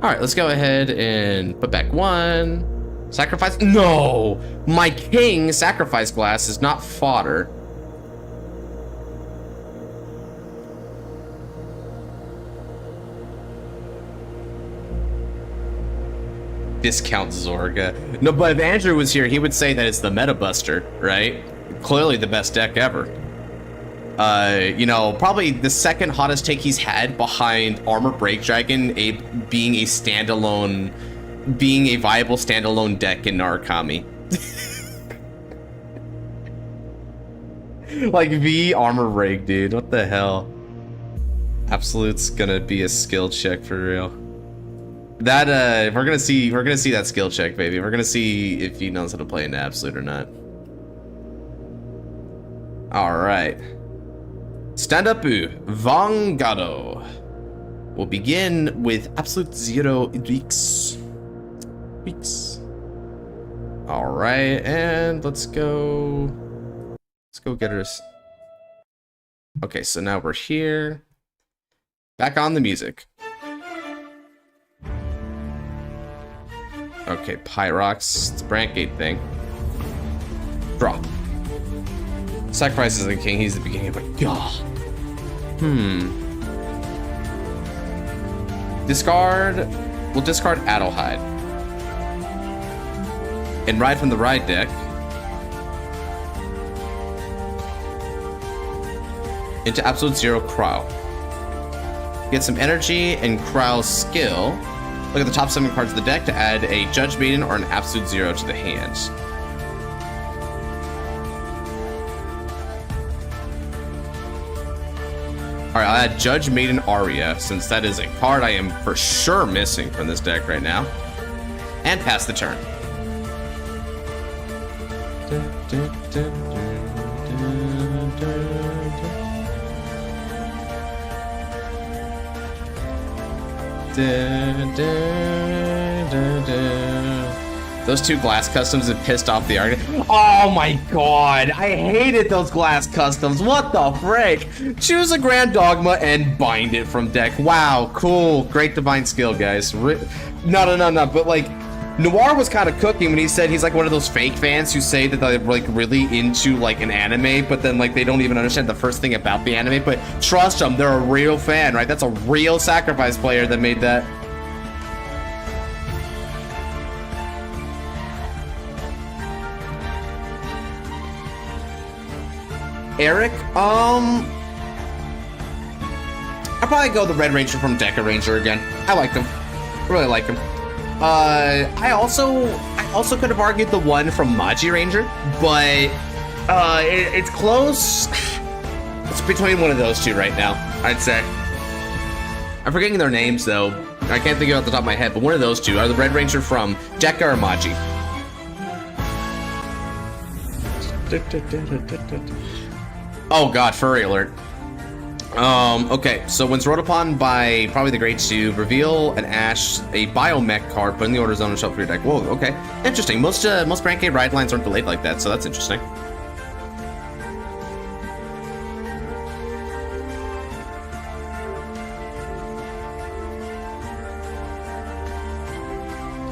All right, let's go ahead and put back 1. Sacrifice? No! My king sacrifice glass is not fodder. Discount Zorga. No, but if Andrew was here, he would say that it's the Meta Buster, right? Clearly the best deck ever. You know, probably the second hottest take he's had behind Armor Break Dragon being a viable standalone deck in Narukami. Like V Armor Break, dude. What the hell? Absolute's gonna be a skill check for real. That we're gonna see that skill check, baby. We're gonna see if he knows how to play into Absolute or not. All right. Stand up, Vanguard. We'll begin with Absolute Zero Idrix. Weeks. All right, and let's go get her. Okay, so now we're here. Back on the music. Okay, Pyrox, it's the Brandgate thing. Draw. Sacrifices the king, he's the beginning of a god. Discard, we'll discard Adelheid. And ride from the ride deck. Into Absolute Zero Crow. Get some energy and Crow's skill. Look at the top 7 cards of the deck to add a Judge Maiden or an Absolute Zero to the hand. Alright, I'll add Judge Maiden Aria, since that is a card I am for sure missing from this deck right now. And pass the turn. Those 2 glass customs have pissed off the artist. Oh my god, I hated those glass customs. What the frick? Choose a Grand Dogma and bind it from deck. Wow, cool. Great divine skill, guys. No, but like, Noir was kind of cooking when he said he's like one of those fake fans who say that they're like really into like an anime, but then like they don't even understand the first thing about the anime. But trust them, they're a real fan, right? That's a real Sacrifice player that made that. Eric, I'll probably go the Red Ranger from Deca Ranger again. I like him. I really like him. I also could have argued the one from Magi Ranger, but it's close. It's between one of those 2 right now, I'd say. I'm forgetting their names though. I can't think of it off the top of my head, but one of those 2 are the Red Ranger from Deca or Magi. Oh god, furry alert. Okay, so when it's rolled upon by probably the Great 2, reveal an Ash, a Biomech card, put in the order zone and shuffle your deck. Whoa, okay. Interesting. Most Brandgate ride lines aren't delayed like that, so that's interesting.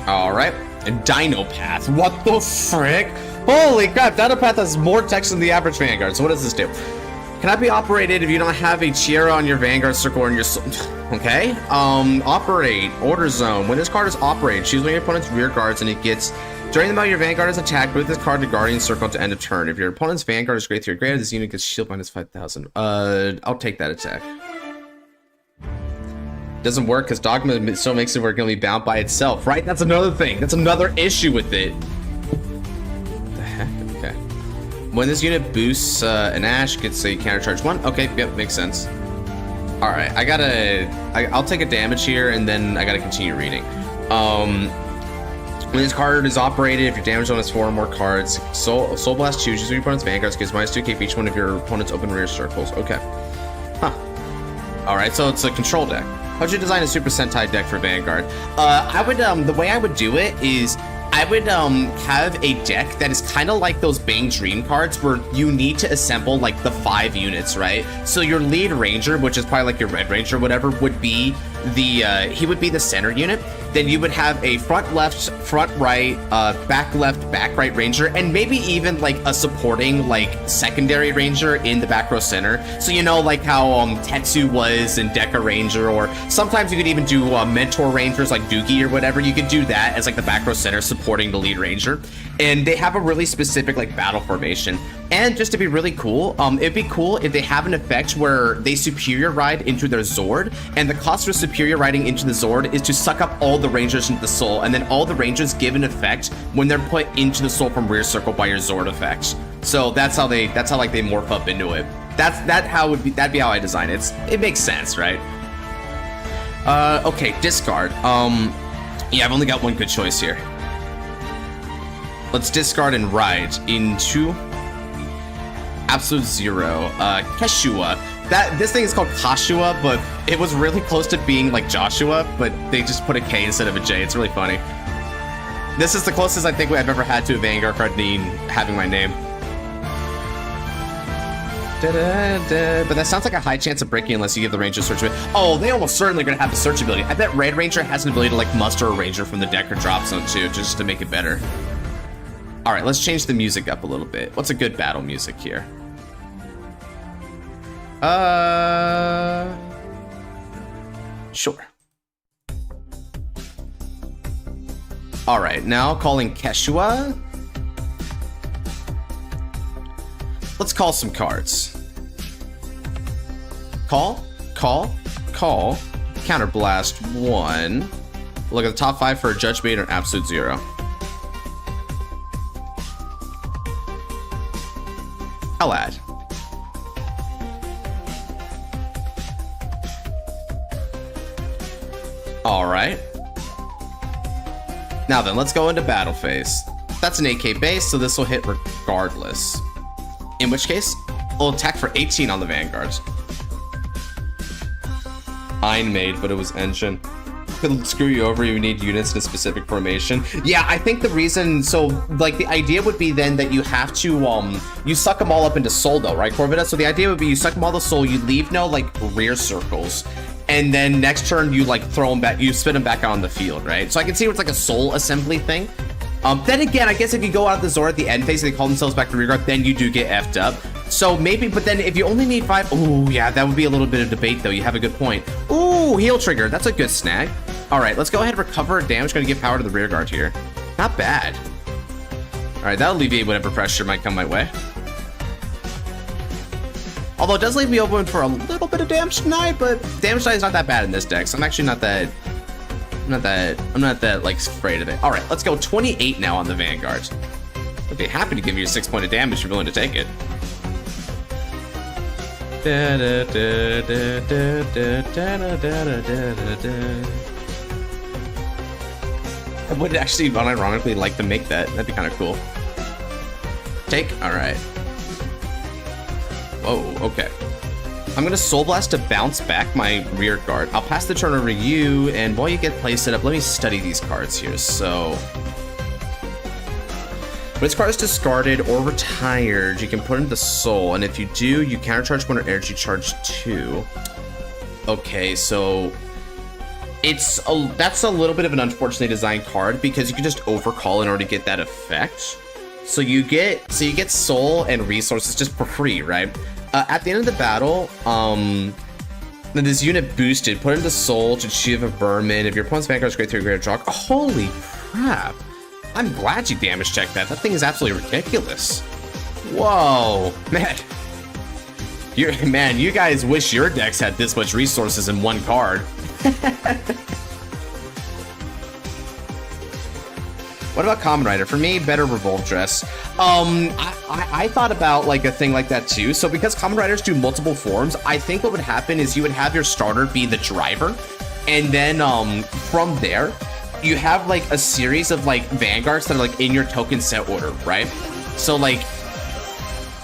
Alright. And Dinopath. What the frick? Holy crap, Dinopath has more text than the average Vanguard. So what does this do? Cannot be operated if you don't have a Chiara on your Vanguard circle or in your... Okay. Operate. Order zone. When this card is operated, choose one of your opponent's rear guards and it gets... During the battle, your Vanguard is attacked with this card to Guardian Circle to end of turn. If your opponent's Vanguard is great 3 or greater, this unit gets shield minus 5,000. I'll take that attack. Doesn't work because Dogma still makes it where it's going to be bound by itself, right? That's another thing. That's another issue with it. The heck? Okay. When this unit boosts an Ash, gets a counter charge 1. Okay, yep, makes sense. All right, I'll take a damage here, and then I gotta continue reading. When this card is operated, if your damage zone has 4 or more cards, Soul Blast chooses your opponent's Vanguards, gives -2k for each one of your opponent's open rear circles. Okay. Huh. All right, so it's a control deck. How would you design a Super Sentai deck for Vanguard? I would, the way I would do it is, I would have a deck that is kind of like those Bang Dream cards where you need to assemble like the 5 units, right? So your lead ranger, which is probably like your Red Ranger or whatever, would be the, he would be the center unit. Then you would have a front left, front right, back left, back right ranger, and maybe even like a supporting like secondary ranger in the back row center. So you know like how Tetsu was in Deca Ranger, or sometimes you could even do mentor rangers like Doogie or whatever. You could do that as like the back row center supporting the lead ranger. And they have a really specific like battle formation. And just to be really cool, it'd be cool if they have an effect where they superior ride into their Zord, and the cost for superior riding into the Zord is to suck up all the rangers into the soul, and then all the rangers give an effect when they're put into the soul from rear circle by your Zord effect. So that's how like they morph up into it. That'd be how I design it. It makes sense, right? Okay, discard. Yeah, I've only got one good choice here. Let's discard and ride into Absolute Zero. Keshua. This thing is called Kashua, but it was really close to being like Joshua, but they just put a K instead of a J. It's really funny. This is the closest I think I've ever had to a Vanguard card having my name. But that sounds like a high chance of breaking unless you give the Ranger search ability. Oh, they almost certainly are going to have the search ability. I bet Red Ranger has an ability to like muster a Ranger from the deck or drop zone too, just to make it better. All right, let's change the music up a little bit. What's a good battle music here? Sure. All right, now calling Quechua. Let's call some cards. Call. Counterblast 1. Look at the top 5 for a Judge Bait or an Absolute 0. I'll add. All right. Now then, let's go into battle phase. That's an 8k base, so this will hit regardless. In which case, we'll attack for 18 on the Vanguards. Ein made, but it was engine. Could screw you over, you need units in a specific formation. Yeah, I think the reason, so like the idea would be then that you have to, you suck them all up into soul though, right, Corvida? So the idea would be you suck them all to soul, you leave no like rear circles, and then next turn you like throw them back, you spit them back on the field, right? So I can see it's like a soul assembly thing. Then again, I guess if you go out the Zora at the end phase and they call themselves back to rear guard, then you do get effed up. So maybe, but then if you only need 5, ooh, yeah, that would be a little bit of debate though. You have a good point. Ooh, heal trigger. That's a good snag. All right, let's go ahead and recover damage. Gonna give power to the rear guard here. Not bad. All right, that'll alleviate whatever pressure might come my way. Although it does leave me open for a little bit of damage tonight, but damage tonight is not that bad in this deck. So I'm actually not that like afraid of it. All right, let's go 28 now on the Vanguard. I'd be happy to give you a 6 point of damage if you're willing to take it. I would actually unironically like to make that. That'd be kind of cool. Take, all right. Whoa, okay. I'm gonna Soul Blast to bounce back my rear guard. I'll pass the turn over to you, and while you get play set up, let me study these cards here. So, when this card is discarded or retired, you can put it into Soul, and if you do, you countercharge 1 or energy charge 2. Okay, so that's a little bit of an unfortunately designed card because you can just overcall in order to get that effect. So you get Soul and resources just for free, right? At the end of the battle, this unit boosted, put into Soul to achieve a Vermin. If your opponent's Vanguard is great through a greater draw. Holy crap. I'm glad you damage checked that. That thing is absolutely ridiculous. Whoa, man. You guys wish your decks had this much resources in one card. What about Kamen Rider? For me, better Overdress. I thought about like a thing like that too. So because Kamen Riders do multiple forms, I think what would happen is you would have your starter be the driver, and then from there, you have like a series of like Vanguards that are like in your token set order, right? So like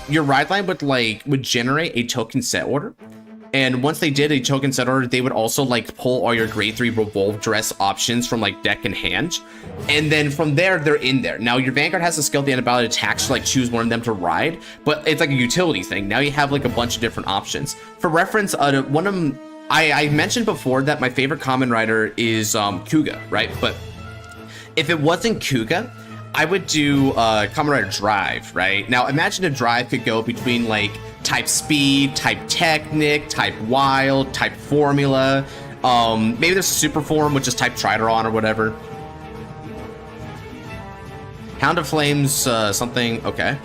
your ride line would generate a token set order. And once they did a token set order, they would also like pull all your grade 3 Overdress options from like deck and hand. And then from there, they're in there. Now your Vanguard has a skill at the end of battle attacks to like choose one of them to ride, but it's like a utility thing. Now you have like a bunch of different options. For reference, one of them, I mentioned before that my favorite Kamen Rider is Kuga, right? But if it wasn't Kuga, I would do Kamen Rider Drive, right? Now imagine a Drive could go between like type Speed, type Technic, type Wild, type Formula. Maybe there's Super Form, which is type Trideron or whatever. Hound of Flames, something, okay.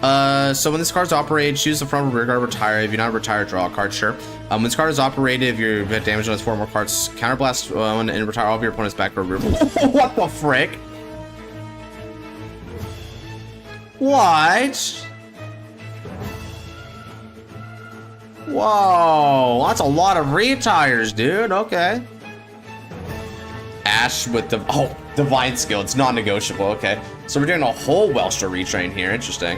So when this card's operated, choose the front or rear guard, retire. If you're not retired, draw a card, sure. When this card is operated, if you've got damage on its 4 more cards, counterblast one and retire all of your opponent's back or rear. What the frick? What? Whoa, that's a lot of retires, dude. Okay. Ash with the Divine Skill. It's non-negotiable. Okay. So we're doing a whole Welstra retrain here. Interesting.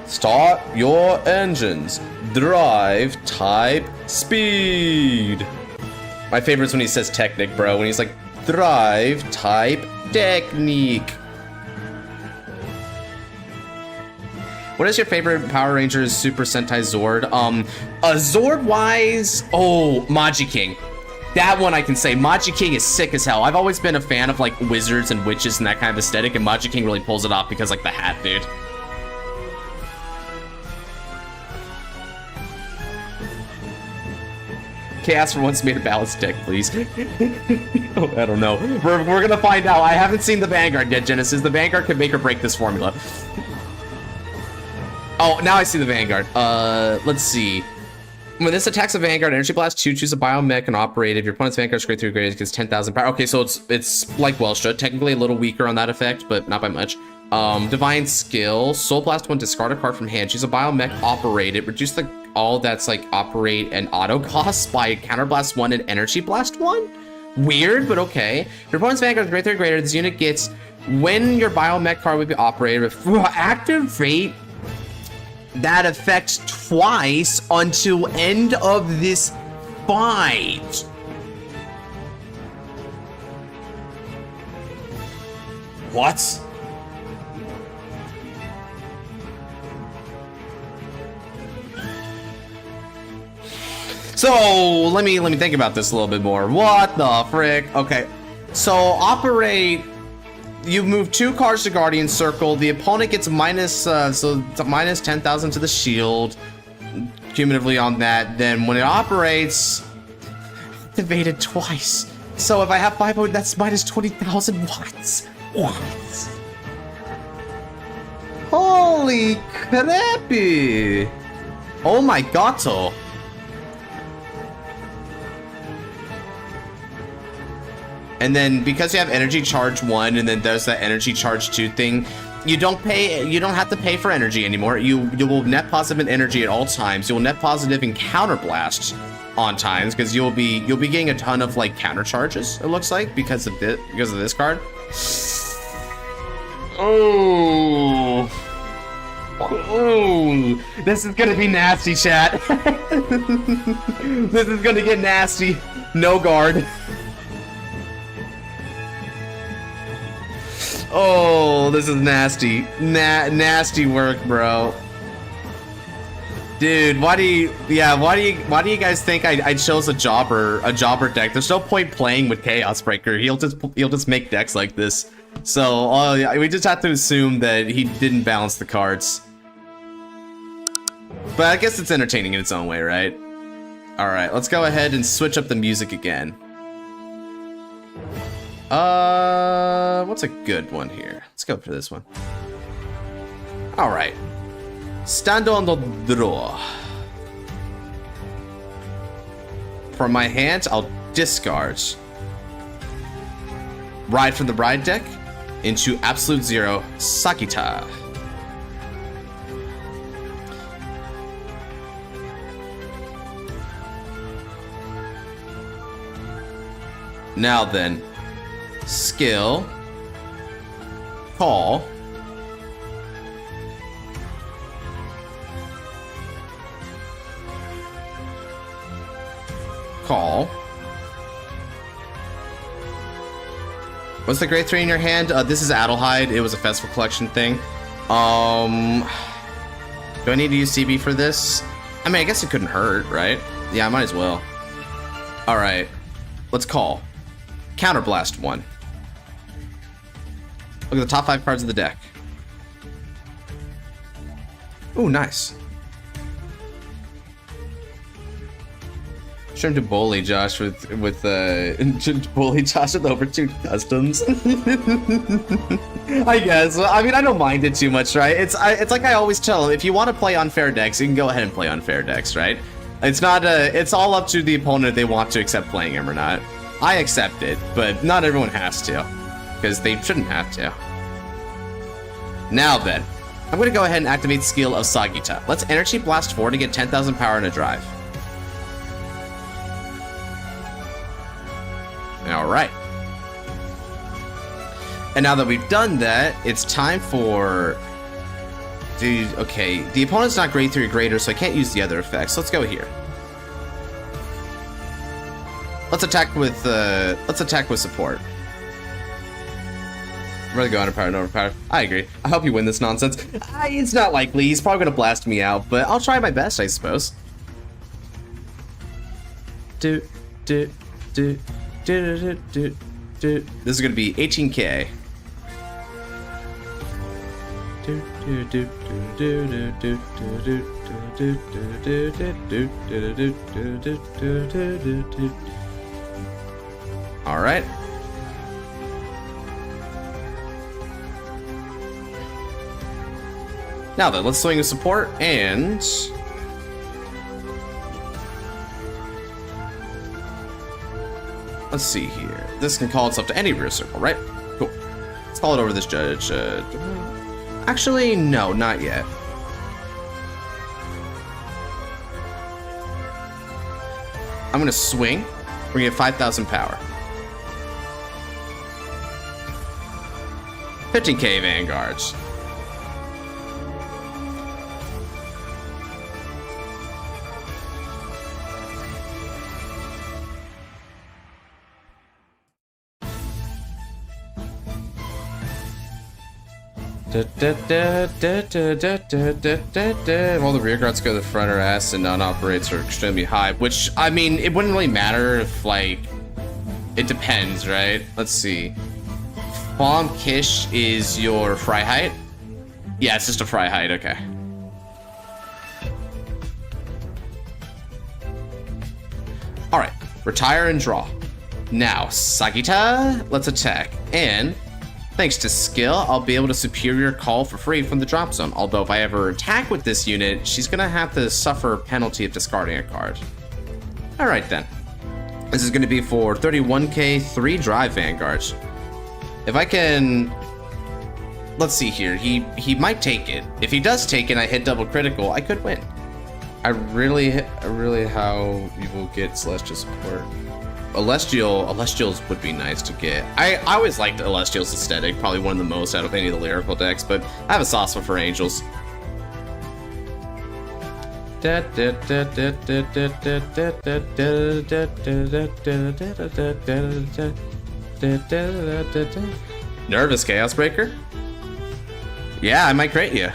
Start your engines. Drive type speed. My favorite is when he says Technic, bro. When he's like Drive type technique. What is your favorite Power Rangers Super Sentai Zord? Zord-wise, Maji King. That one I can say. Maji King is sick as hell. I've always been a fan of like wizards and witches and that kind of aesthetic, and Maji King really pulls it off because like the hat, dude. Chaos for once made a balanced deck, please. I don't know. We're gonna find out. I haven't seen the Vanguard yet, Genesis. The Vanguard could make or break this formula. Oh, now I see the Vanguard. Let's see. When this attacks a Vanguard, Energy Blast 2, choose a Biomech and operate. If your opponent's Vanguard straight through grade, it gets 10,000 power. Okay, so it's like Welstra. Technically a little weaker on that effect, but not by much. Divine Skill. Soul Blast 1, discard a card from hand. Choose a Biomech, operate it. Reduce all that's like operate and auto costs by Counterblast 1 and Energy Blast 1? Weird, but okay. If your opponent's Vanguard is greater or greater, this unit gets, when your Biomech card would be operated with activate that effect twice until end of this fight. What? So let me think about this a little bit more. What the frick? Okay, so operate. You move 2 cards to Guardian Circle. The opponent gets minus 10,000 to the shield, cumulatively on that. Then when it operates, activated twice. So if I have 5, that's minus 20,000 watts. What? Holy crappy! Oh my god! And then because you have energy charge 1 and then there's that energy charge 2 thing, you don't have to pay for energy anymore. You will net positive in energy at all times. You'll net positive in counterblast on times because you'll be getting a ton of like counter charges, it looks like, because of this card. Oh, this is gonna be nasty, chat. This is gonna get nasty. No guard. Oh, this is nasty. Nasty work, bro. Dude, why do you guys think I chose a jobber deck? There's no point playing with Chaos Breaker. He'll just make decks like this. So we just have to assume that he didn't balance the cards. But I guess it's entertaining in its own way, right? All right, let's go ahead and switch up the music again. What's a good one here? Let's go for this one. All right. Stand on the draw. From my hand, I'll discard Ride from the Bride deck into Absolute Zero Sakita. Now then, skill, call, What's the grade 3 in your hand? This is Adelheid. It was a Festival Collection thing. Do I need to use CB for this? I mean, I guess it couldn't hurt, right? Yeah, I might as well. All right, let's call. Counterblast 1. Look at the top 5 cards of the deck. Ooh, nice. Show him to bully Josh with bully Josh with over 2 customs. I guess. I mean, I don't mind it too much, right? It's like I always tell him, if you want to play unfair decks, you can go ahead and play unfair decks, right? It's not it's all up to the opponent if they want to accept playing him or not. I accept it, but not everyone has to, because they shouldn't have to. Now then, I'm going to go ahead and activate skill of Sagita. Let's Energy Blast 4 to get 10,000 power and a drive. Alright. And now that we've done that, it's time for... Dude, okay, the opponent's not grade 3 or greater, so I can't use the other effects. Let's go here. Let's attack with support. Rather go underpowered, no overpowered. I agree. I hope you win this nonsense. It's not likely. He's probably gonna blast me out, but I'll try my best, I suppose. This is gonna be 18k. All right. Now then, let's swing a support and let's see here. This can call itself to any rear circle, right? Cool. Let's call it over this judge. Actually, no, not yet. I'm gonna swing. We're gonna get 5,000 power. 15k Vanguards. Well, the rear guards go to the front or ass and non-operates are extremely high, which, I mean, it wouldn't really matter if, like, it depends, right? Let's see. Bomb Kish is your fry height? Yeah, it's just a fry height, okay. Alright, retire and draw. Now, Sagita, let's attack. And thanks to skill, I'll be able to superior call for free from the drop zone. Although if I ever attack with this unit, she's gonna have to suffer a penalty of discarding a card. Alright then. This is gonna be for 31k 3 drive Vanguards. If I can, let's see here, he might take it. If he does take it and I hit double critical, I could win. I really how you will get Celestial support. Celestials would be nice to get. I always liked Celestial's aesthetic, probably one of the most out of any of the lyrical decks, but I have a soft spot for Angels. Nervous Chaos Breaker? Yeah, I might crate you.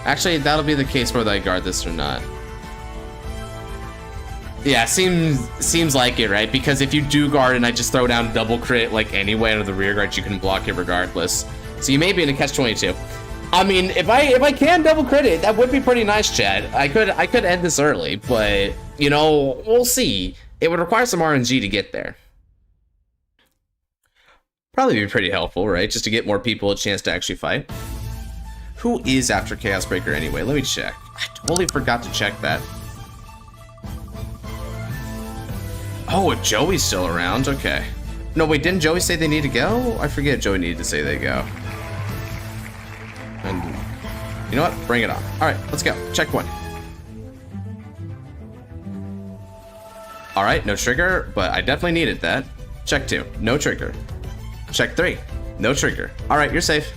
Actually, that'll be the case whether I guard this or not. Yeah, seems like it, right? Because if you do guard and I just throw down double crit like anyway under the rear guard, you can block it regardless. So you may be in a catch-22. I mean, if I can double crit it, that would be pretty nice, Chad. I could end this early, but you know, we'll see. It would require some RNG to get there. Probably be pretty helpful, right? Just to get more people a chance to actually fight. Who is after Chaos Breaker anyway? Let me check. I totally forgot to check that. Oh, if Joey's still around, okay. No, wait, didn't Joey say they need to go? I forget Joey needed to say they go. And you know what? Bring it on. All right, let's go. Check 1. All right, no trigger, but I definitely needed that. Check 2, no trigger. Check 3, no trigger. All right, you're safe.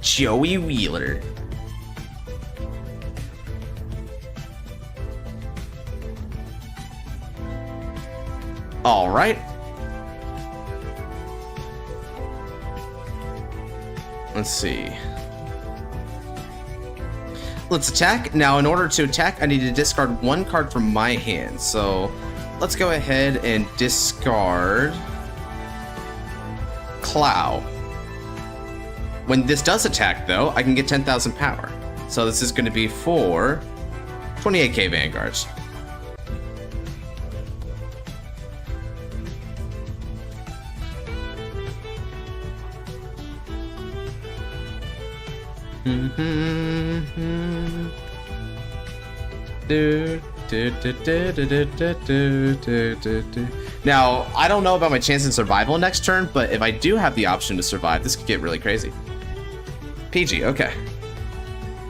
Joey Wheeler. All right. Let's see. Let's attack. Now, in order to attack, I need to discard 1 card from my hand. So let's go ahead and discard Clow. When this does attack, though, I can get 10,000 power. So this is going to be for 28k Vanguards. Now, I don't know about my chance in survival next turn, but if I do have the option to survive, this could get really crazy. PG, okay.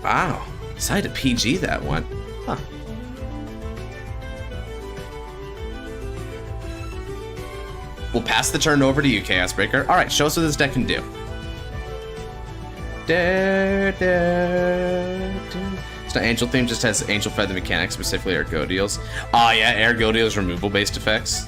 Wow, decided to PG that one. Huh. We'll pass the turn over to you, Chaos Breaker. All right, show us what this deck can do. It's not Angel theme, just has Angel Feather mechanics, specifically Ergo deals. Ah, yeah, Ergo deals removal based effects.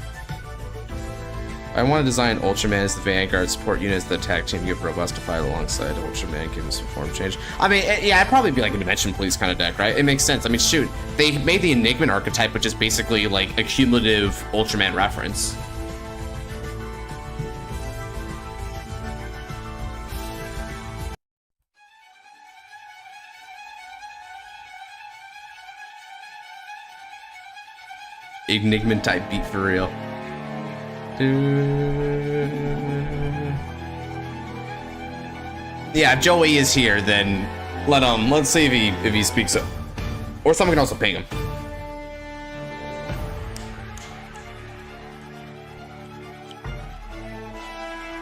I want to design Ultraman as the Vanguard support unit as the attack team. You have robust to fight alongside Ultraman, give him some form change. I mean, yeah, it'd probably be like a Dimension Police kind of deck, right? It makes sense. I mean, shoot, they made the Enigma archetype, which is basically like a cumulative Ultraman reference. Enigma type beat for real. Yeah, if Joey is here, then let's see if he speaks up. Or someone can also ping him.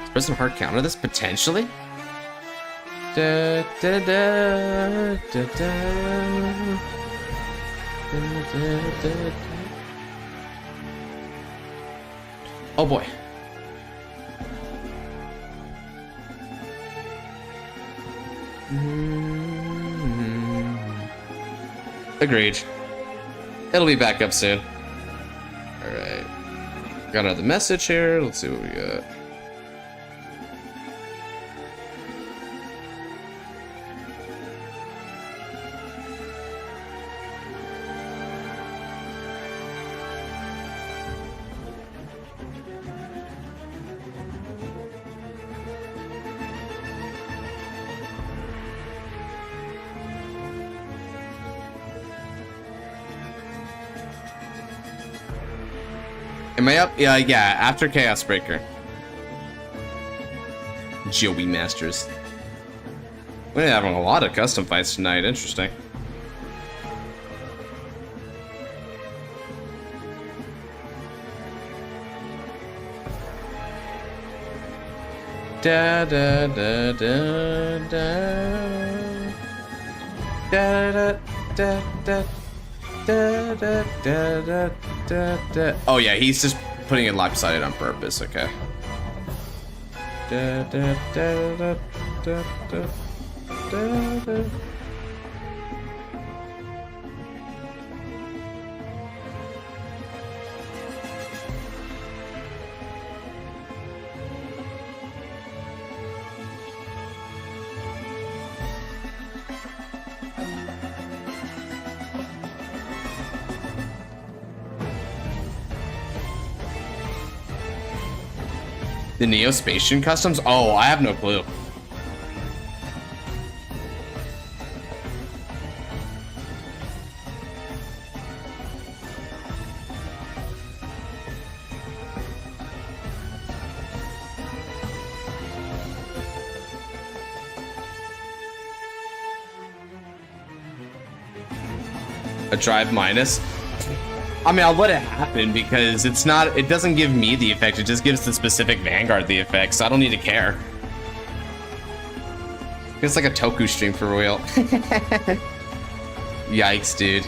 Is Prison Heart counter this? Potentially? Oh boy. Agreed. It'll be back up soon. Alright. Got another message here. Let's see what we got. Am I up? Yeah, after Chaos Breaker. Joey Masters. We're having a lot of custom fights tonight. Interesting. Da da da da da da da da. Oh yeah, he's just putting it lopsided on purpose. Okay. The Neospatian customs? Oh, I have no clue. A drive minus? I mean, I'll let it happen because it doesn't give me the effect, it just gives the specific Vanguard the effect, so I don't need to care. It's like a Toku stream for real. Yikes, dude.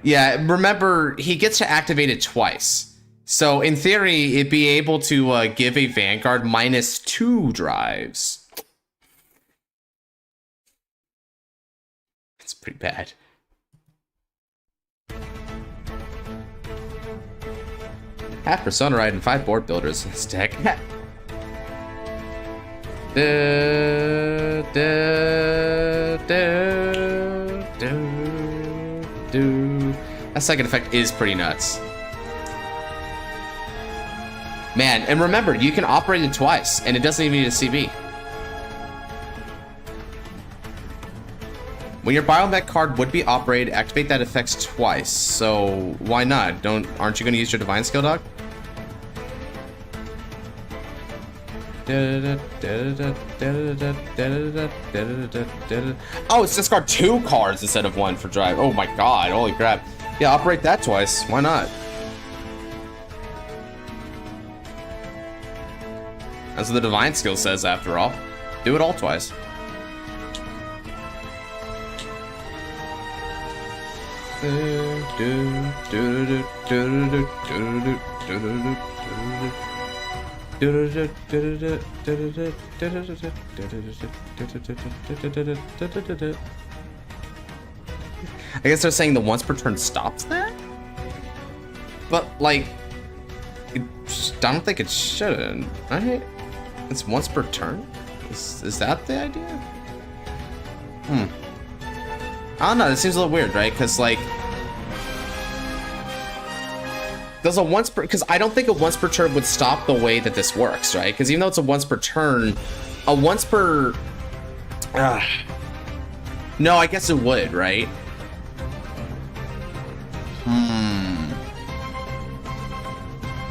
Yeah, remember, he gets to activate it twice. So in theory, it'd be able to give a Vanguard -2 drives. It's pretty bad. Half Persona Ride and 5 board builders in this deck. That second effect is pretty nuts. Man, and remember, you can operate it twice, and it doesn't even need a CB. When your Biomech card would be operated, activate that effect twice. So why not? Aren't you going to use your Divine Skill, dog? Oh, it's discard 2 cards instead of 1 for drive. Oh my god, holy crap. Yeah, operate that twice. Why not? That's what the divine skill says after all. Do it all twice. I guess they're saying the once per turn stops that? But, like, I don't think it shouldn't, right? It's once per turn? Is that the idea? I don't know, it seems a little weird, right? Because, like, does a once per, because I don't think a once per turn would stop the way that this works, right? Because even though it's a once per turn, a once per, no, I guess it would, right?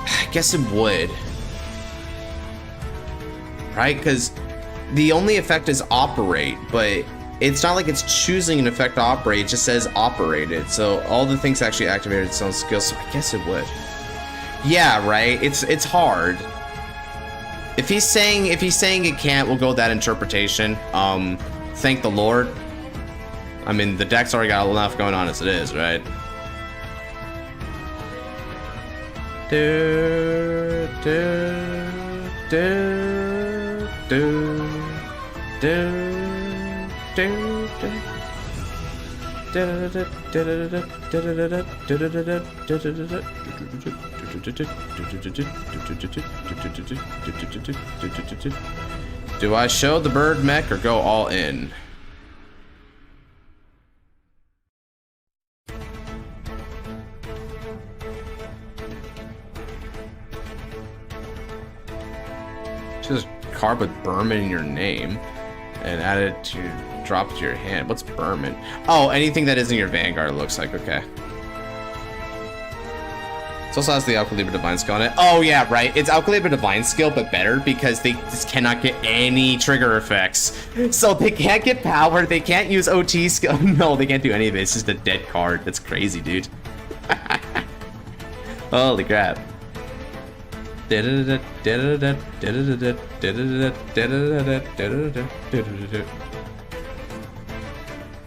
I guess it would. Right? Because the only effect is operate, but it's not like it's choosing an effect to operate, it just says operated. So all the things actually activated its own skills, so I guess it would. Yeah, right? It's hard. If he's saying it can't, we'll go with that interpretation. Thank the Lord. I mean, the deck's already got enough going on as it is, right? Do I show the bird mech or go all in? Just card with Berman in your name and add it to drop it to your hand. What's Berman? Oh, anything that isn't your Vanguard, it looks like. Okay. It also has the Alcalibra Divine skill on it. Oh yeah, right. It's Alcalibra Divine skill, but better because they just cannot get any trigger effects. So they can't get power. They can't use OT skill. No, they can't do any of it. It's just a dead card. That's crazy, dude. Holy crap.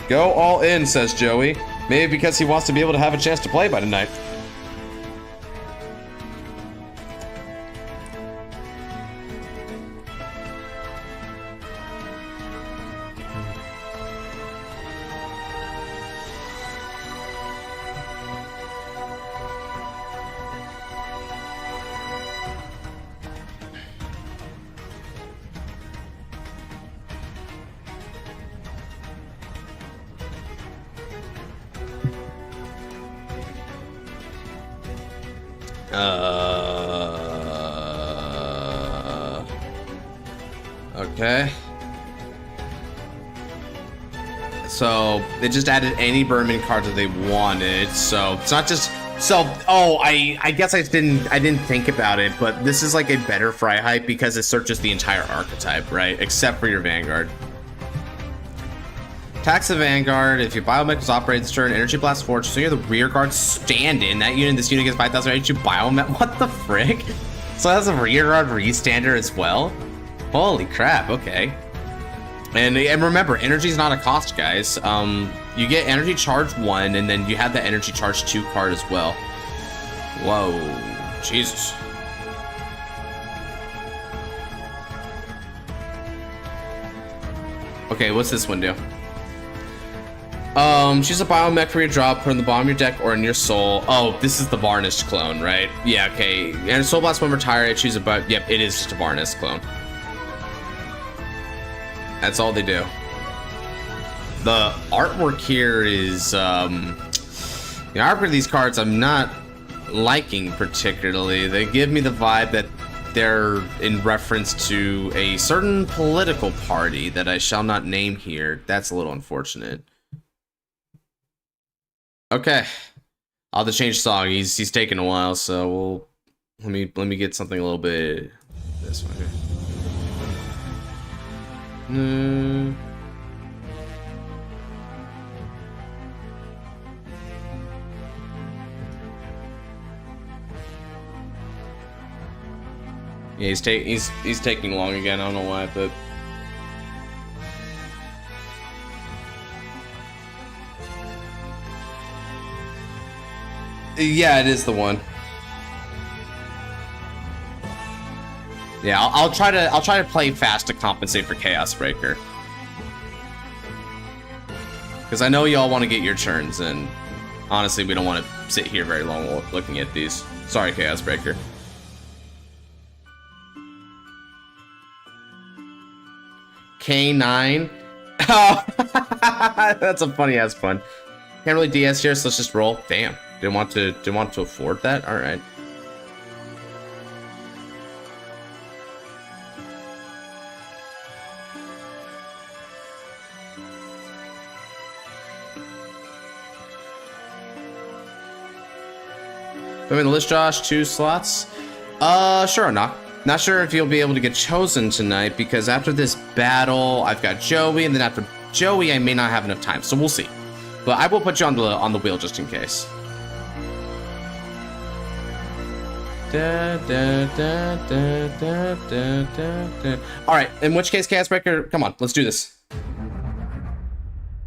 Go all in, says Joey. Maybe because he wants to be able to have a chance to play by tonight. Okay. So they just added any Berman card that they wanted. So it's not just I guess I didn't think about it, but this is like a better fry hype because it searches the entire archetype, right? Except for your Vanguard. Attacks the Vanguard. If your Biomech is operated this turn, Energy Blast Forge, so you're the rear guard stand-in. This unit gets 5,000 HP Biomech. What the frick? So that's a rear guard re-stander as well? Holy crap, okay. And remember, energy is not a cost, guys. You get energy charge 1, and then you have the energy charge 2 card as well. Whoa, Jesus. Okay, what's this one do? Choose a biomech for your drop, put in the bottom of your deck or in your soul. Oh, this is the Varnished clone, right? Yeah, okay. And Soul Blast when retired, choose a yep, it is just a Varnished clone. That's all they do. The artwork here is, the artwork of these cards I'm not liking particularly. They give me the vibe that they're in reference to a certain political party that I shall not name here. That's a little unfortunate. Okay, I'll have to change song. He's taking a while, so let me get something a little bit This one here. No. Yeah, he's taking long again. I don't know why, but yeah, it is the one. Yeah, I'll try to play fast to compensate for Chaos Breaker, because I know y'all want to get your turns, and honestly, we don't want to sit here very long looking at these. Sorry, Chaos Breaker. K9. Oh, that's a funny ass pun. Can't really DS here, so let's just roll. Damn, didn't want to afford that. All right. I'm in the list, Josh. 2 slots. Sure or not. Not sure if you'll be able to get chosen tonight, because after this battle, I've got Joey, and then after Joey, I may not have enough time, so we'll see. But I will put you on the wheel just in case. All right, in which case, Chaos Breaker, come on, let's do this.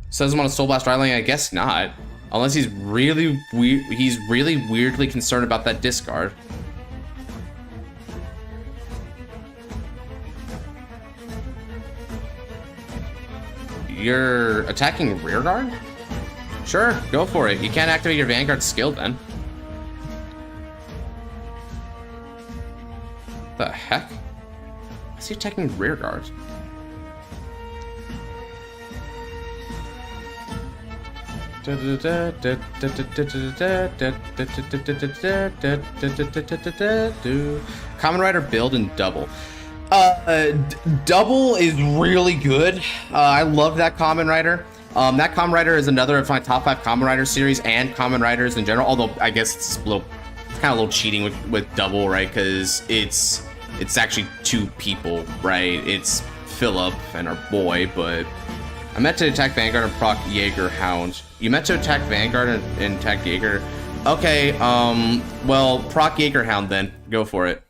Says I'm on a Soul Blast Island. I guess not, unless he's really weirdly concerned about that discard. You're attacking rearguard? Sure, go for it. You can't activate your Vanguard skill then. The heck? Why's he attacking rearguard? Common Rider build and double. Double is really good. I love that Common Rider. That Common Rider is another of my top 5 Common Rider series and Common Riders in general. Although I guess it's kind of a little cheating with double, right? Because it's actually 2 people, right? It's Philip and our boy, but I meant to attack Vanguard and proc Jaeger Hound. You meant to attack Vanguard and attack Jaeger. Okay, well, proc Jaeger Hound then. Go for it.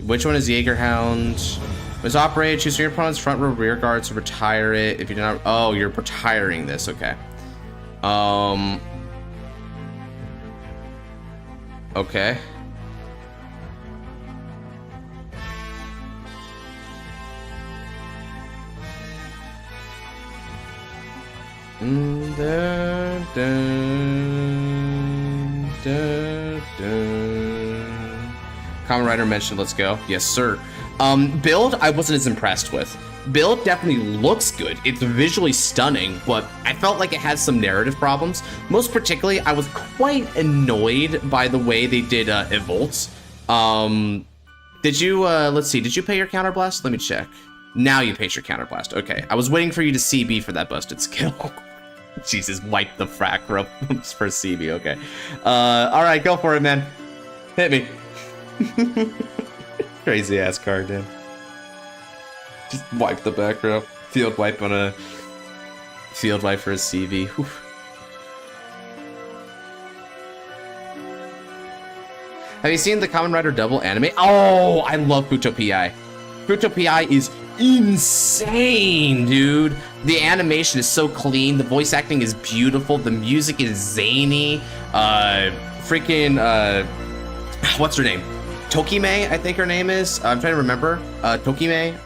Which one is Jaeger Hound? Was operated, choose your opponent's front row rear guard to retire it. If you do not, oh, you're retiring this, okay. Okay. Common Rider mentioned, let's go. Yes, sir. Build, I wasn't as impressed with. Build definitely looks good. It's visually stunning, but I felt like it had some narrative problems. Most particularly, I was quite annoyed by the way they did Evolts. Did you, let's see, did you pay your Counterblast? Let me check. Now you paid your Counterblast. Okay, I was waiting for you to CB for that busted skill. Jesus, wipe the frack for CB, okay. All right, go for it, man. Hit me. Crazy ass card, dude. Just wipe the back row. Field wipe on a field wipe for a CV. Whew. Have you seen the Kamen Rider Double anime? Oh, I love Futo PI. Futo PI is insane, dude. The animation is so clean. The voice acting is beautiful. The music is zany. What's her name? Tokime, I think her name is. I'm trying to remember. Tokime.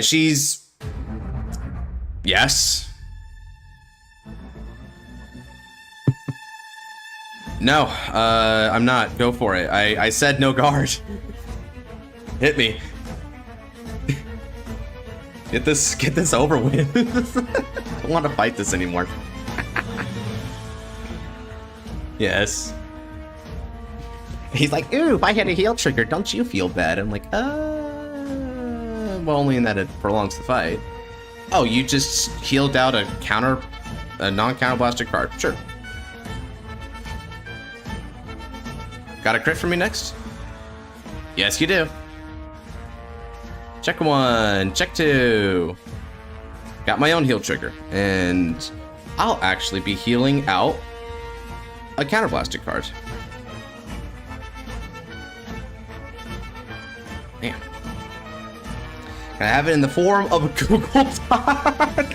She's... Yes. No, I'm not. Go for it. I said no guard. Hit me. Get this over with. I don't want to fight this anymore. Yes. He's like, ooh, if I had a heal trigger, don't you feel bad? I'm like, well, only in that it prolongs the fight. Oh, you just healed out a non-counter blaster card. Sure. Got a crit for me next? Yes, you do. Check 1, check 2. Got my own heal trigger, and I'll actually be healing out a counterblasted card. Damn. Can I have it in the form of a Google Doc?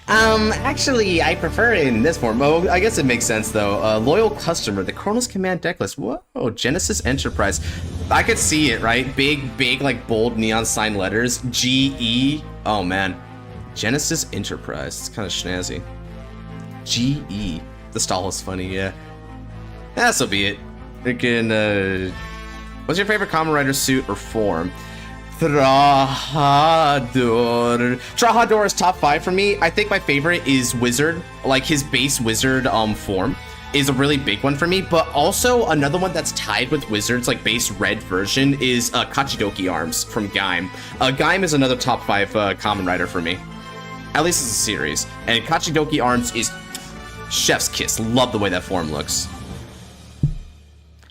Actually, I prefer it in this form. Oh, I guess it makes sense though. Loyal customer, the Kronos Command deck list. Whoa, Genesis Enterprise. I could see it, right? Big, like bold neon sign letters. GE. Oh man, Genesis Enterprise. It's kind of snazzy. GE. The stall is funny, yeah. That'll be it. Freaking. What's your favorite Kamen Rider suit or form? Trajador. Trajador is top 5 for me. I think my favorite is Wizard. Like his base Wizard form is a really big one for me. But also another one that's tied with Wizard's like base red version is Kachidoki Arms from Gaim. Gaim is another top 5 Kamen Rider for me. At least it's a series. And Kachidoki Arms is chef's kiss. Love the way that form looks.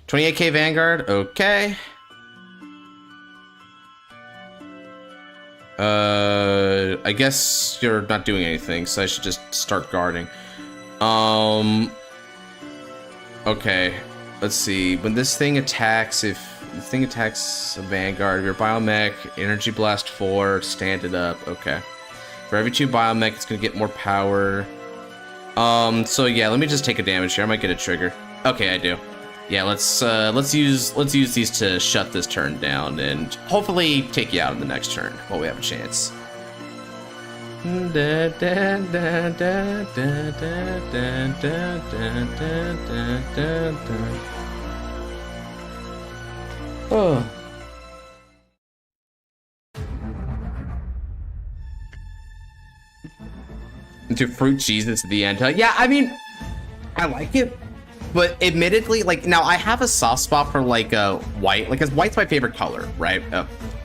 28k Vanguard. Okay. I guess you're not doing anything, so I should just start guarding. Okay, let's see. When this thing attacks, if the thing attacks a Vanguard, your Biomech, Energy Blast 4, stand it up. Okay. For every 2 Biomech, it's gonna get more power. So yeah, let me just take a damage here. I might get a trigger. Okay, I do. Yeah, let's use these to shut this turn down and hopefully take you out in the next turn while we have a chance. Oh. Into fruit Jesus at the end. Yeah, I mean, I like it. But admittedly, like, now I have a soft spot for like white, like, cause white's my favorite color, right?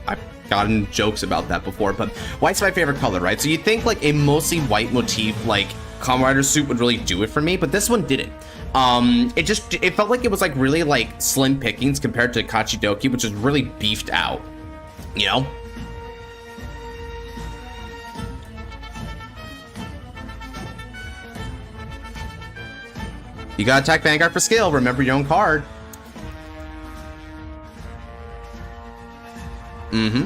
I've gotten jokes about that before, but white's my favorite color, right? So you'd think like a mostly white motif, like Kamen Rider suit would really do it for me, but this one didn't. It felt like it was like really like slim pickings compared to Kachidoki, which is really beefed out, you know? You gotta attack Vanguard for skill. Remember your own card. Mm-hmm.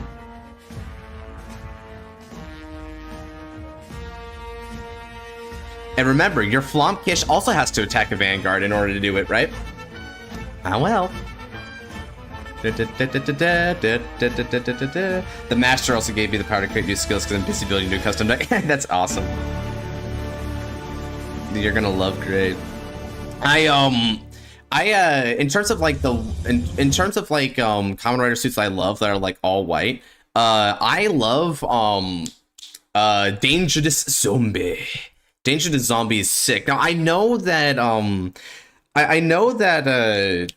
And remember, your Flomkish also has to attack a Vanguard in order to do it, right? Ah, well. The Master also gave me the power to create new skills because I'm busy building new custom deck. That's awesome. You're gonna love Great. In terms of like Kamen Rider suits I love that are like all white, I love Dangerous Zombie. Dangerous Zombie is sick. Now I know that that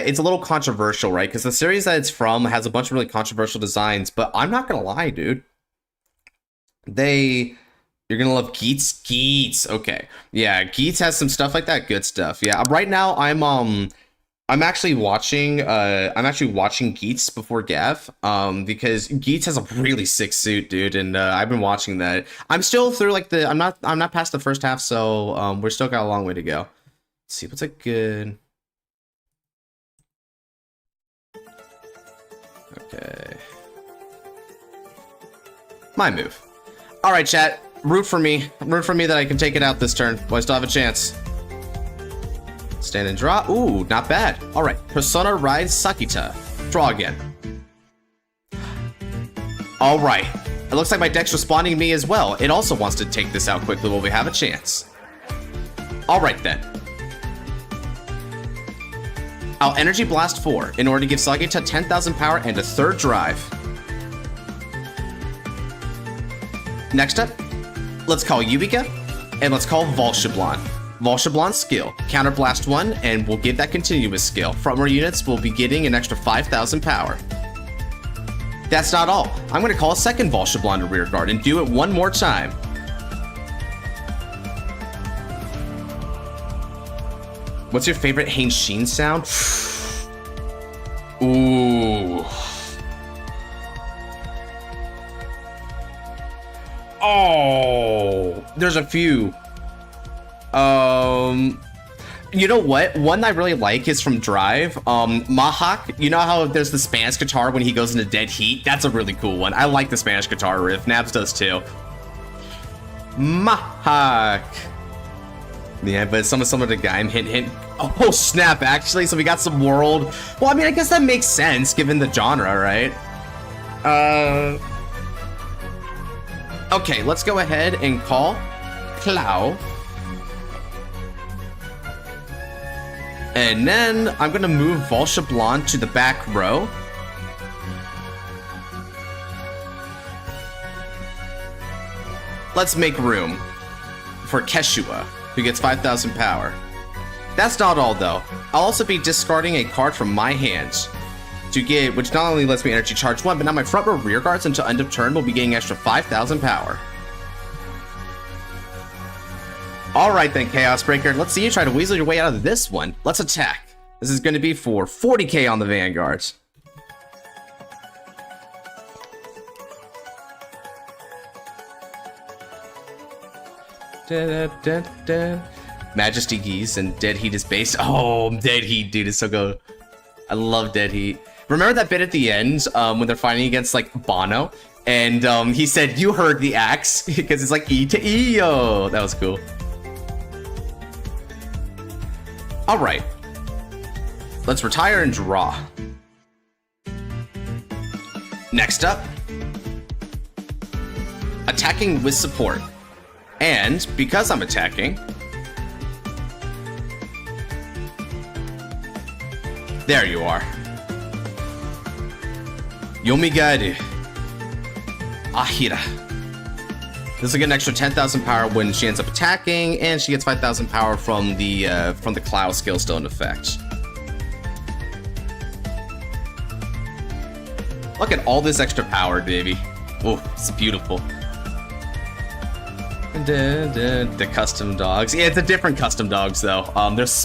it's a little controversial, right? Because the series that it's from has a bunch of really controversial designs, but I'm not gonna lie, dude. You're gonna love Geats. Okay, yeah, Geats has some stuff like that. Good stuff. Yeah, right now I'm actually watching Geats before Gav, because Geats has a really sick suit, dude, and I've been watching that. I'm still through like I'm not past the first half, so we're still got a long way to go. Let's see what's a good. Okay, my move. All right, chat. Root for me that I can take it out this turn. Well, I still have a chance. Stand and draw. Ooh, not bad. All right, Persona Ride Sakita. Draw again. All right, it looks like my deck's responding to me as well. It also wants to take this out quickly while we have a chance. All right then. I'll Energy Blast 4 in order to give Sakita 10,000 power and a 3rd drive. Next up, let's call Yugioh, and let's call Volshablan. Volshablan's skill, Counterblast 1, and we'll give that continuous skill. From our units, we'll be getting an extra 5,000 power. That's not all. I'm going to call a second Volshablan to rear guard and do it one more time. What's your favorite Henshin sound? Ooh. There's a few. You know what? One I really like is from Drive. Mahawk. You know how there's the Spanish guitar when he goes into dead heat? That's a really cool one. I like the Spanish guitar riff. Nabs does too. Mahawk. Yeah, but some of the guy. Hint. Oh snap! Actually, so we got some world. Well, I mean, I guess that makes sense given the genre, right? Okay, let's go ahead and call Clow. And then I'm gonna move Volshablan to the back row. Let's make room for Keshua, who gets 5,000 power. That's not all though. I'll also be discarding a card from my hands to get, which not only lets me energy charge 1, but now my front row rear guards until end of turn will be getting extra 5,000 power. Alright then, Chaos Breaker, let's see you try to weasel your way out of this one. Let's attack. This is going to be for 40k on the Vanguards. Majesty Geese and Dead Heat is based. Oh, Dead Heat, dude, is so good. I love Dead Heat. Remember that bit at the end when they're fighting against like Bono? And he said, "You heard the axe," because it's like E to E-yo. That was cool. All right, let's retire and draw. Next up, attacking with support. And because I'm attacking, there you are. Yomigairu. Ahira. This will get an extra 10,000 power when she ends up attacking, and she gets 5,000 power from the Cloud skill still in effect. Look at all this extra power, baby. Oh, it's beautiful. The custom dogs. Yeah, it's a different custom dogs though.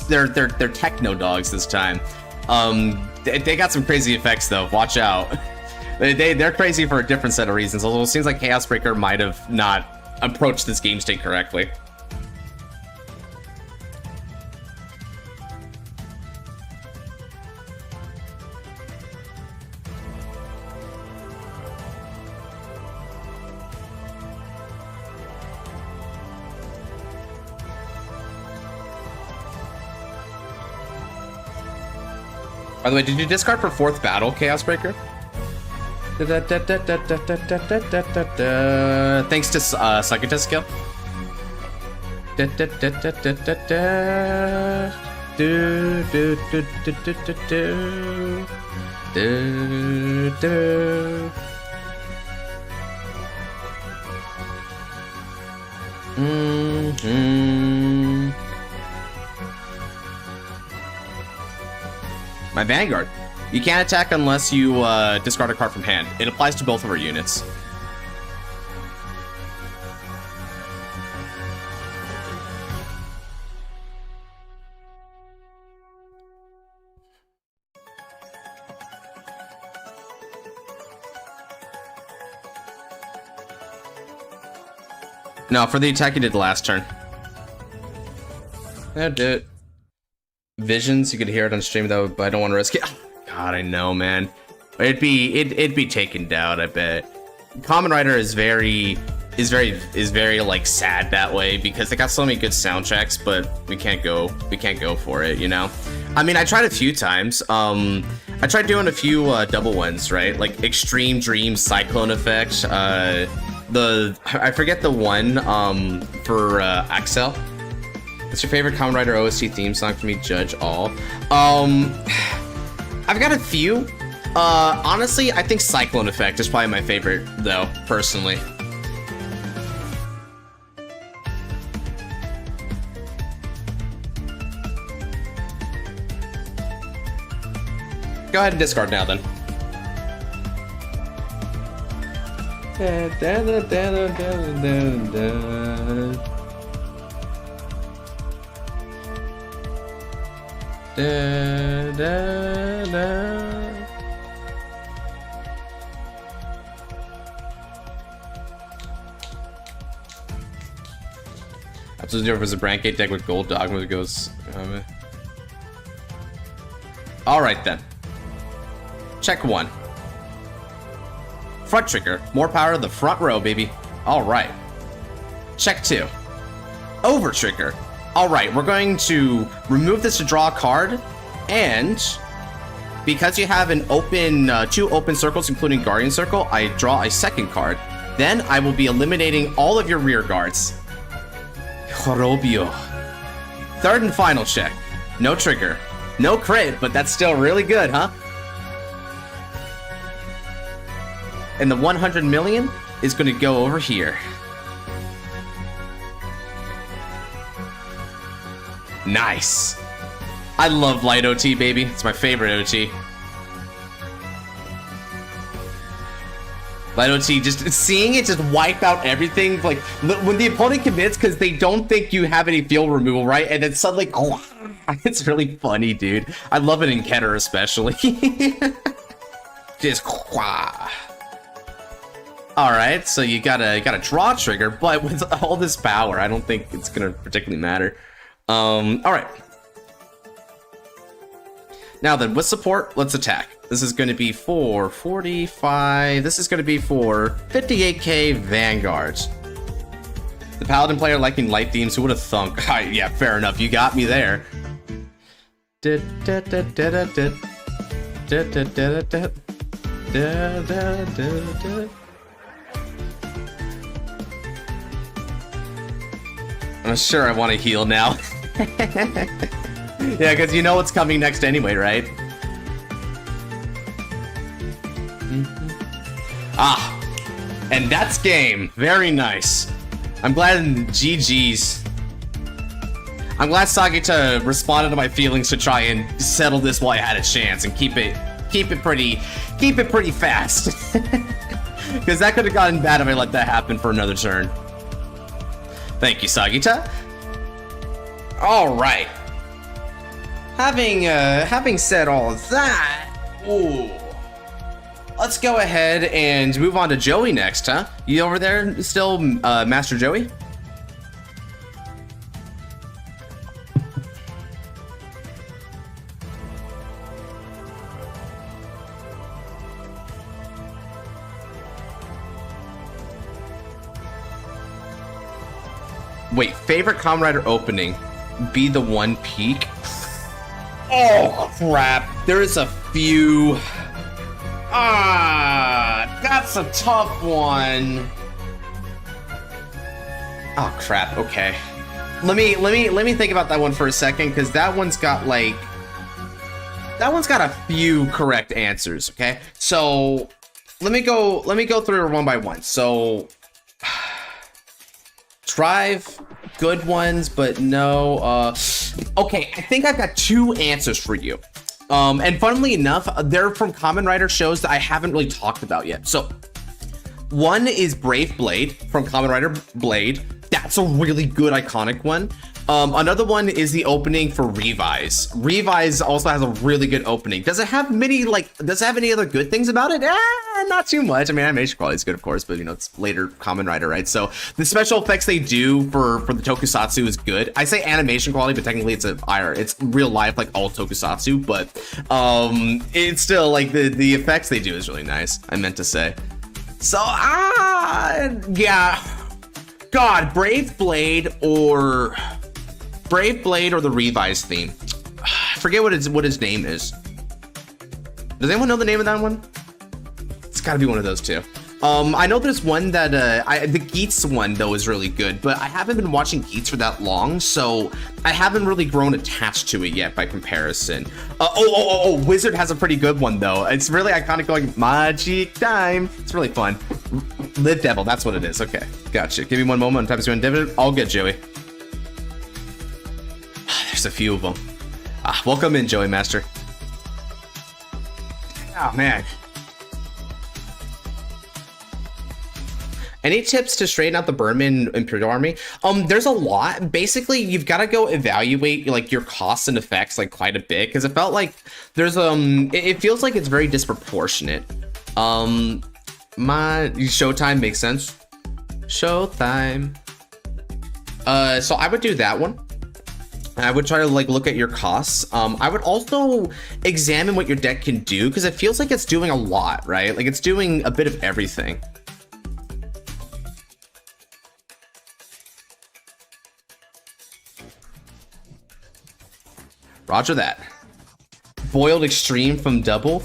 They're techno dogs this time. They got some crazy effects though. Watch out. They're crazy for a different set of reasons. Although it seems like Chaos Breaker might have not approached this game state correctly. By the way, did you discard for 4th battle, Chaos Breaker? Thanks to Sakuta skill. My Vanguard. You can't attack unless you discard a card from hand. It applies to both of our units. No, for the attack you did last turn. That did. Visions, you could hear it on stream though, but I don't want to risk it. God, I know, man. It'd be taken down, I bet. Kamen Rider is very like sad that way because they got so many good soundtracks, but we can't go for it, you know. I mean, I tried a few times. I tried doing a few double ones, right? Like Extreme Dream Cyclone Effect. I forget the one for Axel. What's your favorite Kamen Rider OST theme song for me? Judge all. I've got a few. Honestly, I think Cyclone Effect is probably my favorite, though, personally. Go ahead and discard now, then. Absolute Zero versus a Brancate deck with gold dogma that goes. Alright then. Check 1. Front trigger. More power to the front row, baby. Alright. Check 2. Over trigger. Alright, we're going to remove this to draw a card, and because you have an open, 2 open circles, including Guardian Circle, I draw a second card. Then I will be eliminating all of your rear guards. Horobio. Third and final check. No trigger. No crit, but that's still really good, huh? And the 100 million is going to go over here. Nice. I love light OT, baby. It's my favorite OT. Light OT, just seeing it just wipe out everything. Like, when the opponent commits because they don't think you have any field removal, right? And then suddenly, oh, it's really funny, dude. I love it in Keter especially. Just, alright, so you got a draw trigger, but with all this power, I don't think it's gonna particularly matter. Alright. Now then, with support, let's attack. This is going to be for 45. This is going to be for 58k Vanguard. The Paladin player liking light themes, who would have thunk? Yeah, fair enough. You got me there. I'm sure I want to heal now. Yeah, because you know what's coming next anyway, right? Ah, and that's game. Very nice. I'm glad GG's. I'm glad Sagita responded to my feelings to try and settle this while I had a chance and keep it pretty fast. Because that could have gotten bad if I let that happen for another turn. Thank you, Sagita. All right. Having said all of that, ooh, let's go ahead and move on to Joey next, huh? You over there still, Master Joey? Wait, favorite Kamen Rider opening? Be the One Peak? Oh crap, there's a few. Ah, that's a tough one. Oh crap, okay. Let me think about that one for a second, because that one's got a few correct answers, okay? So let me go through it one by one. So Drive, good ones, but no. Okay, I think I've got 2 answers for you. And funnily enough, they're from Kamen Rider shows that I haven't really talked about yet. So one is Brave Blade from Kamen Rider Blade. That's a really good iconic one. Another one is the opening for Revise. Revise also has a really good opening. Does it have any other good things about it? Not too much. I mean, animation quality is good, of course, but you know, it's later Kamen Rider, right? So the special effects they do for the tokusatsu is good. I say animation quality, but technically it's real life, like all tokusatsu, but it's still like the effects they do is really nice, I meant to say. So yeah. God, Brave Blade or the Revise theme. I forget what his name is. Does anyone know the name of that one? It's gotta be one of those 2. I know there's one that the Geats one though is really good, but I haven't been watching Geats for that long, so I haven't really grown attached to it yet by comparison. Wizard has a pretty good one though. It's really iconic, going Magic Time. It's really fun. Live Devil, that's what it is. Okay, gotcha. Give me one moment. Time to spend dividend. All good, Joey. There's a few of them. Welcome in, Joey Master. Oh man. Any tips to straighten out the Burnman Imperial Army? There's a lot. Basically, you've got to go evaluate like your costs and effects like quite a bit, because it felt like there's it feels like it's very disproportionate. My Showtime makes sense. Showtime. So I would do that one. I would try to like look at your costs. I would also examine what your deck can do because it feels like it's doing a lot, right? Like it's doing a bit of everything. Roger that. Boiled extreme from double.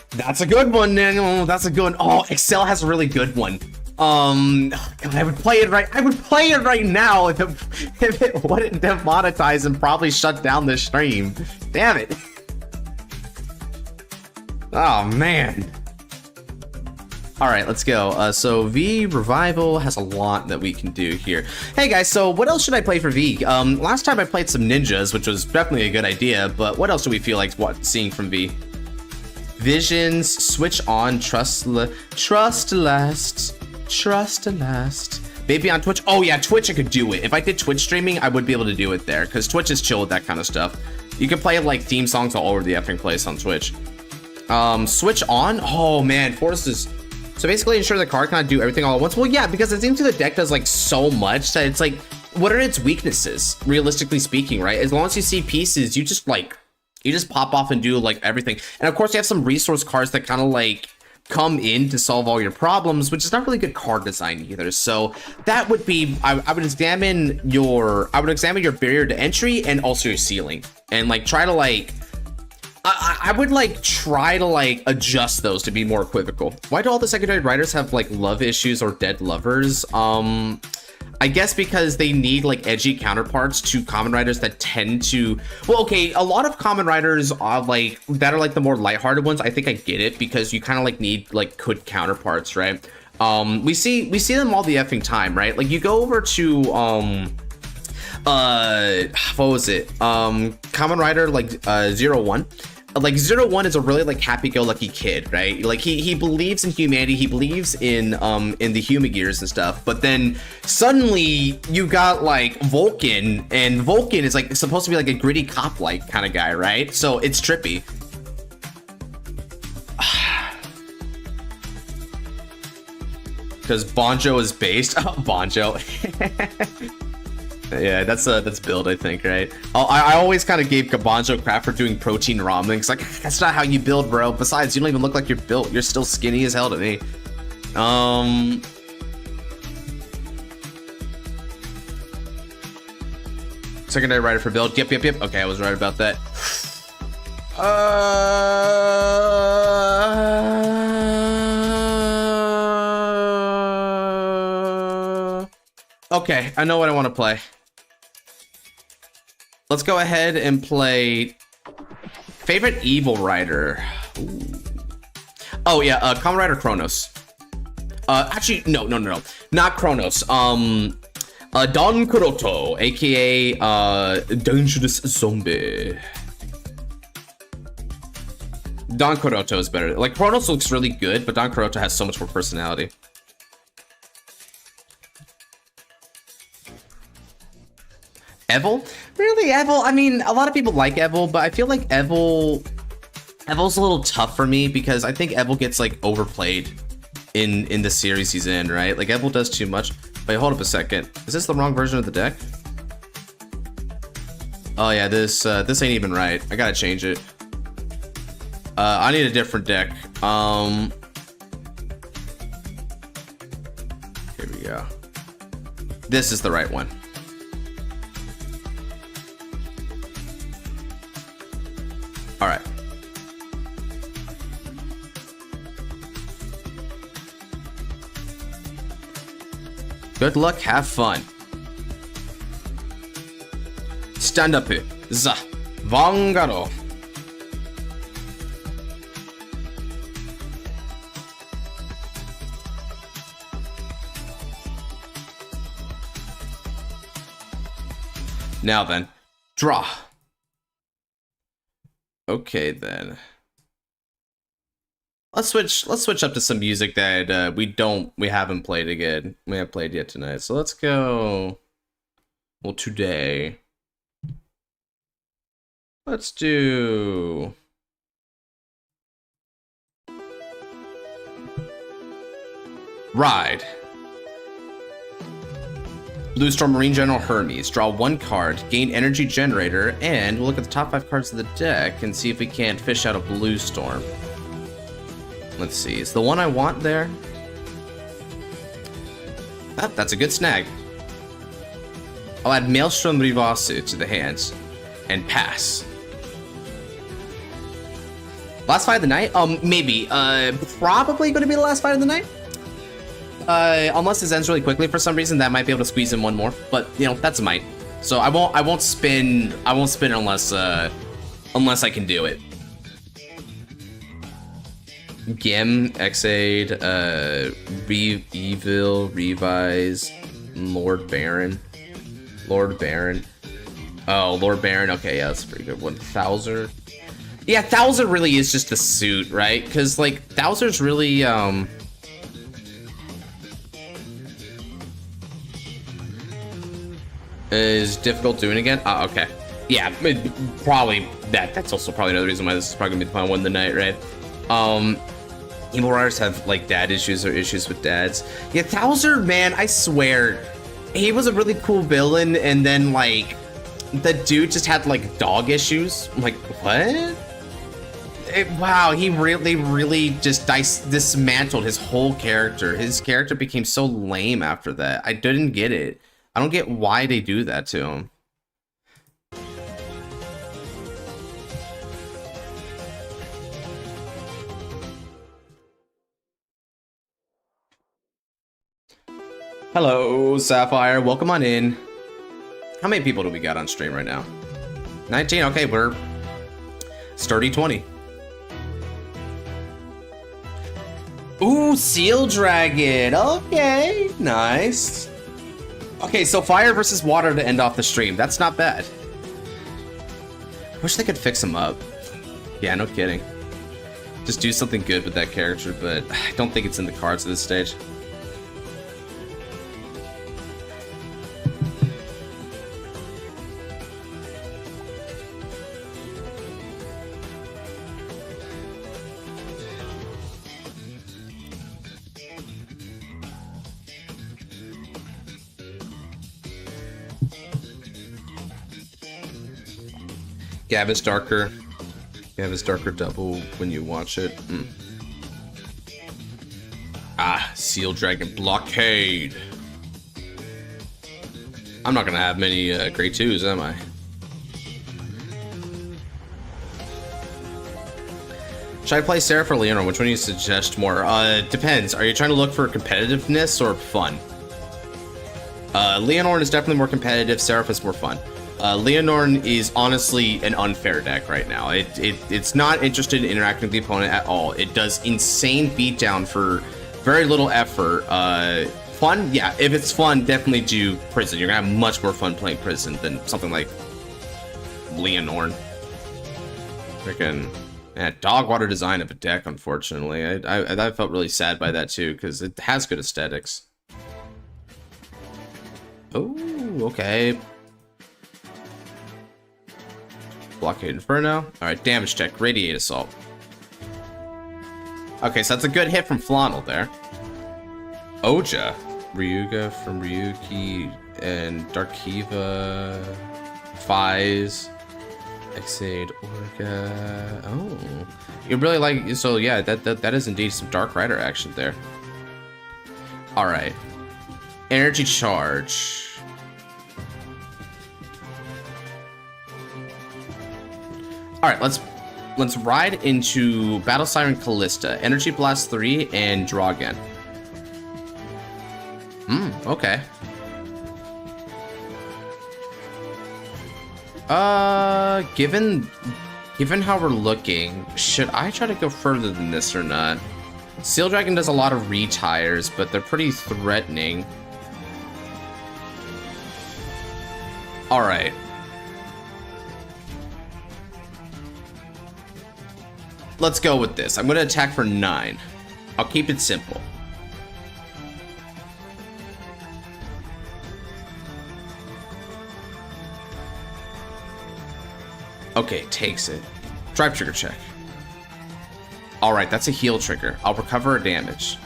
That's a good one, Daniel. That's a good one. Oh, Excel has a really good one. God, I would play it right. I would play it right now if it wouldn't demonetize and probably shut down the stream. Damn it. Oh man. All right, let's go. So V Revival has a lot that we can do here. Hey guys, so what else should I play for V? Last time I played some ninjas, which was definitely a good idea, but what else do we feel like seeing from V? Visions, switch on, trust last. Maybe on Twitch. Oh yeah, Twitch I could do it. If I did Twitch streaming, I would be able to do it there because Twitch is chill with that kind of stuff. You can play like theme songs all over the effing place on Twitch. Switch on. Oh man, Force is. So basically ensure the card cannot do everything all at once. Well, yeah, because it seems like the deck does like so much that it's like, what are its weaknesses, realistically speaking, right? As long as you see pieces, you just pop off and do like everything. And of course you have some resource cards that kind of like come in to solve all your problems, which is not really good card design either. So that would be, I would examine your barrier to entry and also your ceiling and like try to like, I would like try to like adjust those to be more equivocal. Why do all the secondary writers have like love issues or dead lovers? I guess because they need like edgy counterparts to common writers that tend to, well, okay, a lot of common writers are like that are like the more lighthearted ones. I think I get it because you kind of like need like good counterparts, right? We see them all the effing time, right? Like you go over to what was it? Common writer like 01. Like 01 is a really like happy-go-lucky kid, right? Like he believes in humanity, he believes in the Humagears and stuff, but then suddenly you got like Vulcan, and Vulcan is like supposed to be like a gritty cop-like kind of guy, right? So it's trippy. Because Bonjo is based. Oh, Bonjo. Yeah, that's build, I think, right? I always kind of gave Kabanjo crap for doing protein ramen. It's like, that's not how you build, bro. Besides, you don't even look like you're built. You're still skinny as hell to me. Secondary writer for build. Yep. Okay, I was right about that. Okay, I know what I want to play. Let's go ahead and play favorite evil writer. Ooh. Oh yeah, Common Rider Kronos. Actually, no, not Kronos. Don Kuroto, aka Dangerous Zombie. Don Kuroto is better. Like Kronos looks really good, but Don Kuroto has so much more personality. Evil? Really, Evil? I mean, a lot of people like Evil, but I feel like Evil's a little tough for me because I think Evil gets like overplayed in the series he's in, right? Like Evil does too much. Wait, hold up a second. Is this the wrong version of the deck? Oh yeah, this ain't even right. I gotta change it. I need a different deck. Here we go. This is the right one. All right. Good luck, have fun. Stand up, za, Vanguard. Now then, draw. Okay then. Let's switch up to some music that we haven't played again. We haven't played yet tonight. So let's go. Well, today. Let's do Ride. Blue Storm Marine General Hermes. Draw 1 card, gain Energy Generator, and we'll look at the top 5 cards of the deck and see if we can't fish out a Blue Storm. Let's see, is the one I want there? Oh, that's a good snag. I'll add Maelstrom Rivasu to the hands and pass. Last fight of the night? Maybe. Probably going to be the last fight of the night. Unless this ends really quickly for some reason, that might be able to squeeze in one more. But you know, that's a might. So I won't spin unless I can do it. Gem, Xaid, Evil, Revise, Lord Baron. Oh, Lord Baron. Okay, yeah, that's a pretty good one. Thouser. Yeah, Thouser really is just the suit, right? Because like Thouser's really is difficult doing again. Okay. Yeah, probably that's also probably another reason why this is probably gonna be the final one of the night, right? Evil Riders have like dad issues or issues with dads. Yeah, Thouser, man, I swear, he was a really cool villain, and then like the dude just had like dog issues. I'm like, what? Wow, he really just dismantled his whole character. His character became so lame after that. I didn't get it. I don't get why they do that to him. Hello, Sapphire. Welcome on in. How many people do we got on stream right now? 19. Okay, we're sturdy 20. Ooh, Seal Dragon. Okay, nice. Okay, so fire versus water to end off the stream. That's not bad. Wish they could fix him up. Yeah, no kidding. Just do something good with that character, but I don't think it's in the cards at this stage. Gavis Darker double when you watch it. Ah, Seal Dragon Blockade. I'm not gonna have many grade 2s, am I? Should I play Seraph or Leonor? Which one do you suggest more? Depends. Are you trying to look for competitiveness or fun? Leonor is definitely more competitive. Seraph is more fun. Leonorn is honestly an unfair deck right now. It's not interested in interacting with the opponent at all. It does insane beatdown for very little effort. Fun? Yeah, if it's fun, definitely do Prison. You're gonna have much more fun playing Prison than something like Leonorn. Freaking dog water design of a deck, unfortunately. I felt really sad by that too, because it has good aesthetics. Oh, okay. Blockade Inferno. Alright, damage check. Radiate Assault. Okay, so that's a good hit from Flannel there. Oja. Ryuga from Ryuki and Darkiva. Fies. Xaid Orga. Oh. You really like, so yeah, that is indeed some Dark Rider action there. Alright. Energy Charge. Alright, let's ride into Battle Siren Callista, Energy Blast 3, and draw again. Okay. Given how we're looking, should I try to go further than this or not? Seal Dragon does a lot of retires, but they're pretty threatening. Alright. Let's go with this. I'm going to attack for 9. I'll keep it simple. Okay, takes it. Drive trigger check. Alright, that's a heal trigger. I'll recover a damage.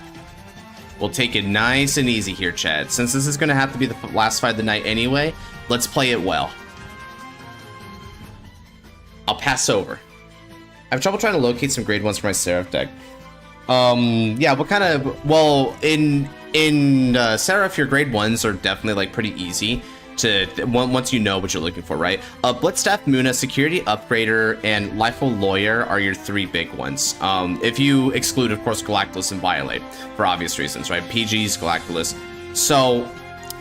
We'll take it nice and easy here, Chad. Since this is going to have to be the last fight of the night anyway, let's play it well. I'll pass over. I have trouble trying to locate some grade 1s for my Seraph deck. Yeah, what kind of... Well, in Seraph, your grade 1s are definitely, like, pretty easy to... Once you know what you're looking for, right? Blitzstaff, Muna, Security Upgrader, and Lifeful Lawyer are your 3 big ones. If you exclude, of course, Galactus and Violate, for obvious reasons, right? PGs, Galactus. So...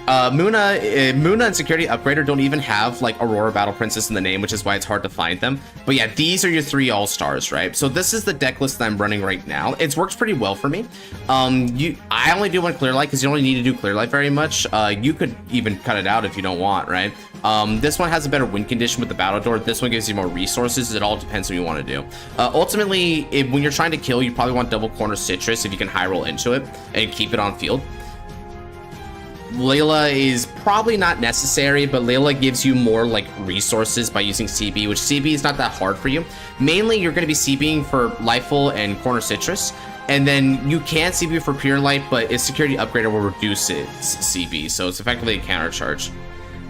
Muna and Security Upgrader don't even have, like, Aurora Battle Princess in the name, which is why it's hard to find them. But yeah, these are your 3 all-stars, right? So this is the deck list that I'm running right now. It works pretty well for me. I only do one Clear Light because you only need to do Clear Light very much. You could even cut it out if you don't want, right? This one has a better win condition with the Battle Door. This one gives you more resources. It all depends what you want to do. Ultimately, when you're trying to kill, you probably want Double Corner Citrus if you can high roll into it and keep it on field. Layla is probably not necessary, but Layla gives you more, like, resources by using CB, which CB is not that hard for you. Mainly, you're going to be CBing for Lifeful and Corner Citrus, and then you can CB for Pure Light, but its Security Upgrader will reduce its CB, so it's effectively a counter charge.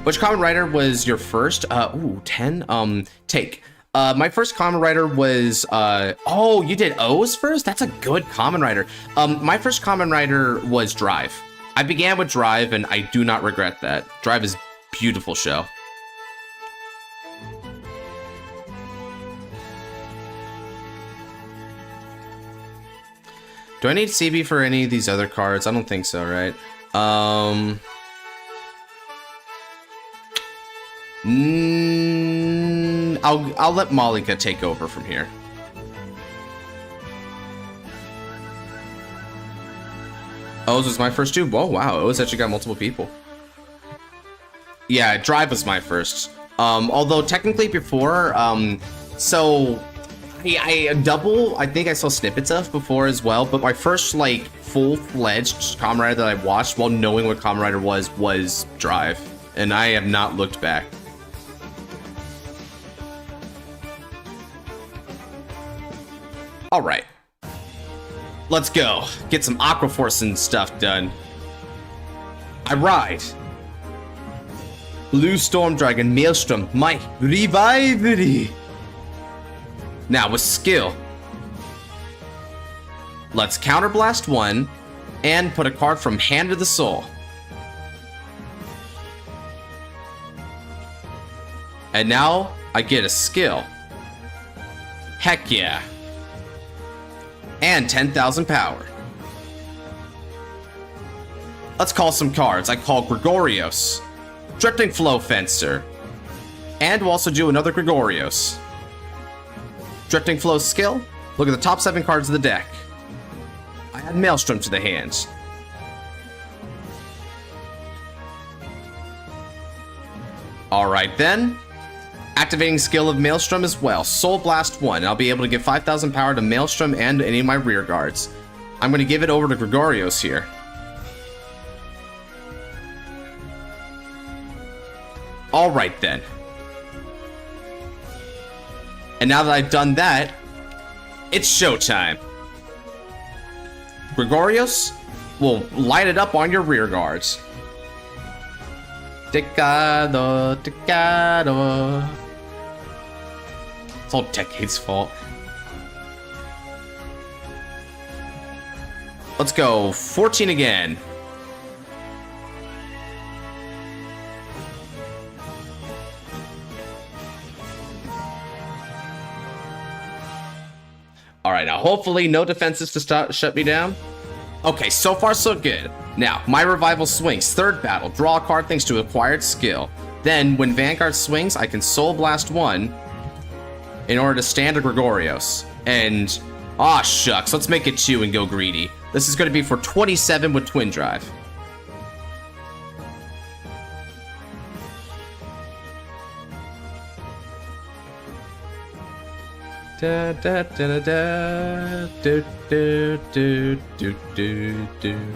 Which Common Rider was your first? 10? Take. My first Common Rider was, oh, you did O's first? That's a good Common Rider. My first Common Rider was Drive. I began with Drive, and I do not regret that. Drive is a beautiful show. Do I need CB for any of these other cards? I don't think so, right? I'll let Malika take over from here. O's was my first too. Oh wow, O's actually got multiple people. Yeah, Drive was my first. Although technically before, so I think I saw snippets of before as well, but my first, like, full-fledged Kamen Rider that I watched while knowing what Kamen Rider was Drive, and I have not looked back. All right. Let's go. Get some Aqua Force and stuff done. I ride. Blue Storm Dragon, Maelstrom, my Revivery. Now with skill. Let's counterblast 1 and put a card from Hand of the Soul. And now I get a skill. Heck yeah. And 10,000 power. Let's call some cards. I call Gregorios, Drifting Flow Fencer, and we'll also do another Gregorios. Drifting Flow skill. Look at the top 7 cards of the deck. I add Maelstrom to the hands. Alright then. Activating skill of Maelstrom as well. Soul Blast 1. I'll be able to give 5,000 power to Maelstrom and any of my rear guards. I'm going to give it over to Gregorios here. Alright then. And now that I've done that, it's showtime. Gregorios will light it up on your rear guards. Ticado, ticado. It's all Decade's fault. Let's go 14 again. Alright, now hopefully no defenses to shut me down. Okay, so far so good. Now, my Revival swings. Third battle, draw a card thanks to acquired skill. Then, when Vanguard swings, I can Soul Blast 1 in order to stand a Gregorios. And, ah shucks, let's make it 2 and go greedy. This is going to be for 27 with Twin Drive. Da, da, da, da, do, do, do, do, do, do,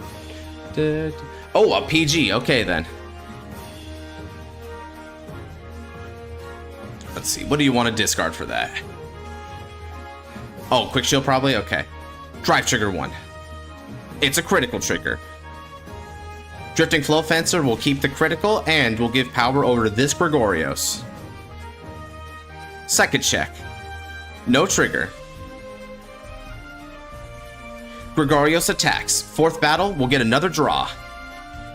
do. Oh, a PG. Okay, then. Let's see. What do you want to discard for that? Oh, Quick Shield probably? Okay. Drive Trigger 1. It's a critical trigger. Drifting Flow Fencer will keep the critical and will give power over to this Gregorios. Second check. No trigger. Gregorios attacks. Fourth battle, we'll get another draw.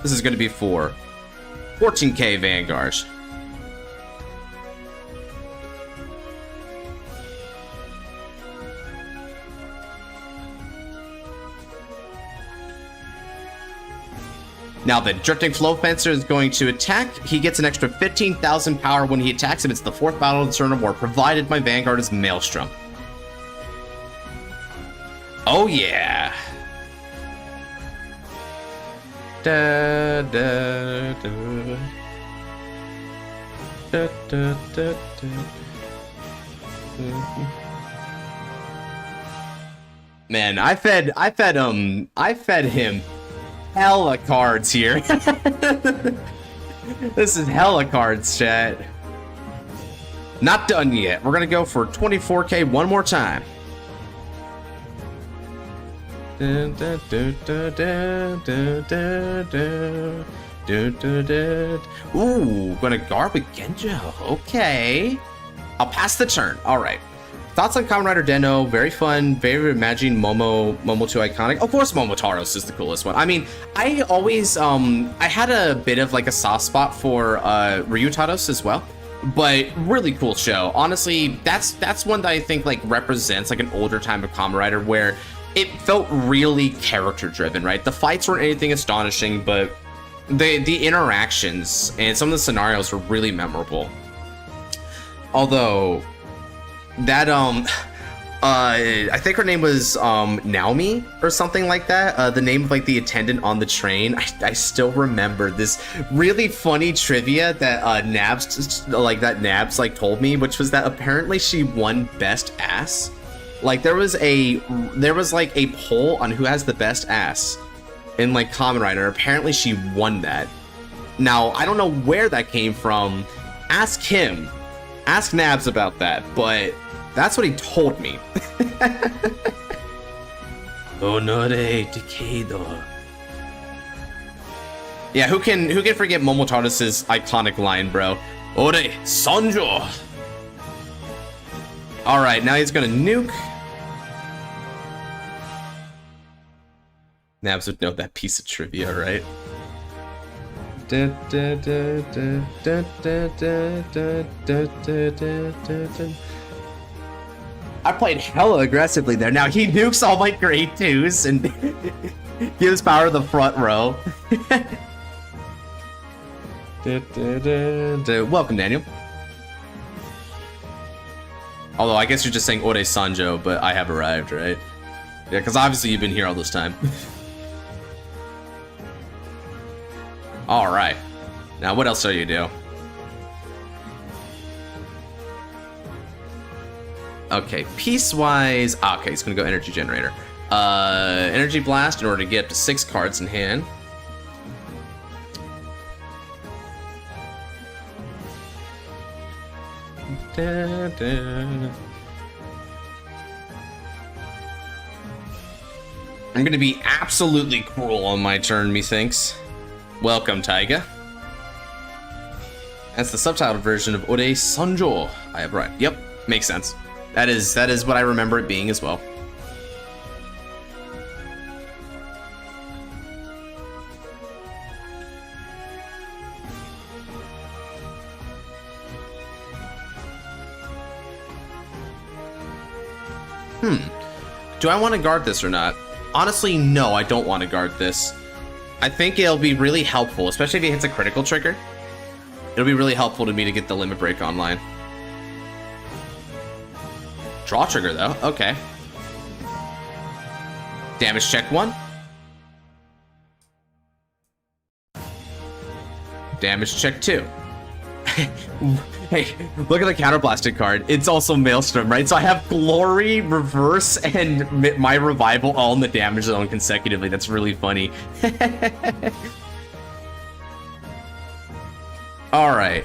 This is going to be for 14k Vanguard. Now the Drifting Flow Fencer is going to attack. He gets an extra 15,000 power when he attacks if it's the fourth battle of the turn or more, provided my Vanguard is Maelstrom. Oh yeah. Da, da, da. Da, da, da, da. Man, I fed him hella cards here. This is hella cards, chat. Not done yet. We're gonna go for 24k one more time. Ooh, gonna guard with Yugioh. Okay. I'll pass the turn. Alright. Thoughts on Kamen Rider Den-O, very fun, very imagined. Momo 2 iconic. Of course Momotaros is the coolest one. I mean, I always, I had a bit of like a soft spot for Ryutaros as well, but really cool show. Honestly, that's one that I think like represents like an older time of Kamen Rider where it felt really character driven, right? The fights weren't anything astonishing, but the interactions and some of the scenarios were really memorable. Although that I think her name was Naomi or something like that. The name of like the attendant on the train. I still remember this really funny trivia that Nabs like told me, which was that apparently she won best ass. Like there was like a poll on who has the best ass in like Kamen Rider. Apparently she won that. Now I don't know where that came from. Ask him. Ask Nabs about that, but that's what he told me. Honore Takedo. Yeah, who can forget Momotaros' iconic line, bro? Ore Sanjo. Alright, now he's gonna nuke. Nabs would know that piece of trivia, right? I played hella aggressively there. Now he nukes all my grade 2s and gives power to the front row. Welcome, Daniel. Although I guess you're just saying Ore Sanjo, but I have arrived, right? Yeah, because obviously you've been here all this time. Alright. Now what else do you do? Okay, piece-wise... okay, he's gonna go Energy Generator. Energy Blast in order to get up to 6 cards in hand. I'm gonna be absolutely cruel on my turn, methinks. Welcome, Taiga. That's the subtitled version of Ore Sanjo. I have right. Yep, makes sense. That is what I remember it being as well. Do I want to guard this or not? Honestly, no, I don't want to guard this. I think it'll be really helpful, especially if it hits a critical trigger. It'll be really helpful to me to get the limit break online. Draw trigger, though. Okay. Damage check 1. Damage check 2. Hey, look at the counterblasted card. It's also Maelstrom, right? So I have Glory, Reverse, and my Revival all in the damage zone consecutively. That's really funny. Alright.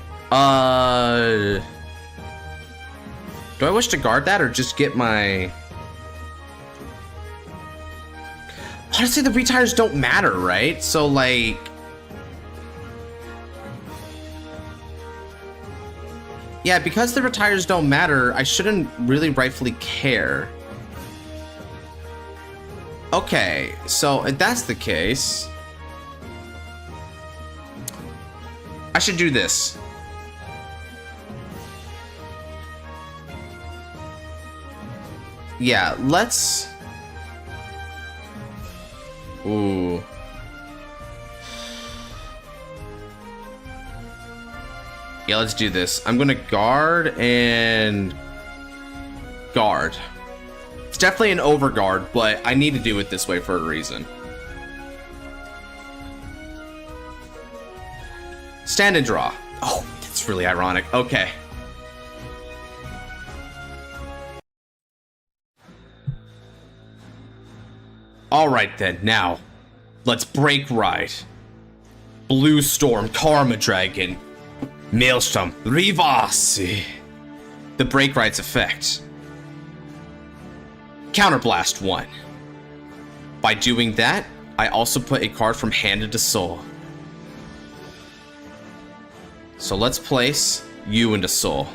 Do I wish to guard that or just get my... Honestly, the retires don't matter, right? So, like... Yeah, because the retires don't matter, I shouldn't really rightfully care. Okay, so if that's the case... I should do this. Yeah, let's... Ooh. Yeah, let's do this. I'm gonna guard and... guard. It's definitely an overguard, but I need to do it this way for a reason. Stand and draw. Oh, that's really ironic. Okay. Alright then, now, let's break ride. Blue Storm, Karma Dragon, Maelstrom, Rivasi. The break ride's effect. Counterblast 1. By doing that, I also put a card from hand into soul. So let's place you into soul.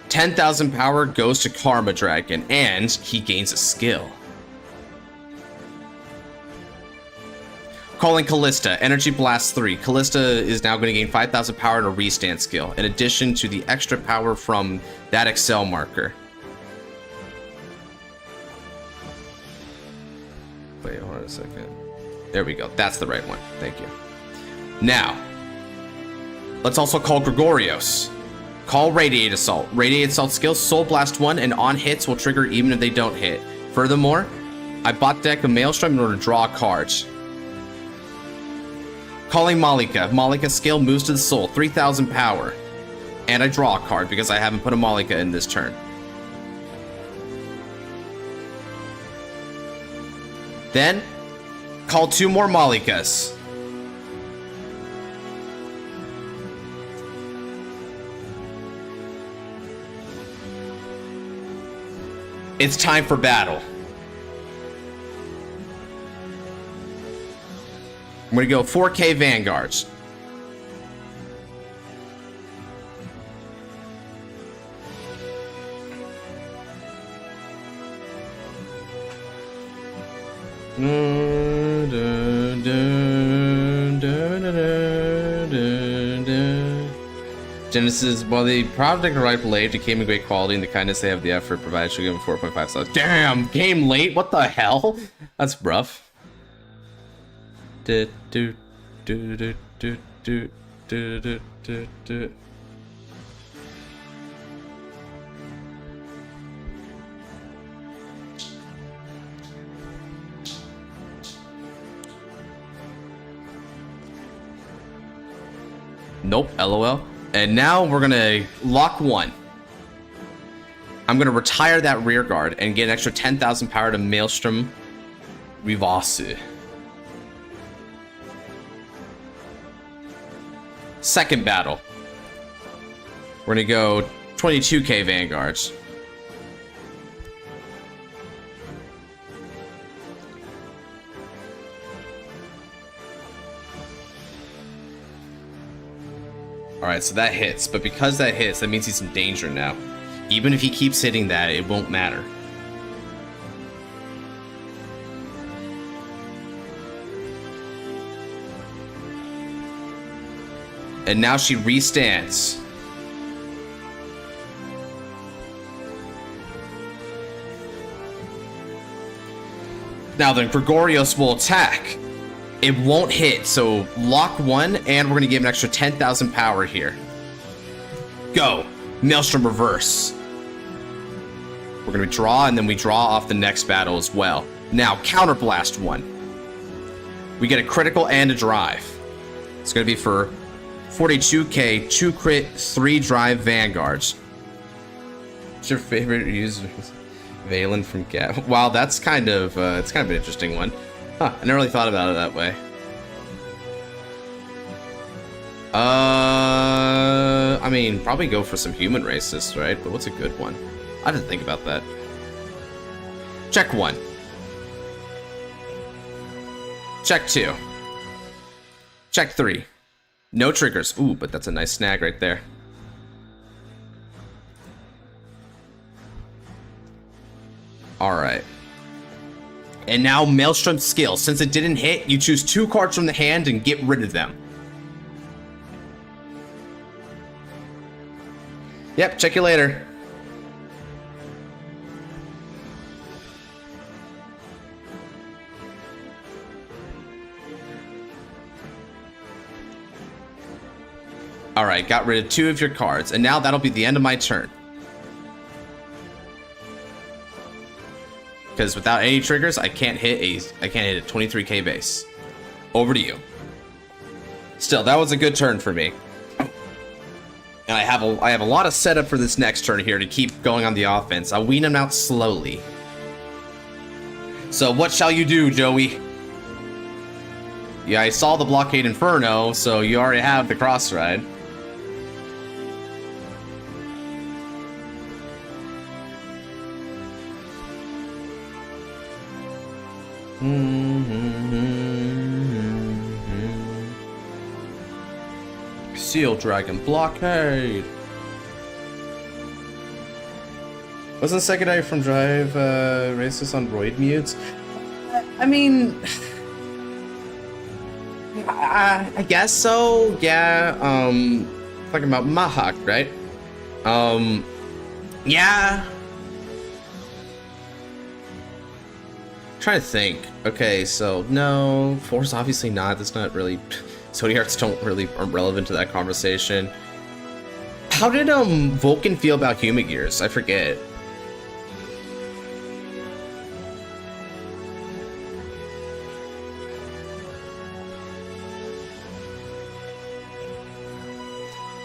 10,000 power goes to Karma Dragon, and he gains a skill. Calling Callista, Energy Blast 3. Callista is now going to gain 5,000 power and a restand skill, in addition to the extra power from that Excel marker. Wait, hold on a second. There we go. That's the right one. Thank you. Now, let's also call Gregorios. Call Radiate Assault. Radiate Assault skill, Soul Blast 1, and on hits will trigger even if they don't hit. Furthermore, I bought deck of Maelstrom in order to draw a card. Calling Malika. Malika skill moves to the soul, 3,000 power. And I draw a card because I haven't put a Malika in this turn. Then, call 2 more Malikas. It's time for battle. I'm gonna go 4K Vanguards. Genesis, while the product arrived late, it came in great quality, and the kindness they have the effort provided should give them 4.5 stars. Damn, came late? What the hell? That's rough. Nope, LOL. And now we're gonna lock 1. I'm gonna retire that rear guard and get an extra 10,000 power to Maelstrom Rivasu. Second battle. We're gonna go 22K Vanguards. Alright, so that hits, but because that hits, that means he's in danger now. Even if he keeps hitting that, it won't matter. And now she restands. Now then, Gregorios will attack. It won't hit, so lock 1, and we're gonna give an extra 10,000 power here. Go! Maelstrom Reverse. We're gonna draw, and then we draw off the next battle as well. Now, Counterblast 1. We get a critical and a drive. It's gonna be for 42K, 2 crit, 3 drive Vanguards. What's your favorite user? Valen from Gap. Wow, that's kind of, it's kind of an interesting one. Huh, I never really thought about it that way. I mean, probably go for some human racists, right? But what's a good one? I didn't think about that. Check 1. Check 2. Check 3. No triggers. Ooh, but that's a nice snag right there. Alright. And now Maelstrom's skill. Since it didn't hit, you choose 2 cards from the hand and get rid of them. Yep, check you later. Alright, got rid of 2 of your cards, and now that'll be the end of my turn. Because without any triggers, I can't hit a 23k base. Over to you. Still, that was a good turn for me. And I have a lot of setup for this next turn here to keep going on the offense. I'll wean them out slowly. So what shall you do, Joey? Yeah, I saw the Blockade Inferno, so you already have the Cross Ride. Seal Dragon Blockade. Wasn't secondary from Drive racist on roid mutes? I mean, I guess so. Yeah. Talking about Mahawk, right? Yeah. Trying to think. Okay, so no, Force obviously not. That's not really. Zodiac Arts aren't relevant to that conversation. How did Vulcan feel about Humagears? I forget.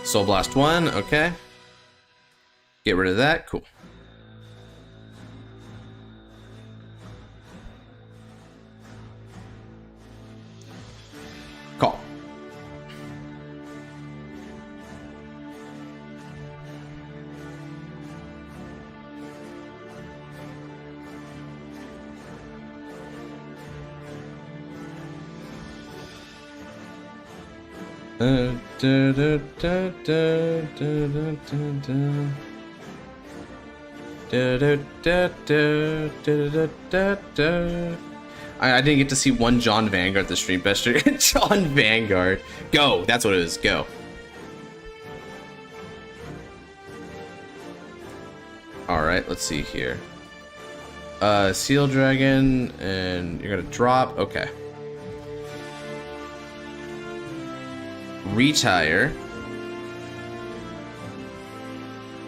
Soul Blast 1, okay. Get rid of that, cool. Call. I didn't get to see one John Vanguard this stream. Best John Vanguard. Go. That's what it is. Go. Alright, let's see here. Seal Dragon, and you're gonna drop. Okay. Retire.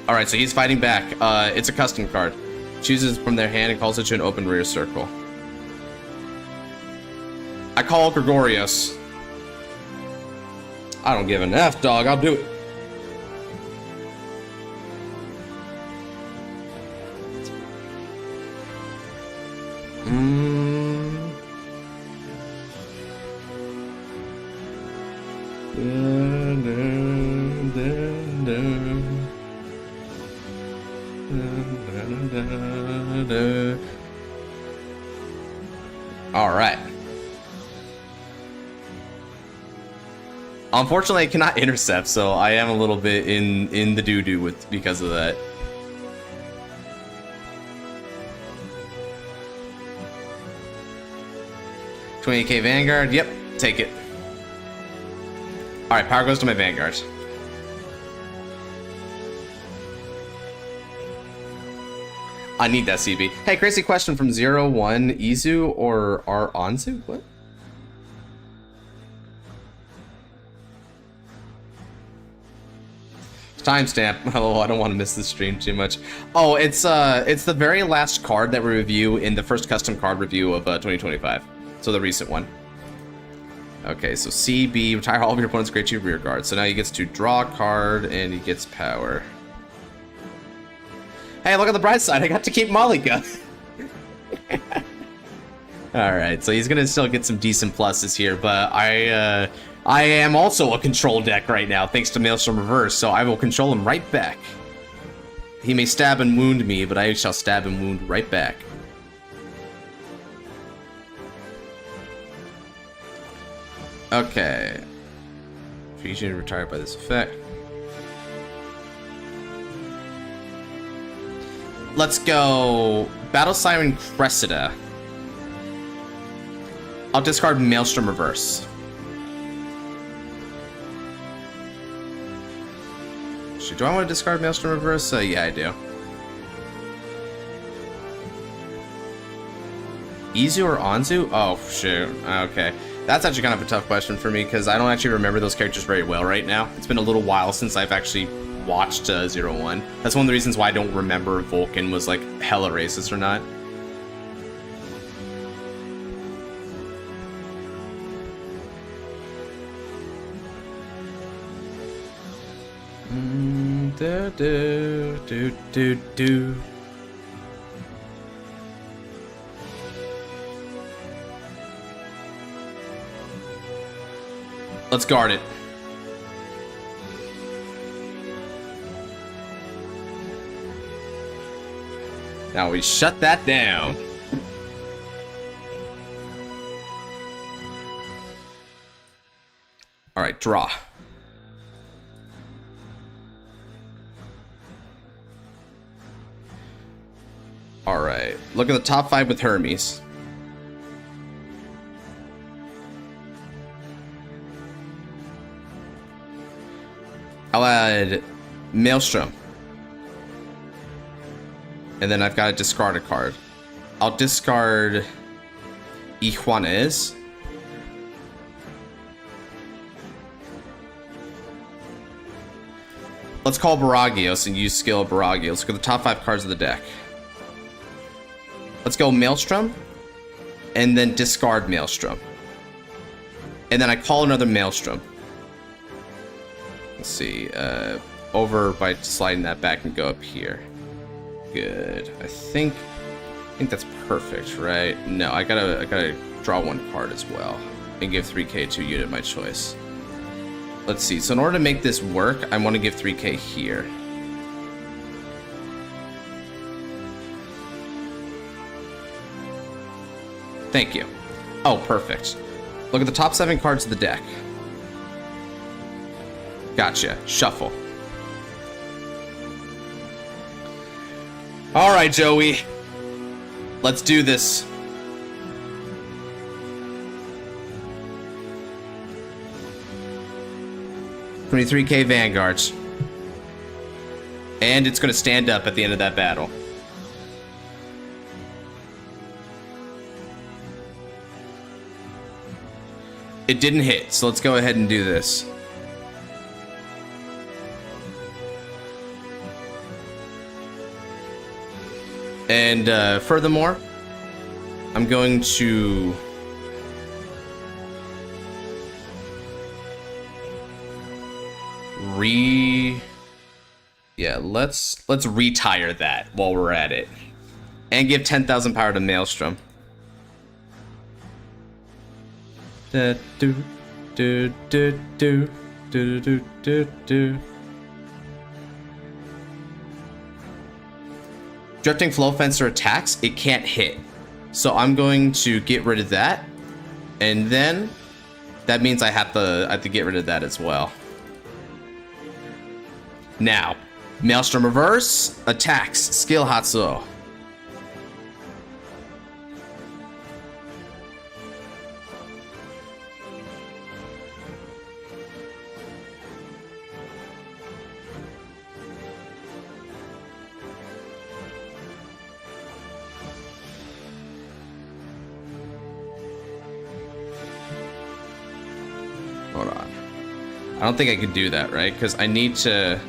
Alright, so he's fighting back. It's a custom card. Chooses from their hand and calls it to an open rear circle. I call Gregorios. I don't give an F, dog. I'll do it. All right. Unfortunately, I cannot intercept, so I am a little bit in the doo-doo with because of that. $20k Vanguard. Yep, take it. All right, power goes to my Vanguard. I need that CB. Hey, crazy question from 01. Izu or Anzu? What? Timestamp. Oh, I don't want to miss the stream too much. Oh, it's the very last card that we review in the first custom card review of 2025. So the recent one. Okay, so CB, retire all of your opponent's grade 2 rear guard. So now he gets to draw a card and he gets power. Hey, look at the bright side. I got to keep Malika. Alright, so he's gonna still get some decent pluses here, but I am also a control deck right now, thanks to Maelstrom Reverse, so I will control him right back. He may stab and wound me, but I shall stab and wound right back. Okay. Fusion retired by this effect. Let's go Battle Siren Cressida. I'll discard Maelstrom Reverse. Do I want to discard Maelstrom Reverse? Yeah, I do. Izu or Anzu? Oh, shoot. Okay. That's actually kind of a tough question for me, because I don't actually remember those characters very well right now. It's been a little while since I've actually watched 01. That's one of the reasons why I don't remember if Vulcan was, like, hella racist or not. Do. Let's guard it. Now we shut that down. All right, draw. All right, look at the top 5 with Hermes. I'll add Maelstrom. And then I've got to discard a card. I'll discard Ijuanes. Let's call Baragios and use skill Baragios. Let's go to the top 5 cards of the deck. Let's go Maelstrom. And then discard Maelstrom. And then I call another Maelstrom. Let's see, over by sliding that back and go up here. Good. I think that's perfect, right? No, I gotta draw 1 card as well and give 3k to a unit my choice. Let's see. So in order to make this work, I want to give 3k here. Thank you. Oh, perfect. Look at the top 7 cards of the deck. Gotcha. Shuffle. All right, Joey. Let's do this. $23k Vanguards. And it's going to stand up at the end of that battle. It didn't hit, so let's go ahead and do this. And furthermore, I'm going to let's retire that while we're at it, and give 10,000 power to Maelstrom. Drifting Flow Fencer attacks, it can't hit. So I'm going to get rid of that. And then that means I have to get rid of that as well. Now, Maelstrom Reverse, attacks, skill Hatsuo. Hold on. I don't think I could do that, right? Because I need to...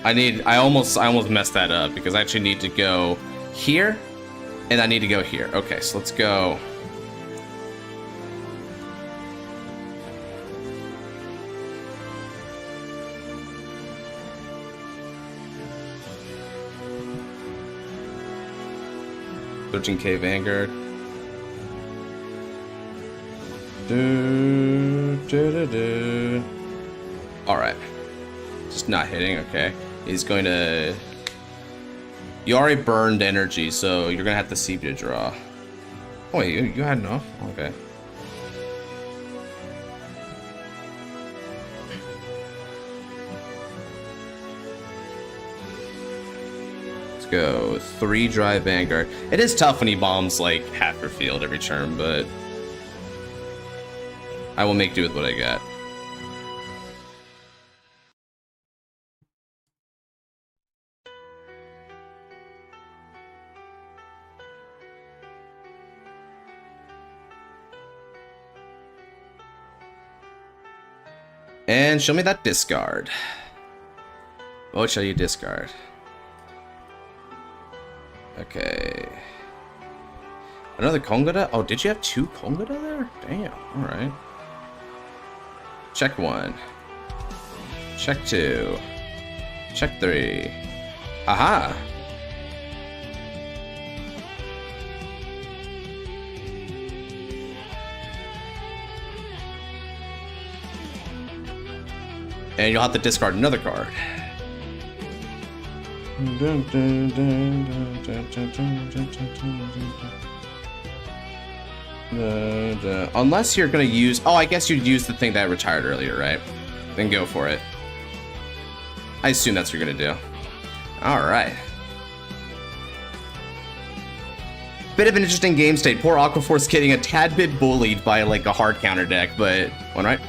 I almost messed that up because I actually need to go here and I need to go here. Okay, so let's go. $13k Vanguard. All right, just not hitting. Okay. He's going to You already burned energy, so you're gonna have to Sepia draw. Oh, wait, you had enough? Okay. Let's go. 3 dry Vanguard. It is tough when he bombs like half your field every turn, but I will make do with what I got. And show me that discard. What shall you discard? Okay. Another Kongada? Oh, did you have 2 Kongada there? Damn, alright. Check 1. Check 2. Check 3. Aha! And you'll have to discard another card. Unless you're gonna use... Oh, I guess you'd use the thing that retired earlier, right? Then go for it. I assume that's what you're gonna do. Alright. Bit of an interesting game state. Poor Aquaforce getting a tad bit bullied by like a hard counter deck, but... One right?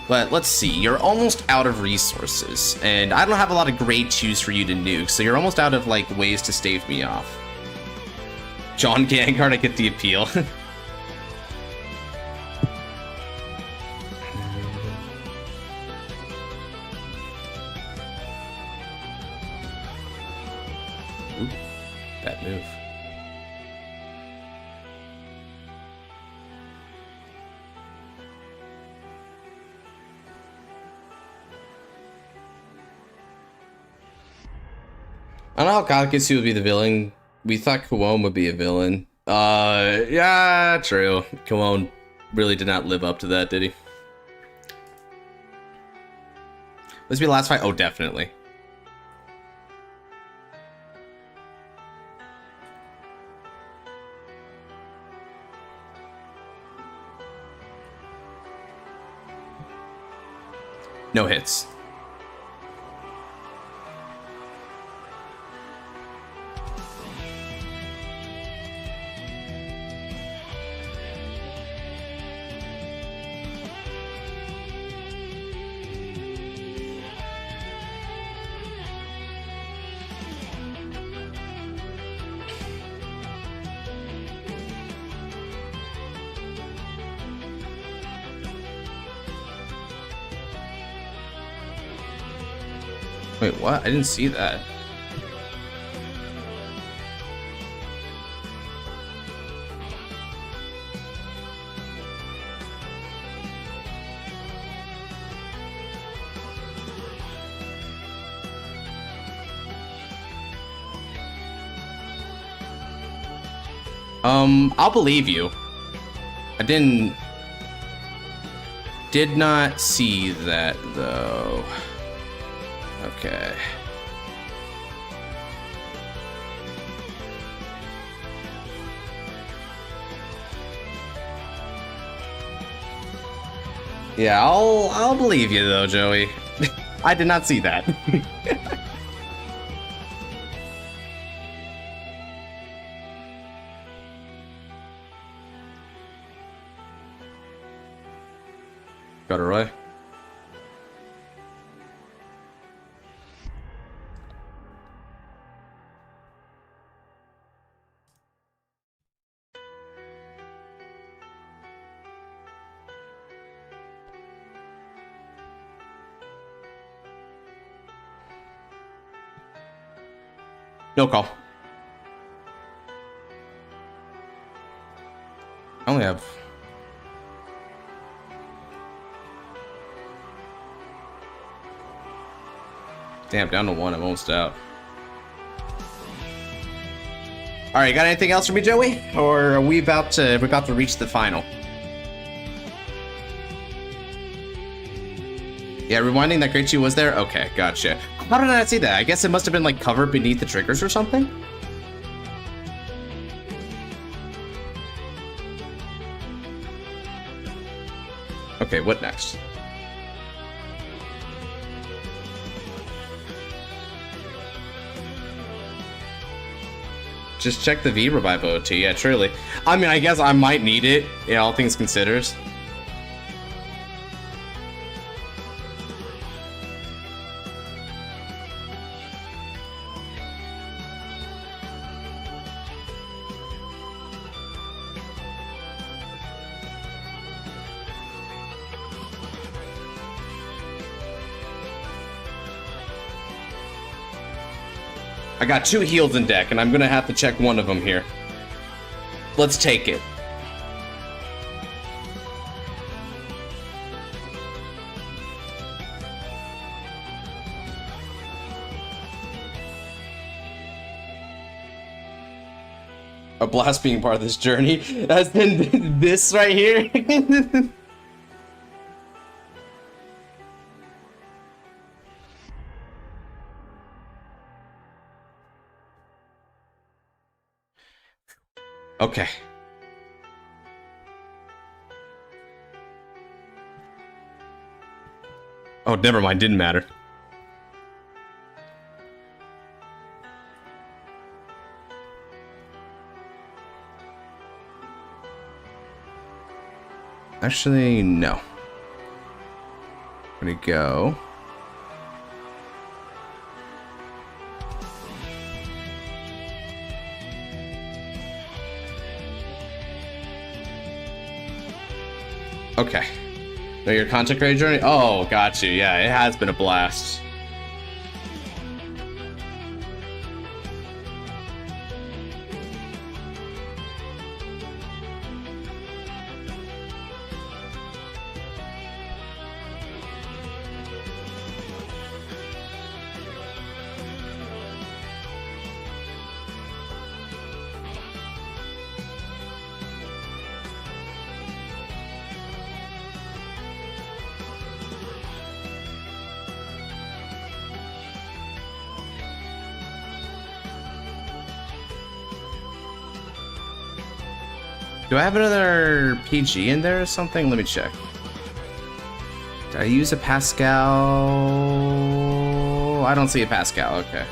But let's see, you're almost out of resources, and I don't have a lot of grade 2s for you to nuke, so you're almost out of like ways to stave me off. John Vanguard, I get the appeal. Ooh, bad move. I don't know how Kakatsu would be the villain. We thought Kuon would be a villain. Yeah, true. Kuon really did not live up to that, did he? This be the last fight? Oh, definitely. No hits. Wait, what? I didn't see that. I'll believe you. I did not see that though. Okay. Yeah, I'll believe you though, Joey. I did not see that. Got it right. No call. I only have... Damn, down to 1, I'm almost out. Alright, got anything else for me, Joey? Or are we about to reach the final? Yeah, rewinding that Great Chi was there? Okay, gotcha. How did I not see that? I guess it must have been like covered beneath the triggers or something? Okay, what next? Just check the V revive OT, yeah, truly. I mean, I guess I might need it, yeah, all things considered. I got 2 heals in deck, and I'm gonna have to check one of them here. Let's take it. A blast being part of this journey has been this right here. Okay. Oh, never mind. Didn't matter. Actually, no. Where'd it go? Okay. No, your content creator journey? Oh, got you. Yeah, it has been a blast. Do I have another PG in there or something? Let me check. Did I use a Pascal? I don't see a Pascal, okay.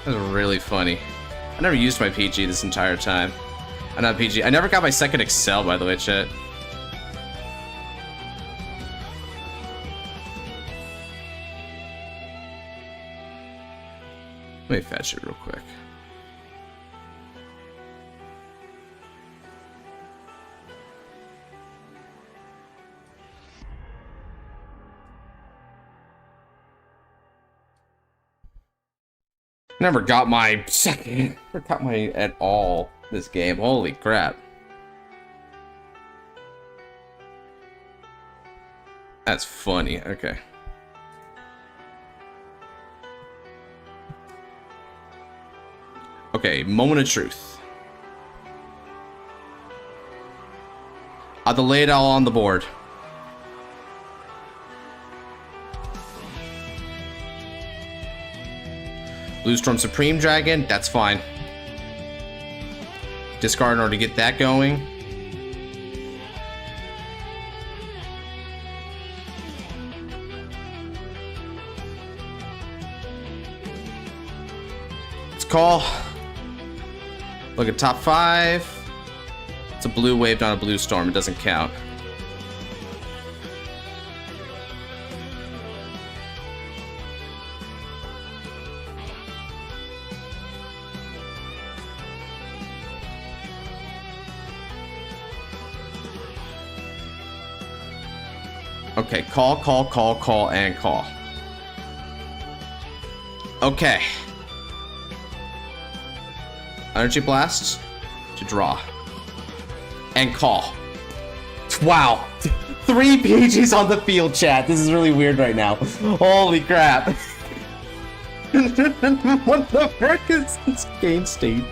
That was really funny. I never used my PG this entire time. I'm not PG. I never got my second Excel, by the way, chat. Let me fetch it real quick. Never got my second, never got my at all this game. Holy crap. That's funny. Okay. Okay, moment of truth. I'll lay it all on the board. Blue Storm Supreme Dragon, that's fine. Discard in order to get that going. Let's call. Look at top 5. It's a blue wave, not a blue storm. It doesn't count. Okay, call, and call. Okay. Energy Blast to draw. And call. Wow. 3 PGs on the field, chat. This is really weird right now. Holy crap. What the frick is this game state?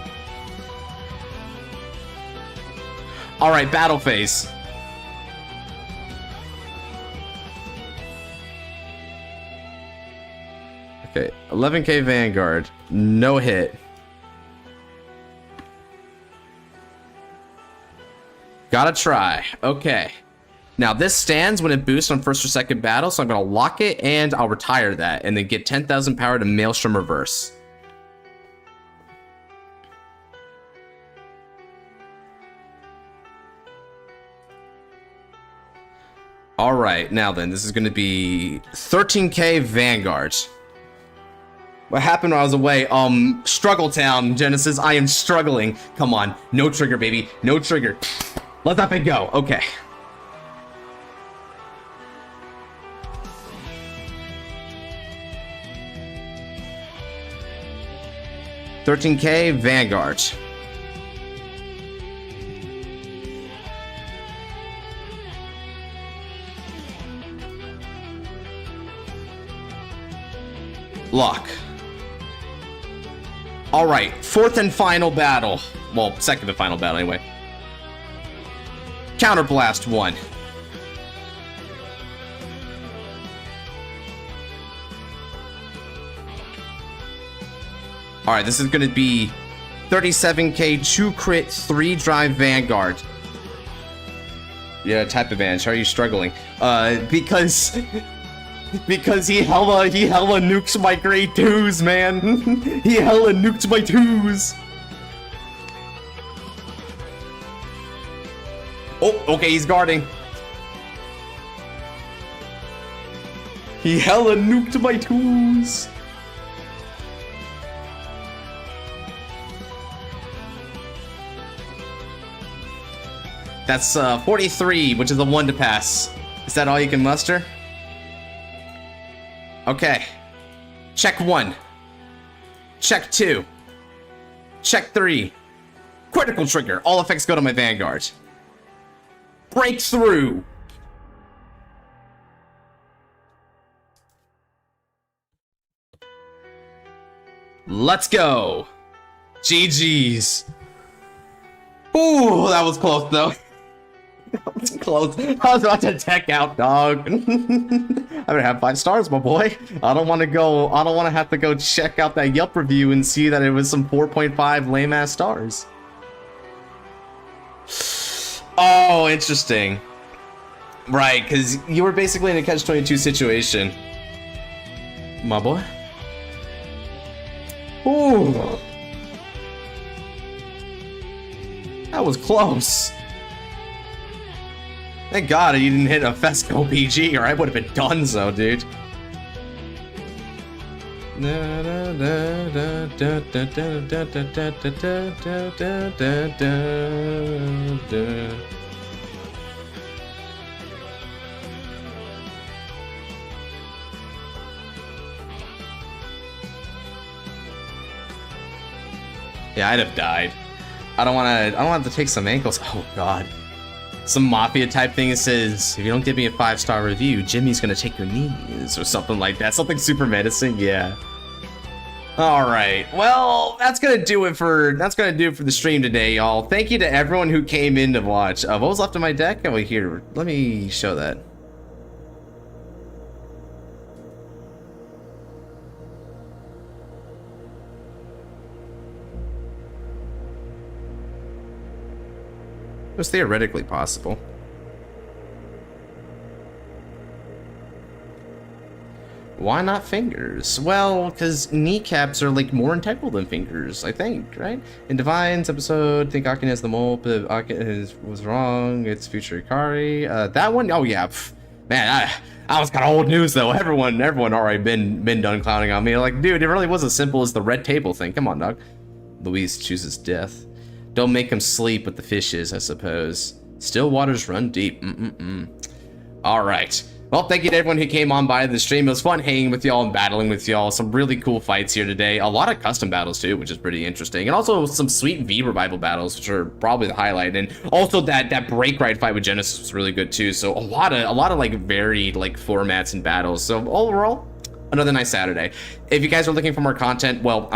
Alright, battle phase. 11k Vanguard. No hit. Gotta try. Okay. Now this stands when it boosts on first or second battle, so I'm gonna lock it and I'll retire that and then get 10,000 power to Maelstrom Reverse. Alright, now then, this is gonna be 13k Vanguard. What happened while I was away? Struggle Town, Genesis. I am struggling. Come on. No trigger, baby. No trigger. Let that thing go. Okay. $13k Vanguard. Lock. Alright, fourth and final battle. Well, second and final battle anyway. Counterblast 1. Alright, this is gonna be 37k 2 crit 3 drive Vanguard. Yeah, type advantage. How are you struggling? Because he hella nukes my grade 2s, man. He hella nukes my 2s. Oh, okay, he's guarding. He hella nuked my 2s. That's 43, which is the 1 to pass. Is that all you can muster? Okay. Check 1. Check 2. Check 3. Critical trigger. All effects go to my Vanguard. Breakthrough. Let's go. GG's. Ooh, that was close though. That was close. I was about to tech out, dog. I'm gonna have 5 stars, my boy. I don't want to have to go check out that Yelp review and see that it was some 4.5 lame ass stars. Oh, interesting. Right, because you were basically in a catch-22 situation, my boy. Ooh, that was close. Thank God you didn't hit a Fesco PG, or I would have been done so, dude. Yeah, I'd have died. I don't want to take some ankles. Oh God. Some mafia type thing that says, if you don't give me a 5-star review, Jimmy's gonna take your knees or something like that. Something super menacing, yeah. Alright, well, that's gonna do it for the stream today, y'all. Thank you to everyone who came in to watch. What was left of my deck? Oh, here, let me show that. It was theoretically possible. Why not fingers? Well, because kneecaps are like more integral than fingers, I think, right? In Divine's episode, think Akin has the mole, but Akin was wrong. It's future Ikari. That one, oh yeah, man, that was kind of old news though. Everyone already been done clowning on me. Like, dude, it really was as simple as the red table thing. Come on, dog. Louise chooses death. Don't make him sleep with the fishes, I suppose. Still waters run deep. All right. Well, thank you to everyone who came on by the stream. It was fun hanging with y'all and battling with y'all. Some really cool fights here today. A lot of custom battles too, which is pretty interesting. And also some sweet V revival battles, which are probably the highlight. And also that break ride fight with Genesis was really good too. So a lot of like varied like formats and battles. So overall, another nice Saturday. If you guys are looking for more content, well,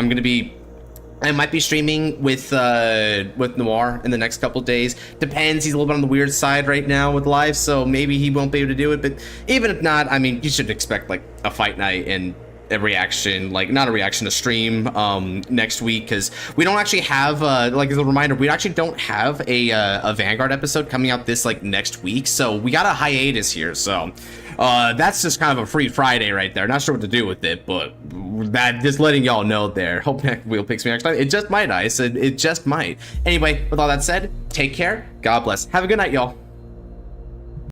I might be streaming with Noir in the next couple days. Depends, he's a little bit on the weird side right now with life, so maybe he won't be able to do it. But even if not, I mean, you should expect like a fight night and a reaction, like not a reaction, a stream next week, because we don't actually have like as a reminder, we actually don't have a Vanguard episode coming out this like next week, so we got a hiatus here. So that's just kind of a free Friday right there. Not sure what to do with it, but that just letting y'all know there. Hope Wheel picks me next time. It just might, Ice. It just might. Anyway, with all that said, take care. God bless. Have a good night, y'all.